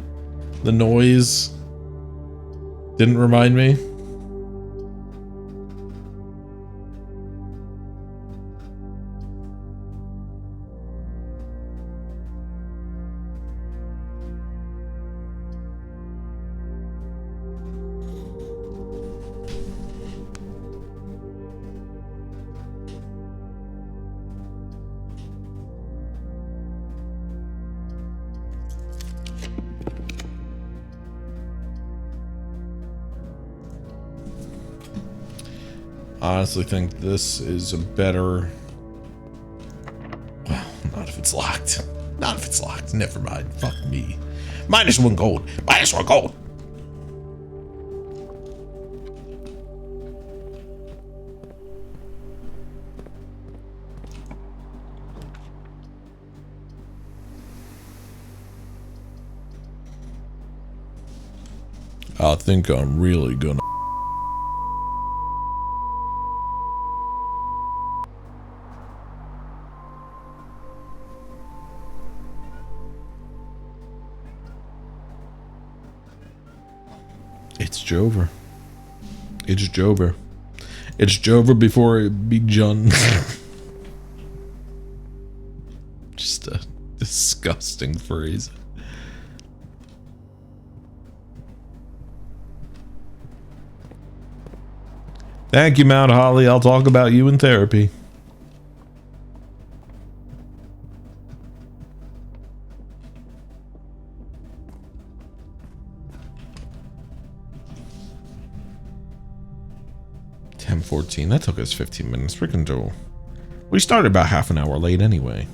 noise didn't remind me. I honestly think this is a better... Well, not if it's locked. Not if it's locked. Never mind. Fuck me. -1 gold. -1 gold. I think I'm really gonna... It's Jover. It's Jover. It's Jover before it be Jun. Just a disgusting phrase. Thank you, Mount Holly. I'll talk about you in therapy. That took us 15 minutes. We can do... We started about half an hour late anyway.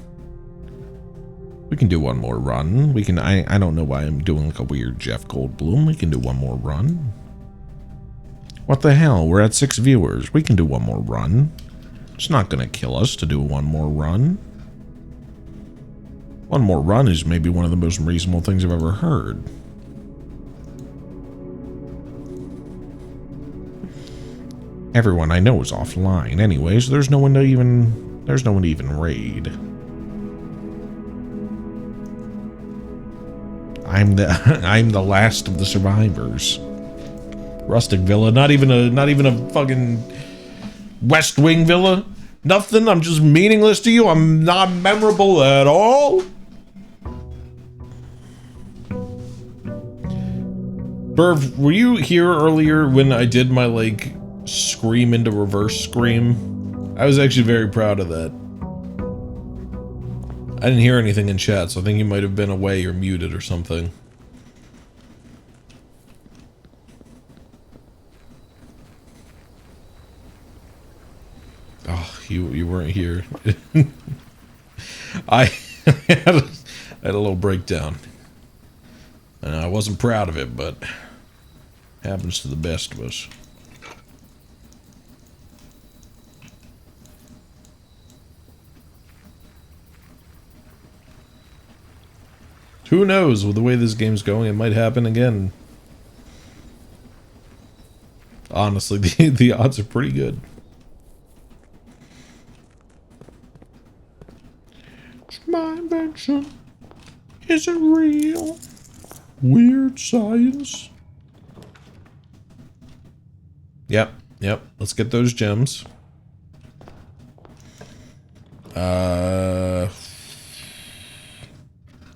We can do one more run. We can... I don't know why I'm doing like a weird Jeff Goldblum. We can do one more run. What the hell? We're at 6 viewers. We can do one more run. It's not gonna kill us to do one more run. One more run is maybe one of the most reasonable things I've ever heard. Everyone I know is offline anyways. There's no one to even raid. I'm the I'm the last of the survivors. Rustic villa, not even a fucking West Wing villa. Nothing. I'm just meaningless to you. I'm not memorable at all. Burv, were you here earlier when I did my like scream into reverse scream? I was actually very proud of that. I didn't hear anything in chat, so I think you might have been away or muted or something. Oh, you weren't here. I had a little breakdown. And I wasn't proud of it, but happens to the best of us. Who knows? With the way this game's going, it might happen again. Honestly, the odds are pretty good. It's my invention. Is it real? Weird science. Yep. Let's get those gems.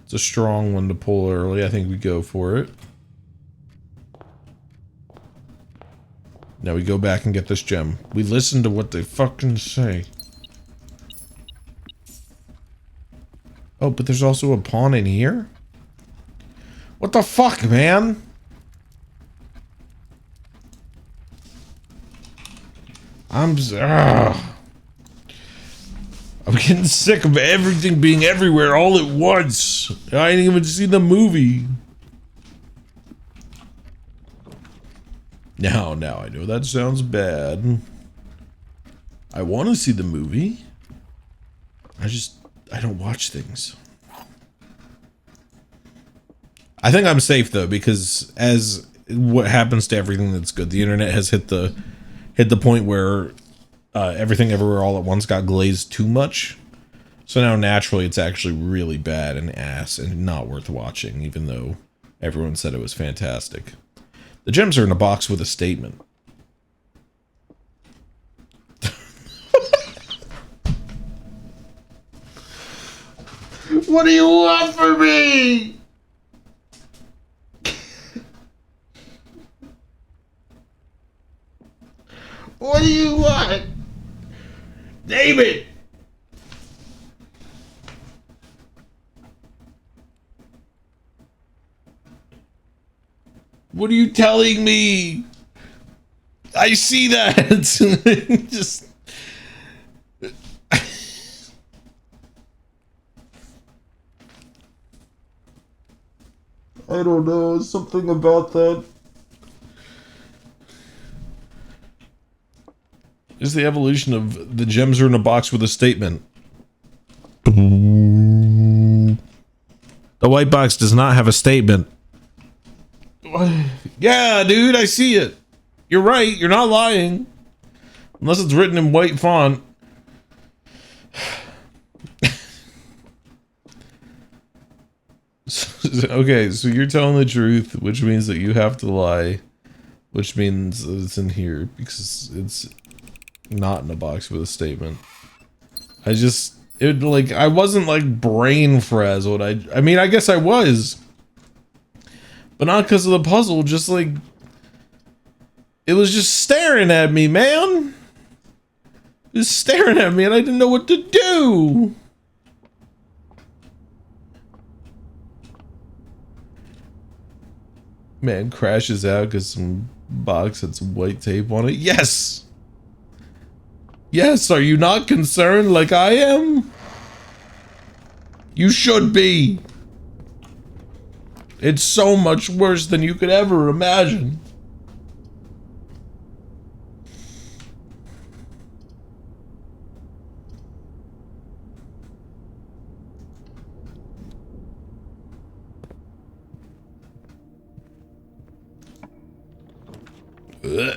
It's a strong one to pull early. I think we go for it. Now we go back and get this gem. We listen to what they fucking say. Oh, but there's also a pawn in here? What the fuck, man? I'm getting sick of everything being everywhere all at once. I didn't even see the movie. Now I know that sounds bad. I want to see the movie. I don't watch things. I think I'm safe though, because as what happens to everything that's good, the internet has hit the point where everything everywhere all at once got glazed too much. So now naturally it's actually really bad and ass and not worth watching, even though everyone said it was fantastic. The gems are in a box with a statement. What do you want from me? What do you want? Name it! What are you telling me? I see that. Just... I don't know, something about that. Is the evolution of the gems are in a box with a statement. The white box does not have a statement. Yeah, dude, I see it. You're right, you're not lying. Unless it's written in white font. Okay, so you're telling the truth, which means that you have to lie. Which means that it's in here, because it's not in a box with a statement. I wasn't like brain frazzled. I mean, I guess I was. But not because of the puzzle, just like... It was just staring at me, man! Just staring at me and I didn't know what to do! Man crashes out because some box had some white tape on it. Yes! Yes, are you not concerned like I am? You should be! It's so much worse than you could ever imagine. Ugh.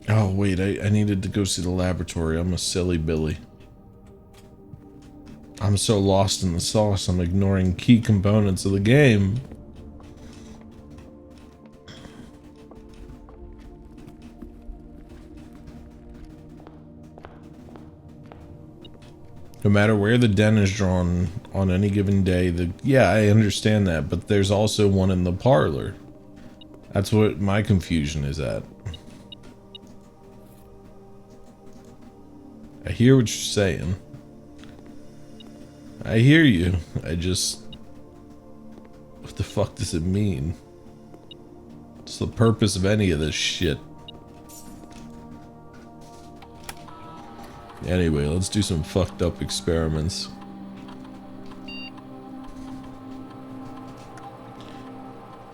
Oh, wait, I needed to go see the laboratory. I'm a silly Billy. I'm so lost in the sauce, I'm ignoring key components of the game. No matter where the den is drawn on any given day, yeah, I understand that, but there's also one in the parlor. That's what my confusion is at. I hear what you're saying. I hear you. I just... What the fuck does it mean? What's the purpose of any of this shit? Anyway, let's do some fucked up experiments.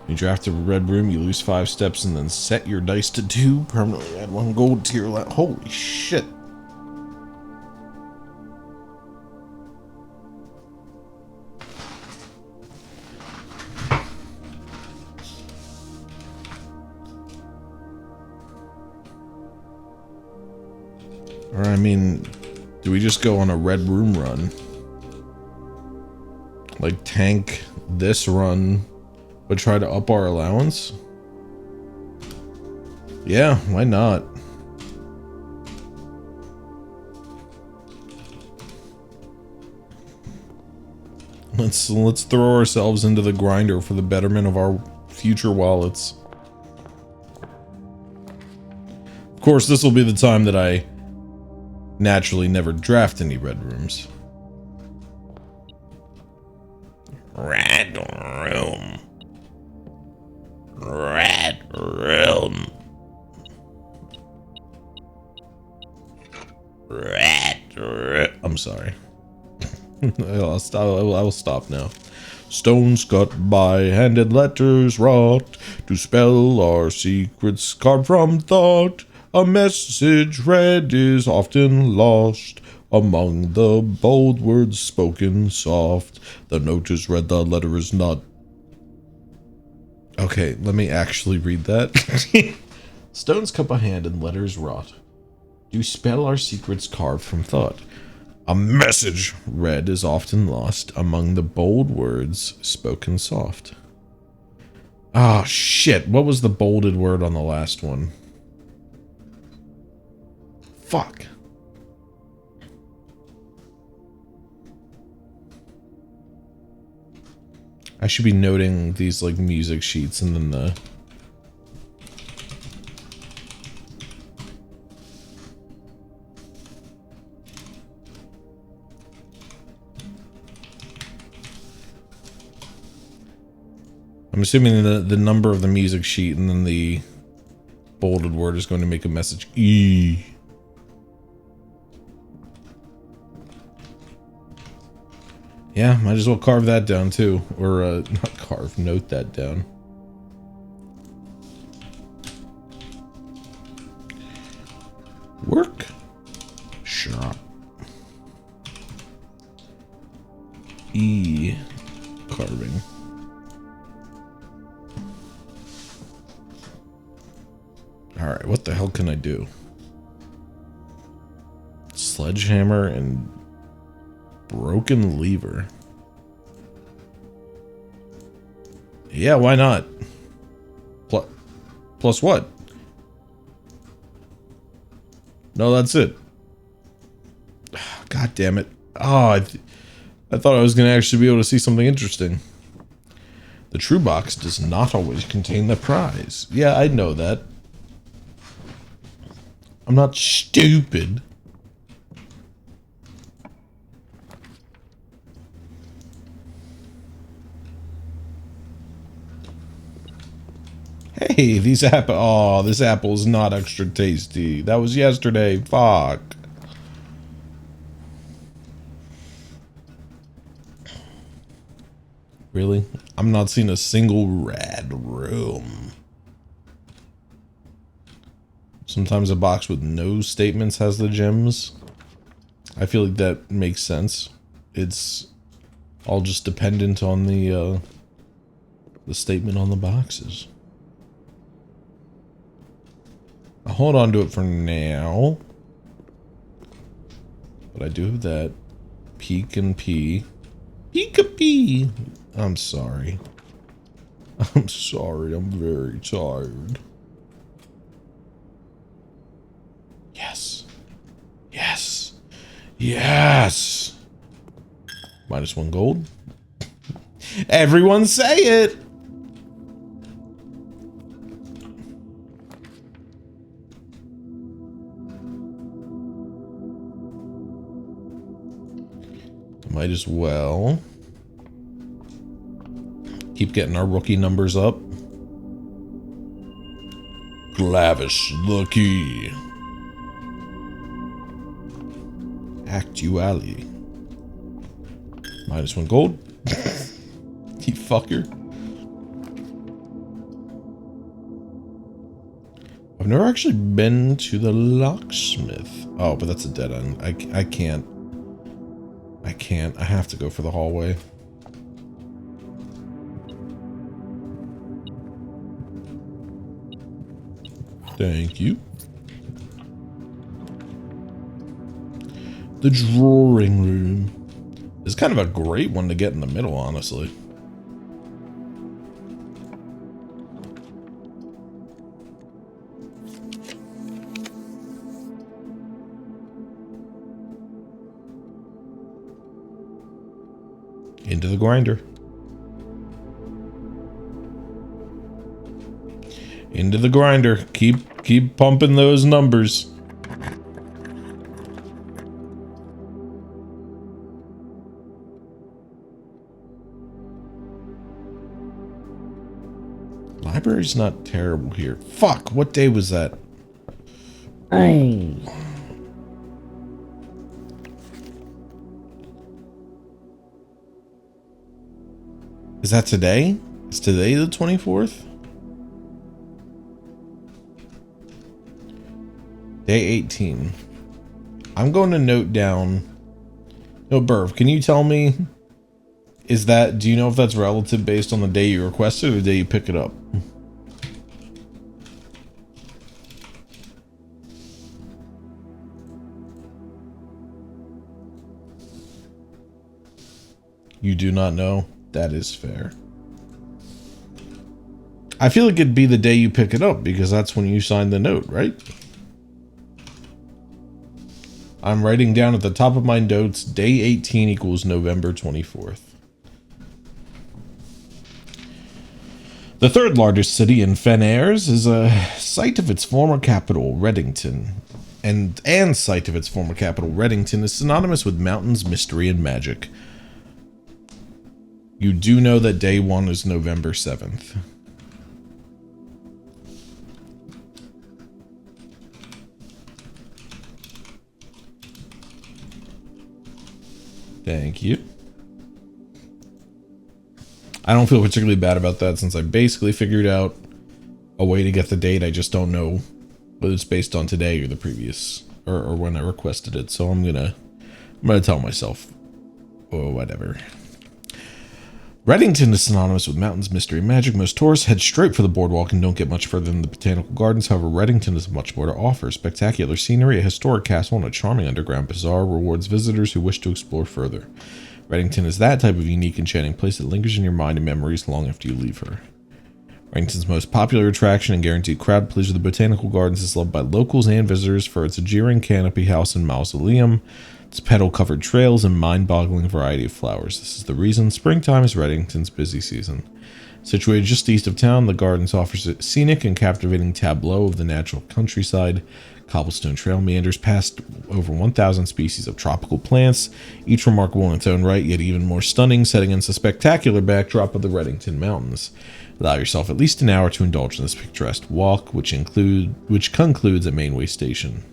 You draft a red room, you lose 5 steps, and then set your dice to 2. Permanently add 1 gold to your left. Holy shit. Or, I mean, do we just go on a red room run? Like, tank this run, but try to up our allowance? Yeah, why not? Let's throw ourselves into the grinder for the betterment of our future wallets. Of course, this will be the time that I naturally never draft any red rooms. Red room. Red room. Red room. I'm sorry. I'll stop. I will stop now. Stones cut by handed letters wrought to spell our secrets carved from thought. A message read is often lost among the bold words spoken soft. The note is read, the letter is not. Okay, let me actually read that. Stones cut by hand and letters wrought do spell our secrets carved from thought. A message read is often lost among the bold words spoken soft. Ah, shit. What was the bolded word on the last one? Fuck. I should be noting these, like, music sheets and then the... I'm assuming the number of the music sheet and then the bolded word is going to make a message E. Yeah, might as well carve that down too. Or, not carve, note that down. Work. Shop. E. Carving. Alright, what the hell can I do? Sledgehammer and broken lever. Yeah, why not? Plus what? No, that's it. God damn it. Oh, I thought I was going to actually be able to see something interesting. The true box does not always contain the prize. Yeah, I know that. I'm not stupid. Hey, these apple. Oh, this apple is not extra tasty. That was yesterday. Fuck. Really? I'm not seeing a single red room. Sometimes a box with no statements has the gems. I feel like that makes sense. It's all just dependent on the statement on the boxes. I'll hold on to it for now. But I do have that. Peek and pee. Peek-a-pee. I'm sorry. I'm sorry. I'm very tired. Yes. Yes. Yes. -1 gold. Everyone say it. Might as well keep getting our rookie numbers up. Glavis the key. Actually. -1 gold. You fucker. I've never actually been to the locksmith. Oh, but that's a dead end. I can't. I have to go for the hallway. Thank you. The drawing room is kind of a great one to get in the middle, honestly. Into the grinder. Into the grinder. Keep pumping those numbers. Library's not terrible here. Fuck, what day was that? Is that today? Is today the 24th? Day 18. I'm going to note down. No, Burv, can you tell me? Do you know if that's relative based on the day you requested or the day you pick it up? You do not know? That is fair. I feel like it'd be the day you pick it up because that's when you sign the note, right? I'm writing down at the top of my notes, day 18 equals November 24th. The third largest city in Fenairs is a site of its former capital, Reddington. And site of its former capital, Reddington, is synonymous with mountains, mystery, and magic. You do know that day 1 is November 7th. Thank you. I don't feel particularly bad about that since I basically figured out a way to get the date. I just don't know whether it's based on today or the previous or when I requested it. So I'm gonna tell myself, oh, whatever. Reddington is synonymous with mountains, mystery, and magic. Most tourists head straight for the boardwalk and don't get much further than the botanical gardens. However, Reddington has much more to offer. Spectacular scenery, a historic castle, and a charming underground bazaar rewards visitors who wish to explore further. Reddington is that type of unique, enchanting place that lingers in your mind and memories long after you leave her. Reddington's most popular attraction and guaranteed crowd pleaser, the Botanical Gardens, is loved by locals and visitors for its jeering canopy house and mausoleum, its petal-covered trails, and mind-boggling variety of flowers. This is the reason springtime is Reddington's busy season. Situated just east of town, the gardens offers a scenic and captivating tableau of the natural countryside. Cobblestone trail meanders past over 1,000 species of tropical plants, each remarkable in its own right, yet even more stunning, setting against the spectacular backdrop of the Reddington Mountains. Allow yourself at least an hour to indulge in this picturesque walk, which concludes at Mainway Station.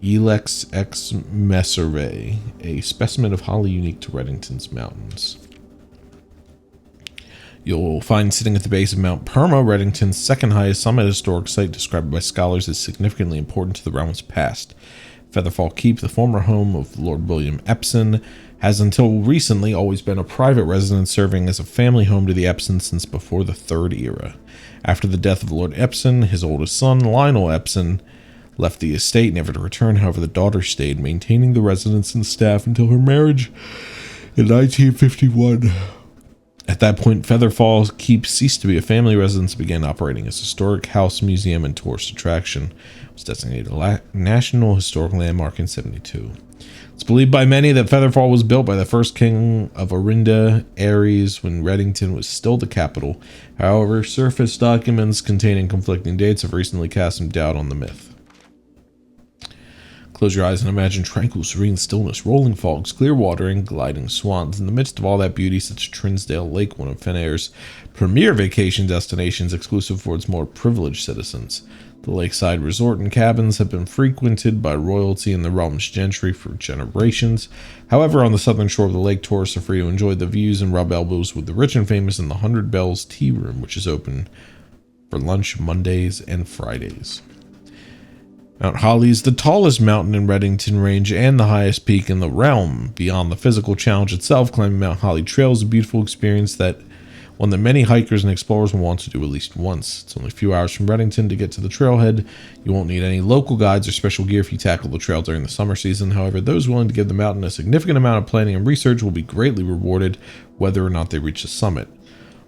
Ilex ex Messerre, a specimen of holly unique to Reddington's mountains. You'll find sitting at the base of Mount Perma, Reddington's second highest summit, historic site described by scholars as significantly important to the realm's past. Featherfall Keep, the former home of Lord William Epsom, has until recently always been a private residence, serving as a family home to the Epsons since before the Third Era. After the death of Lord Epson, his oldest son, Lionel Epson, left the estate, never to return. However, the daughter stayed, maintaining the residence and staff until her marriage in 1951. At that point, Featherfall Keep ceased to be a family residence and began operating as a historic house, museum, and tourist attraction. It was designated a National Historic Landmark in 1972. It's believed by many that Featherfall was built by the first king of Orinda, Ares, when Reddington was still the capital. However, surface documents containing conflicting dates have recently cast some doubt on the myth. Close your eyes and imagine tranquil, serene stillness, rolling fogs, clear water, and gliding swans. In the midst of all that beauty sits Trinsdale Lake, one of Fenair's premier vacation destinations, exclusive for its more privileged citizens. The lakeside resort and cabins have been frequented by royalty and the realm's gentry for generations. However, on the southern shore of the lake, tourists are free to enjoy the views and rub elbows with the rich and famous in the 100 Bells Tea Room, which is open for lunch Mondays and Fridays. Mount Holly is the tallest mountain in Reddington Range and the highest peak in the realm. Beyond the physical challenge itself, climbing Mount Holly Trail is a beautiful experience one that many hikers and explorers will want to do at least once. It's only a few hours from Reddington to get to the trailhead. You won't need any local guides or special gear if you tackle the trail during the summer season. However, those willing to give the mountain a significant amount of planning and research will be greatly rewarded whether or not they reach the summit.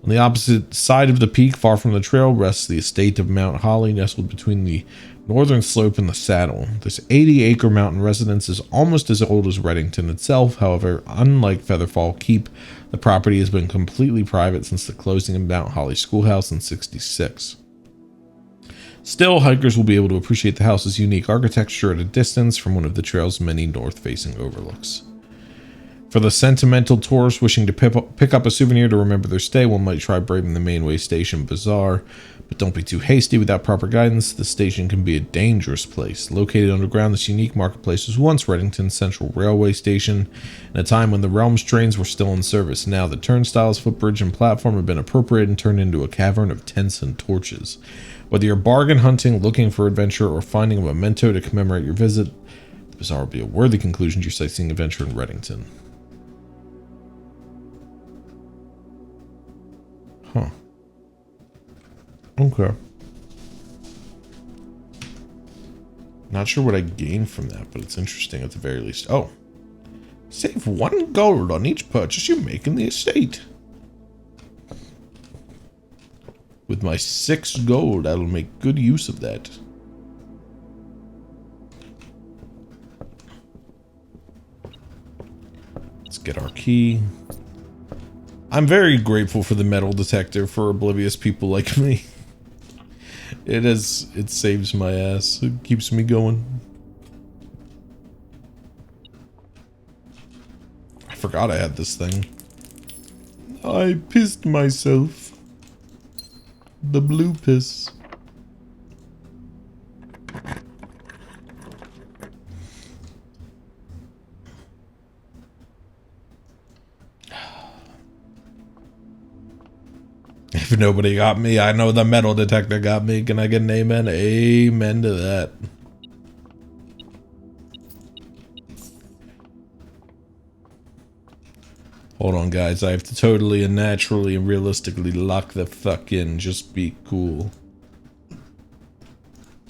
On the opposite side of the peak, far from the trail, rests the estate of Mount Holly, nestled between the northern slope and the saddle. This 80-acre mountain residence is almost as old as Reddington itself. However, unlike Featherfall Keep, the property has been completely private since the closing of Mount Holly Schoolhouse in '66. Still, hikers will be able to appreciate the house's unique architecture at a distance from one of the trail's many north-facing overlooks. For the sentimental tourist wishing to pick up a souvenir to remember their stay, one might try braving the Mainway Station Bazaar. But don't be too hasty without proper guidance. The station can be a dangerous place. Located underground, this unique marketplace was once Reddington's central railway station, in a time when the realm's trains were still in service. Now the turnstiles, footbridge, and platform have been appropriated and turned into a cavern of tents and torches. Whether you're bargain hunting, looking for adventure, or finding a memento to commemorate your visit, the bazaar will be a worthy conclusion to your sightseeing adventure in Reddington. Huh. Okay. Not sure what I gained from that, but it's interesting at the very least. Oh. Save 1 gold on each purchase you make in the estate. With my 6 gold, I'll make good use of that. Let's get our key. I'm very grateful for the metal detector for oblivious people like me. It saves my ass. It keeps me going. I forgot I had this thing. I pissed myself. The blue piss. If nobody got me, I know the metal detector got me. Can I get an amen? Amen to that. Hold on, guys. I have to totally and naturally and realistically lock the fuck in. Just be cool.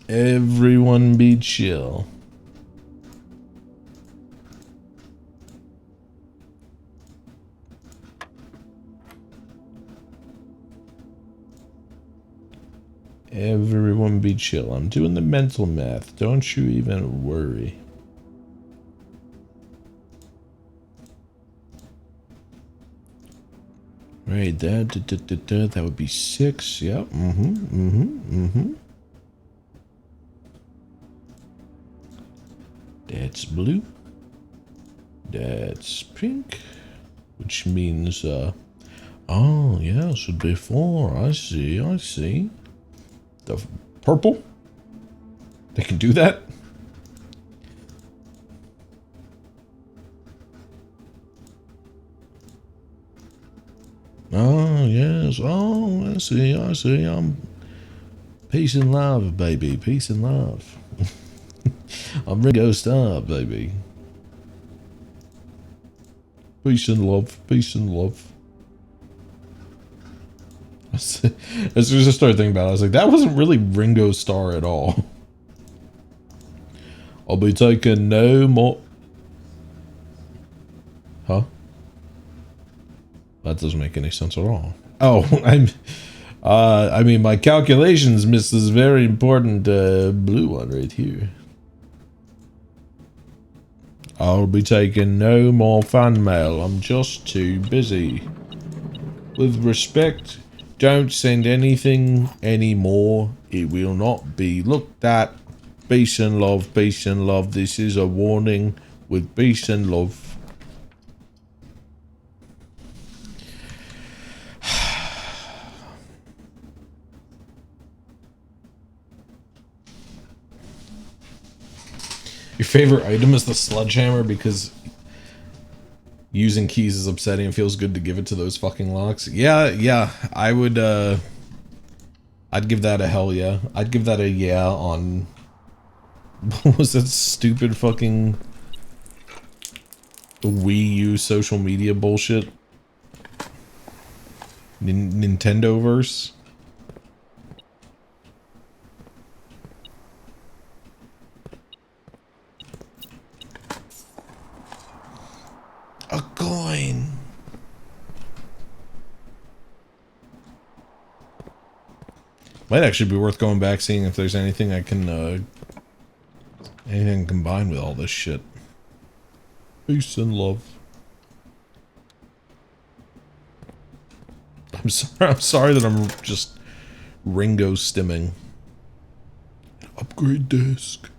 Everyone be chill. Everyone be chill. I'm doing the mental math. Don't you even worry. Right, that would be 6. Yep. That's blue. That's pink. Which means, oh, yeah, should be 4. I see. The purple? They can do that? Oh, yes. Oh, I see. I'm peace and love, baby. Peace and love. I'm Ringo Starr, baby. Peace and love. Peace and love. As soon as I started thinking about it, I was like, that wasn't really Ringo Starr at all. I'll be taking no more. Huh? That doesn't make any sense at all. Oh, I mean, my calculations missed this very important blue one right here. I'll be taking no more fan mail. I'm just too busy. With respect, don't send anything anymore. It will not be looked at. Peace and love, peace and love. This is a warning with peace and love. Your favorite item is the sledgehammer because using keys is upsetting and feels good to give it to those fucking locks. Yeah, I would, I'd give that a hell yeah. I'd give that a yeah on, what was that stupid fucking Wii U social media bullshit? Nintendoverse? A coin. Might actually be worth going back, seeing if there's anything I can, anything combined with all this shit. Peace and love. I'm sorry that I'm just Ringo stimming. Upgrade disc.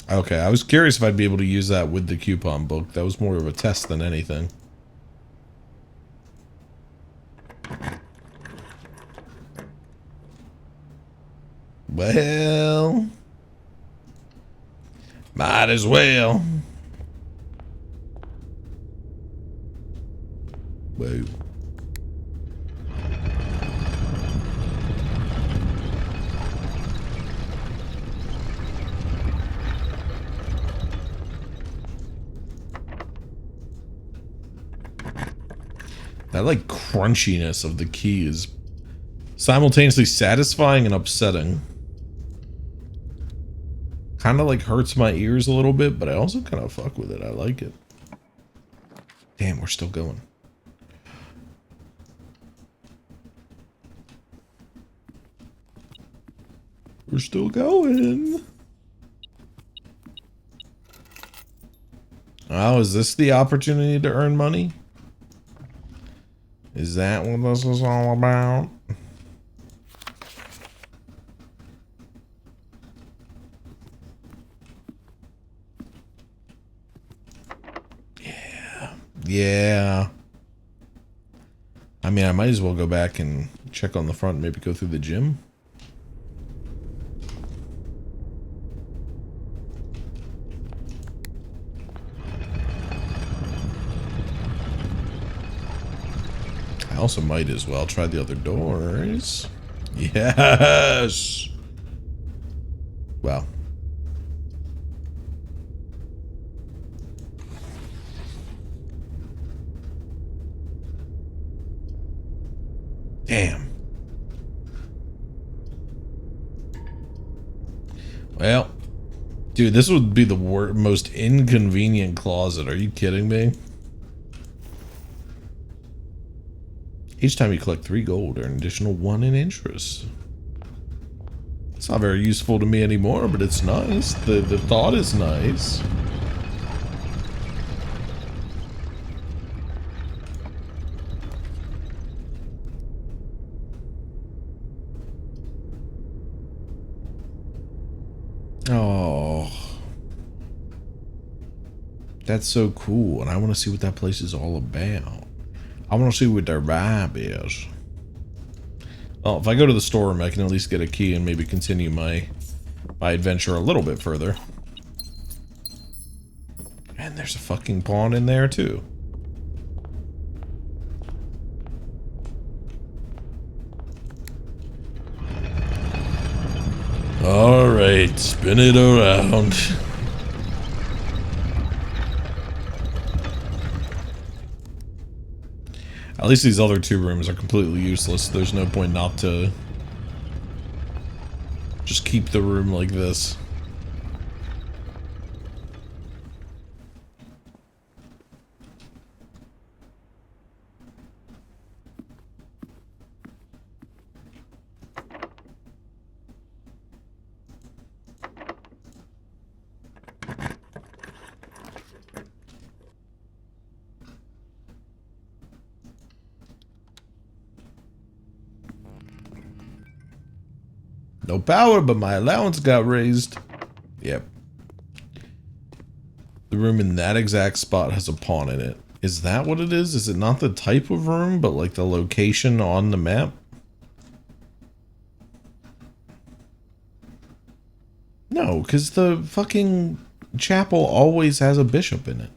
Okay, I was curious if I'd be able to use that with the coupon book. That was more of a test than anything. Well, might as well. Whoa. That, like, crunchiness of the key is simultaneously satisfying and upsetting. Kind of, like, hurts my ears a little bit, but I also kind of fuck with it. I like it. Damn, we're still going. We're still going. Oh, is this the opportunity to earn money? Is that what this is all about? Yeah. I mean, I might as well go back and check on the front and maybe go through the gym. I also might as well try the other doors. Yes! Wow. Damn. Well, dude, this would be the most inconvenient closet. Are you kidding me? Each time you collect 3 gold, earn an additional 1 in interest. It's not very useful to me anymore, but it's nice. The thought is nice. Oh. That's so cool, and I want to see what that place is all about. I want to see what their vibe is. Well, if I go to the storeroom, I can at least get a key and maybe continue my adventure a little bit further. And there's a fucking pawn in there, too. Alright, spin it around. At least these other two rooms are completely useless. There's no point not to just keep the room like this. No power, but my allowance got raised. Yep. The room in that exact spot has a pawn in it. Is that what it is? Is it not the type of room, but like the location on the map? No, because the fucking chapel always has a bishop in it.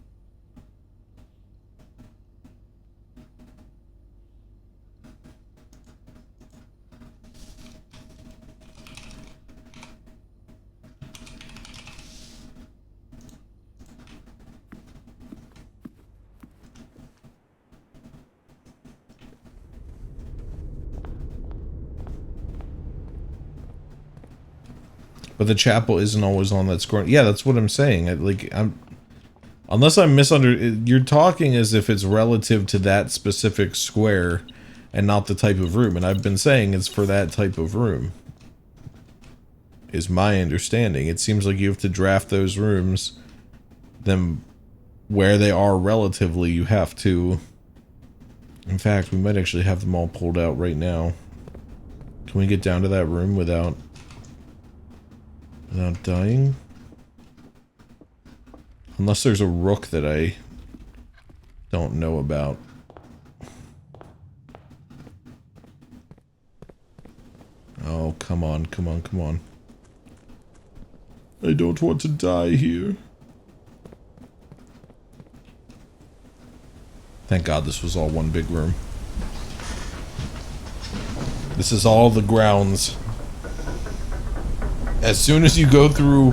But the chapel isn't always on that score. Yeah, that's what I'm saying. Unless I'm you're talking as if it's relative to that specific square and not the type of room. And I've been saying it's for that type of room. Is my understanding. It seems like you have to draft those rooms. Then where they are relatively, you have to... In fact, we might actually have them all pulled out right now. Can we get down to that room without dying? Unless there's a rook that I don't know about. Oh, come on, come on, come on. I don't want to die here. Thank God this was all one big room. This is all the grounds. As soon as you go through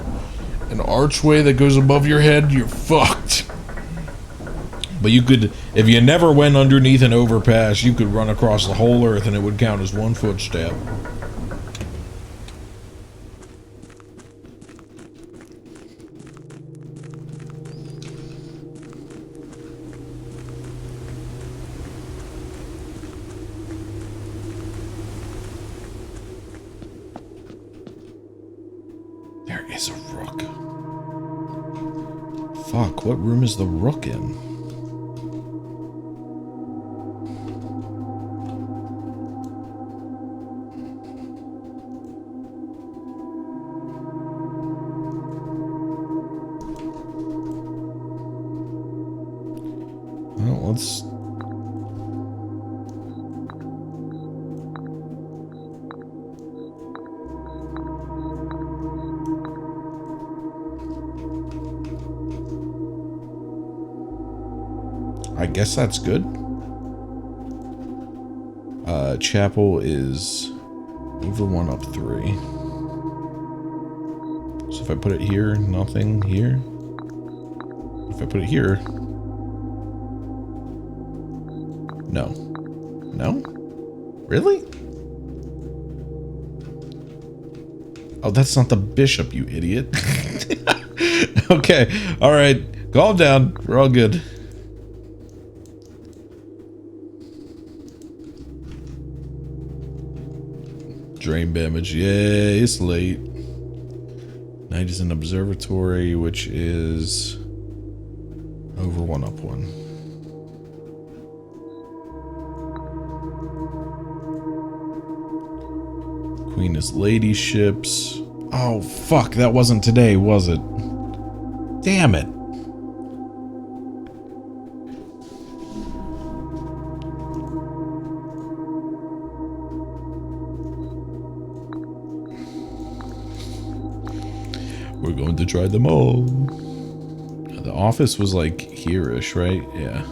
an archway that goes above your head, you're fucked. But you could, if you never went underneath an overpass, you could run across the whole earth and it would count as one footstep. There is a rook. Fuck, what room is the rook in? Well, let's... I guess that's good. Chapel is over 1 up 3. So if I put it here, nothing here. If I put it here, no. No? Really? Oh, that's not the bishop, you idiot. Okay, alright. Calm down. We're all good. Drain damage. Yay, it's late. Night is an observatory, which is over 1 up 1. Queen is ladyships. Oh, fuck. That wasn't today, was it? Damn it. We're going to try them all. The office was like here-ish, right? Yeah.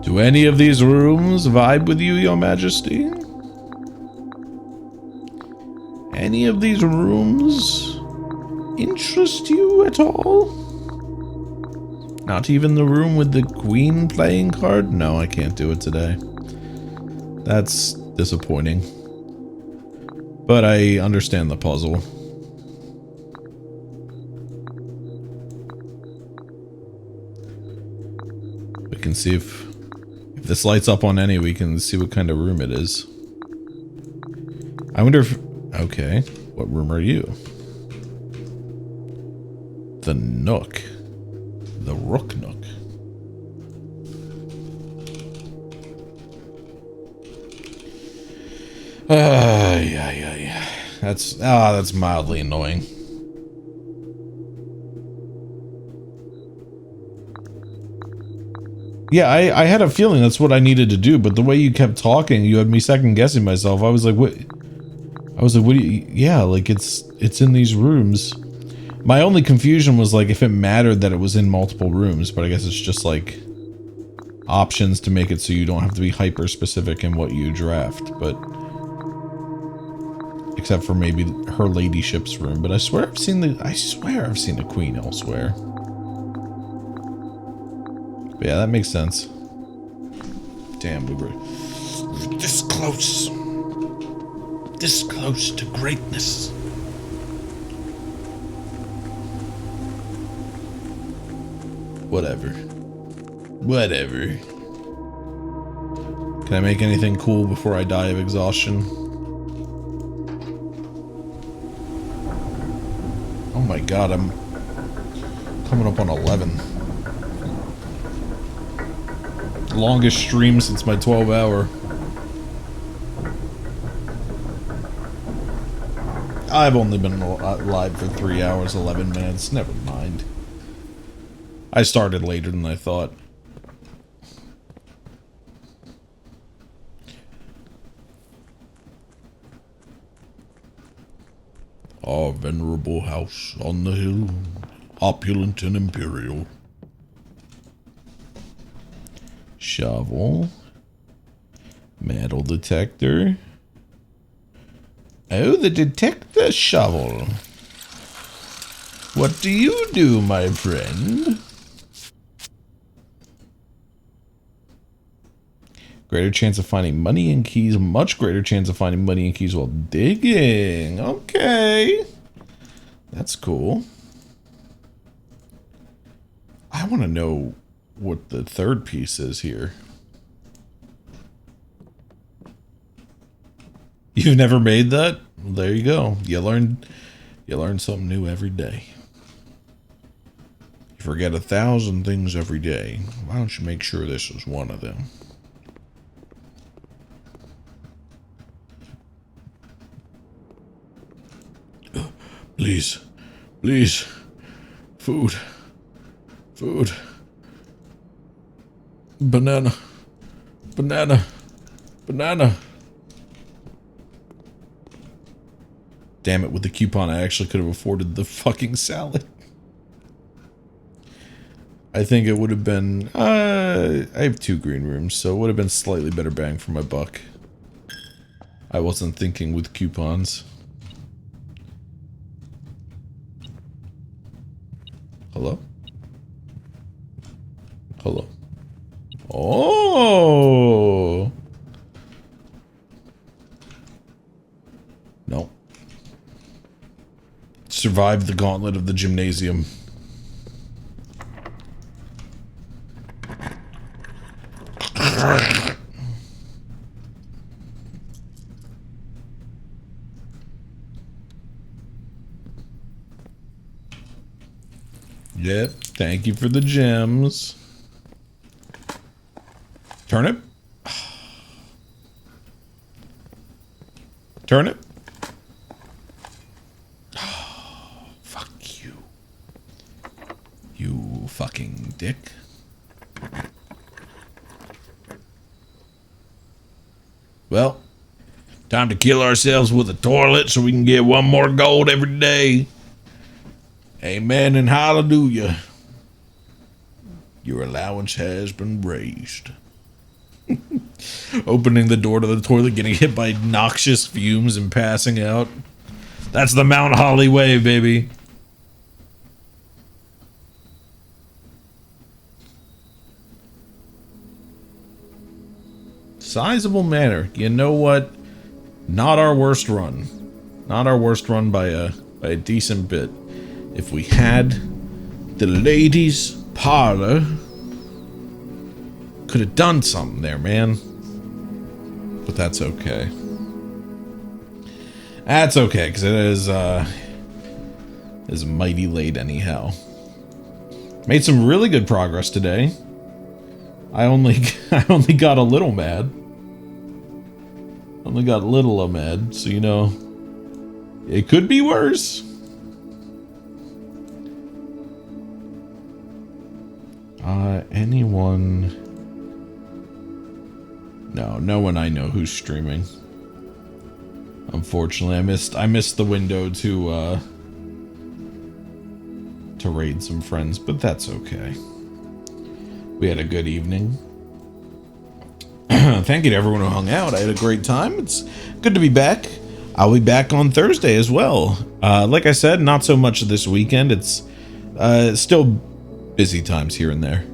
Do any of these rooms vibe with you, Your Majesty? Any of these rooms? interest you at all? Not even the room with the queen playing card? No, I can't do it today. That's disappointing. But I understand the puzzle. We can see if this lights up on any, we can see what kind of room it is. I wonder if... Okay, what room are you? The Nook. The Rook Nook. Yeah. That's mildly annoying. Yeah, I had a feeling that's what I needed to do, but the way you kept talking, you had me second guessing myself. I was like, what? What do you... Yeah, like, it's in these rooms. My only confusion was, like, if it mattered that it was in multiple rooms, but I guess it's just, like, options to make it so you don't have to be hyper-specific in what you draft, but... Except for maybe her ladyship's room, but I swear I've seen the queen elsewhere. But yeah, that makes sense. Damn, we were this close. This close to greatness. Whatever. Can I make anything cool before I die of exhaustion? Oh my god, I'm coming up on 11. Longest stream since my 12-hour. I've only been live for 3 hours, 11 minutes. Never mind. I started later than I thought. Our venerable house on the hill, opulent and imperial. Shovel. Metal detector. Oh, the detector shovel. What do you do, my friend? Greater chance of finding money and keys. Much greater chance of finding money and keys while digging. Okay. That's cool. I want to know what the third piece is here. You've never made that? Well, there you go. You learn something new every day. You forget 1,000 things every day. Why don't you make sure this is one of them? Please. Please. Food. Food. Banana. Banana. Banana. Damn it, with the coupon I actually could have afforded the fucking salad. I think it would have been... I have 2 green rooms, so it would have been slightly better bang for my buck. I wasn't thinking with coupons. Hello? Hello? Oh! No. Survived the gauntlet of the gymnasium. Yep, thank you for the gems. Turnip? Turnip? Oh, fuck you. You fucking dick. Well, time to kill ourselves with a toilet so we can get 1 more gold every day. Amen and hallelujah. Your allowance has been raised. Opening the door to the toilet, getting hit by noxious fumes and passing out. That's the Mount Holly way, baby. Sizable manner. You know what? Not our worst run. Not our worst run by a decent bit. If we had the ladies' parlor, could have done something there, man. But that's okay. That's okay, because it is mighty late anyhow. Made some really good progress today. I only got a little mad. Only got a little mad, so you know, it could be worse. Anyone? No, no one I know who's streaming. Unfortunately, I missed the window to raid some friends, but that's okay. We had a good evening. Thank you to everyone who hung out. I had a great time. It's good to be back. I'll be back on Thursday as well. Like I said, not so much this weekend. It's still busy times here and there.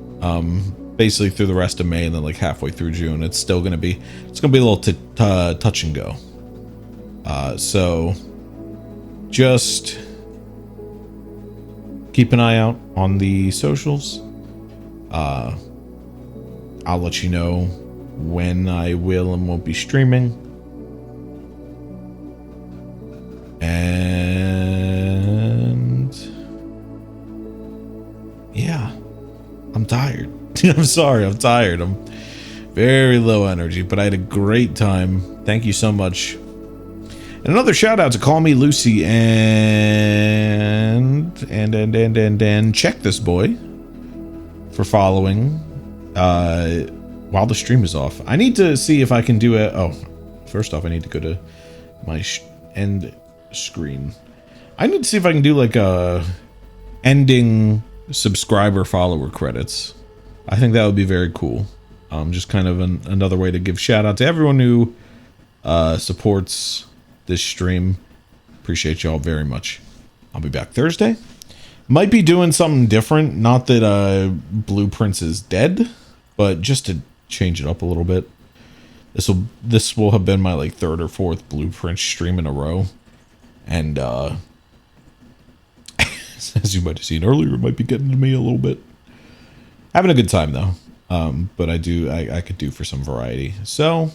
Basically through the rest of May and then like halfway through June, it's gonna be a little touch and go. So just keep an eye out on the socials. I'll let you know when I will and won't be streaming. And yeah, I'm tired. I'm sorry, I'm tired. I'm very low energy, but I had a great time. Thank you so much. And another shout out to Call Me Lucy and Check This Boy for following while the stream is off. I need to see if I can do it. Oh, first off, I need to go to my end screen. I need to see if I can do like a ending subscriber follower credits. I think that would be very cool. Just kind of another way to give shout out to everyone who supports this stream. Appreciate y'all very much. I'll be back Thursday. Might be doing something different. Not that Blueprints is dead, but just to change it up a little bit. This will have been my like third or fourth Blueprint stream in a row, and as you might have seen earlier, it might be getting to me a little bit. Having a good time though, but I could do for some variety. So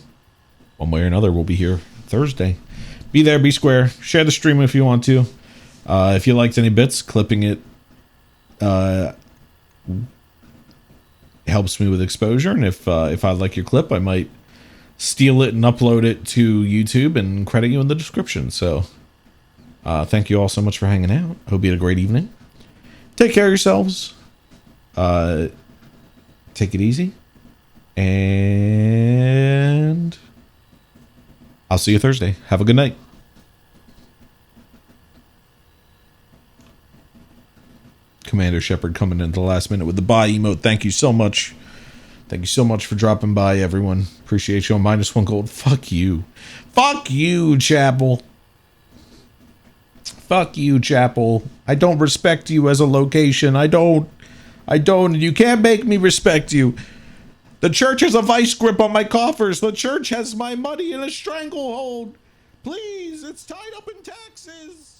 one way or another, we'll be here Thursday. Be there, be square. Share the stream if you want to. If you liked any bits, clipping it helps me with exposure, and if I like your clip, I might steal it and upload it to YouTube and credit you in the description. So thank you all so much for hanging out. Hope you had a great evening. Take care of yourselves. Take it easy, and I'll see you Thursday. Have a good night. Commander Shepard coming in at the last minute with the bye emote. Thank you so much. Thank you so much for dropping by, everyone. Appreciate you. -1 gold. Fuck you. Fuck you, Chapel. Fuck you, Chapel. I don't respect you as a location. I don't. You can't make me respect you. The church has a vice grip on my coffers. The church has my money in a stranglehold. Please, it's tied up in taxes.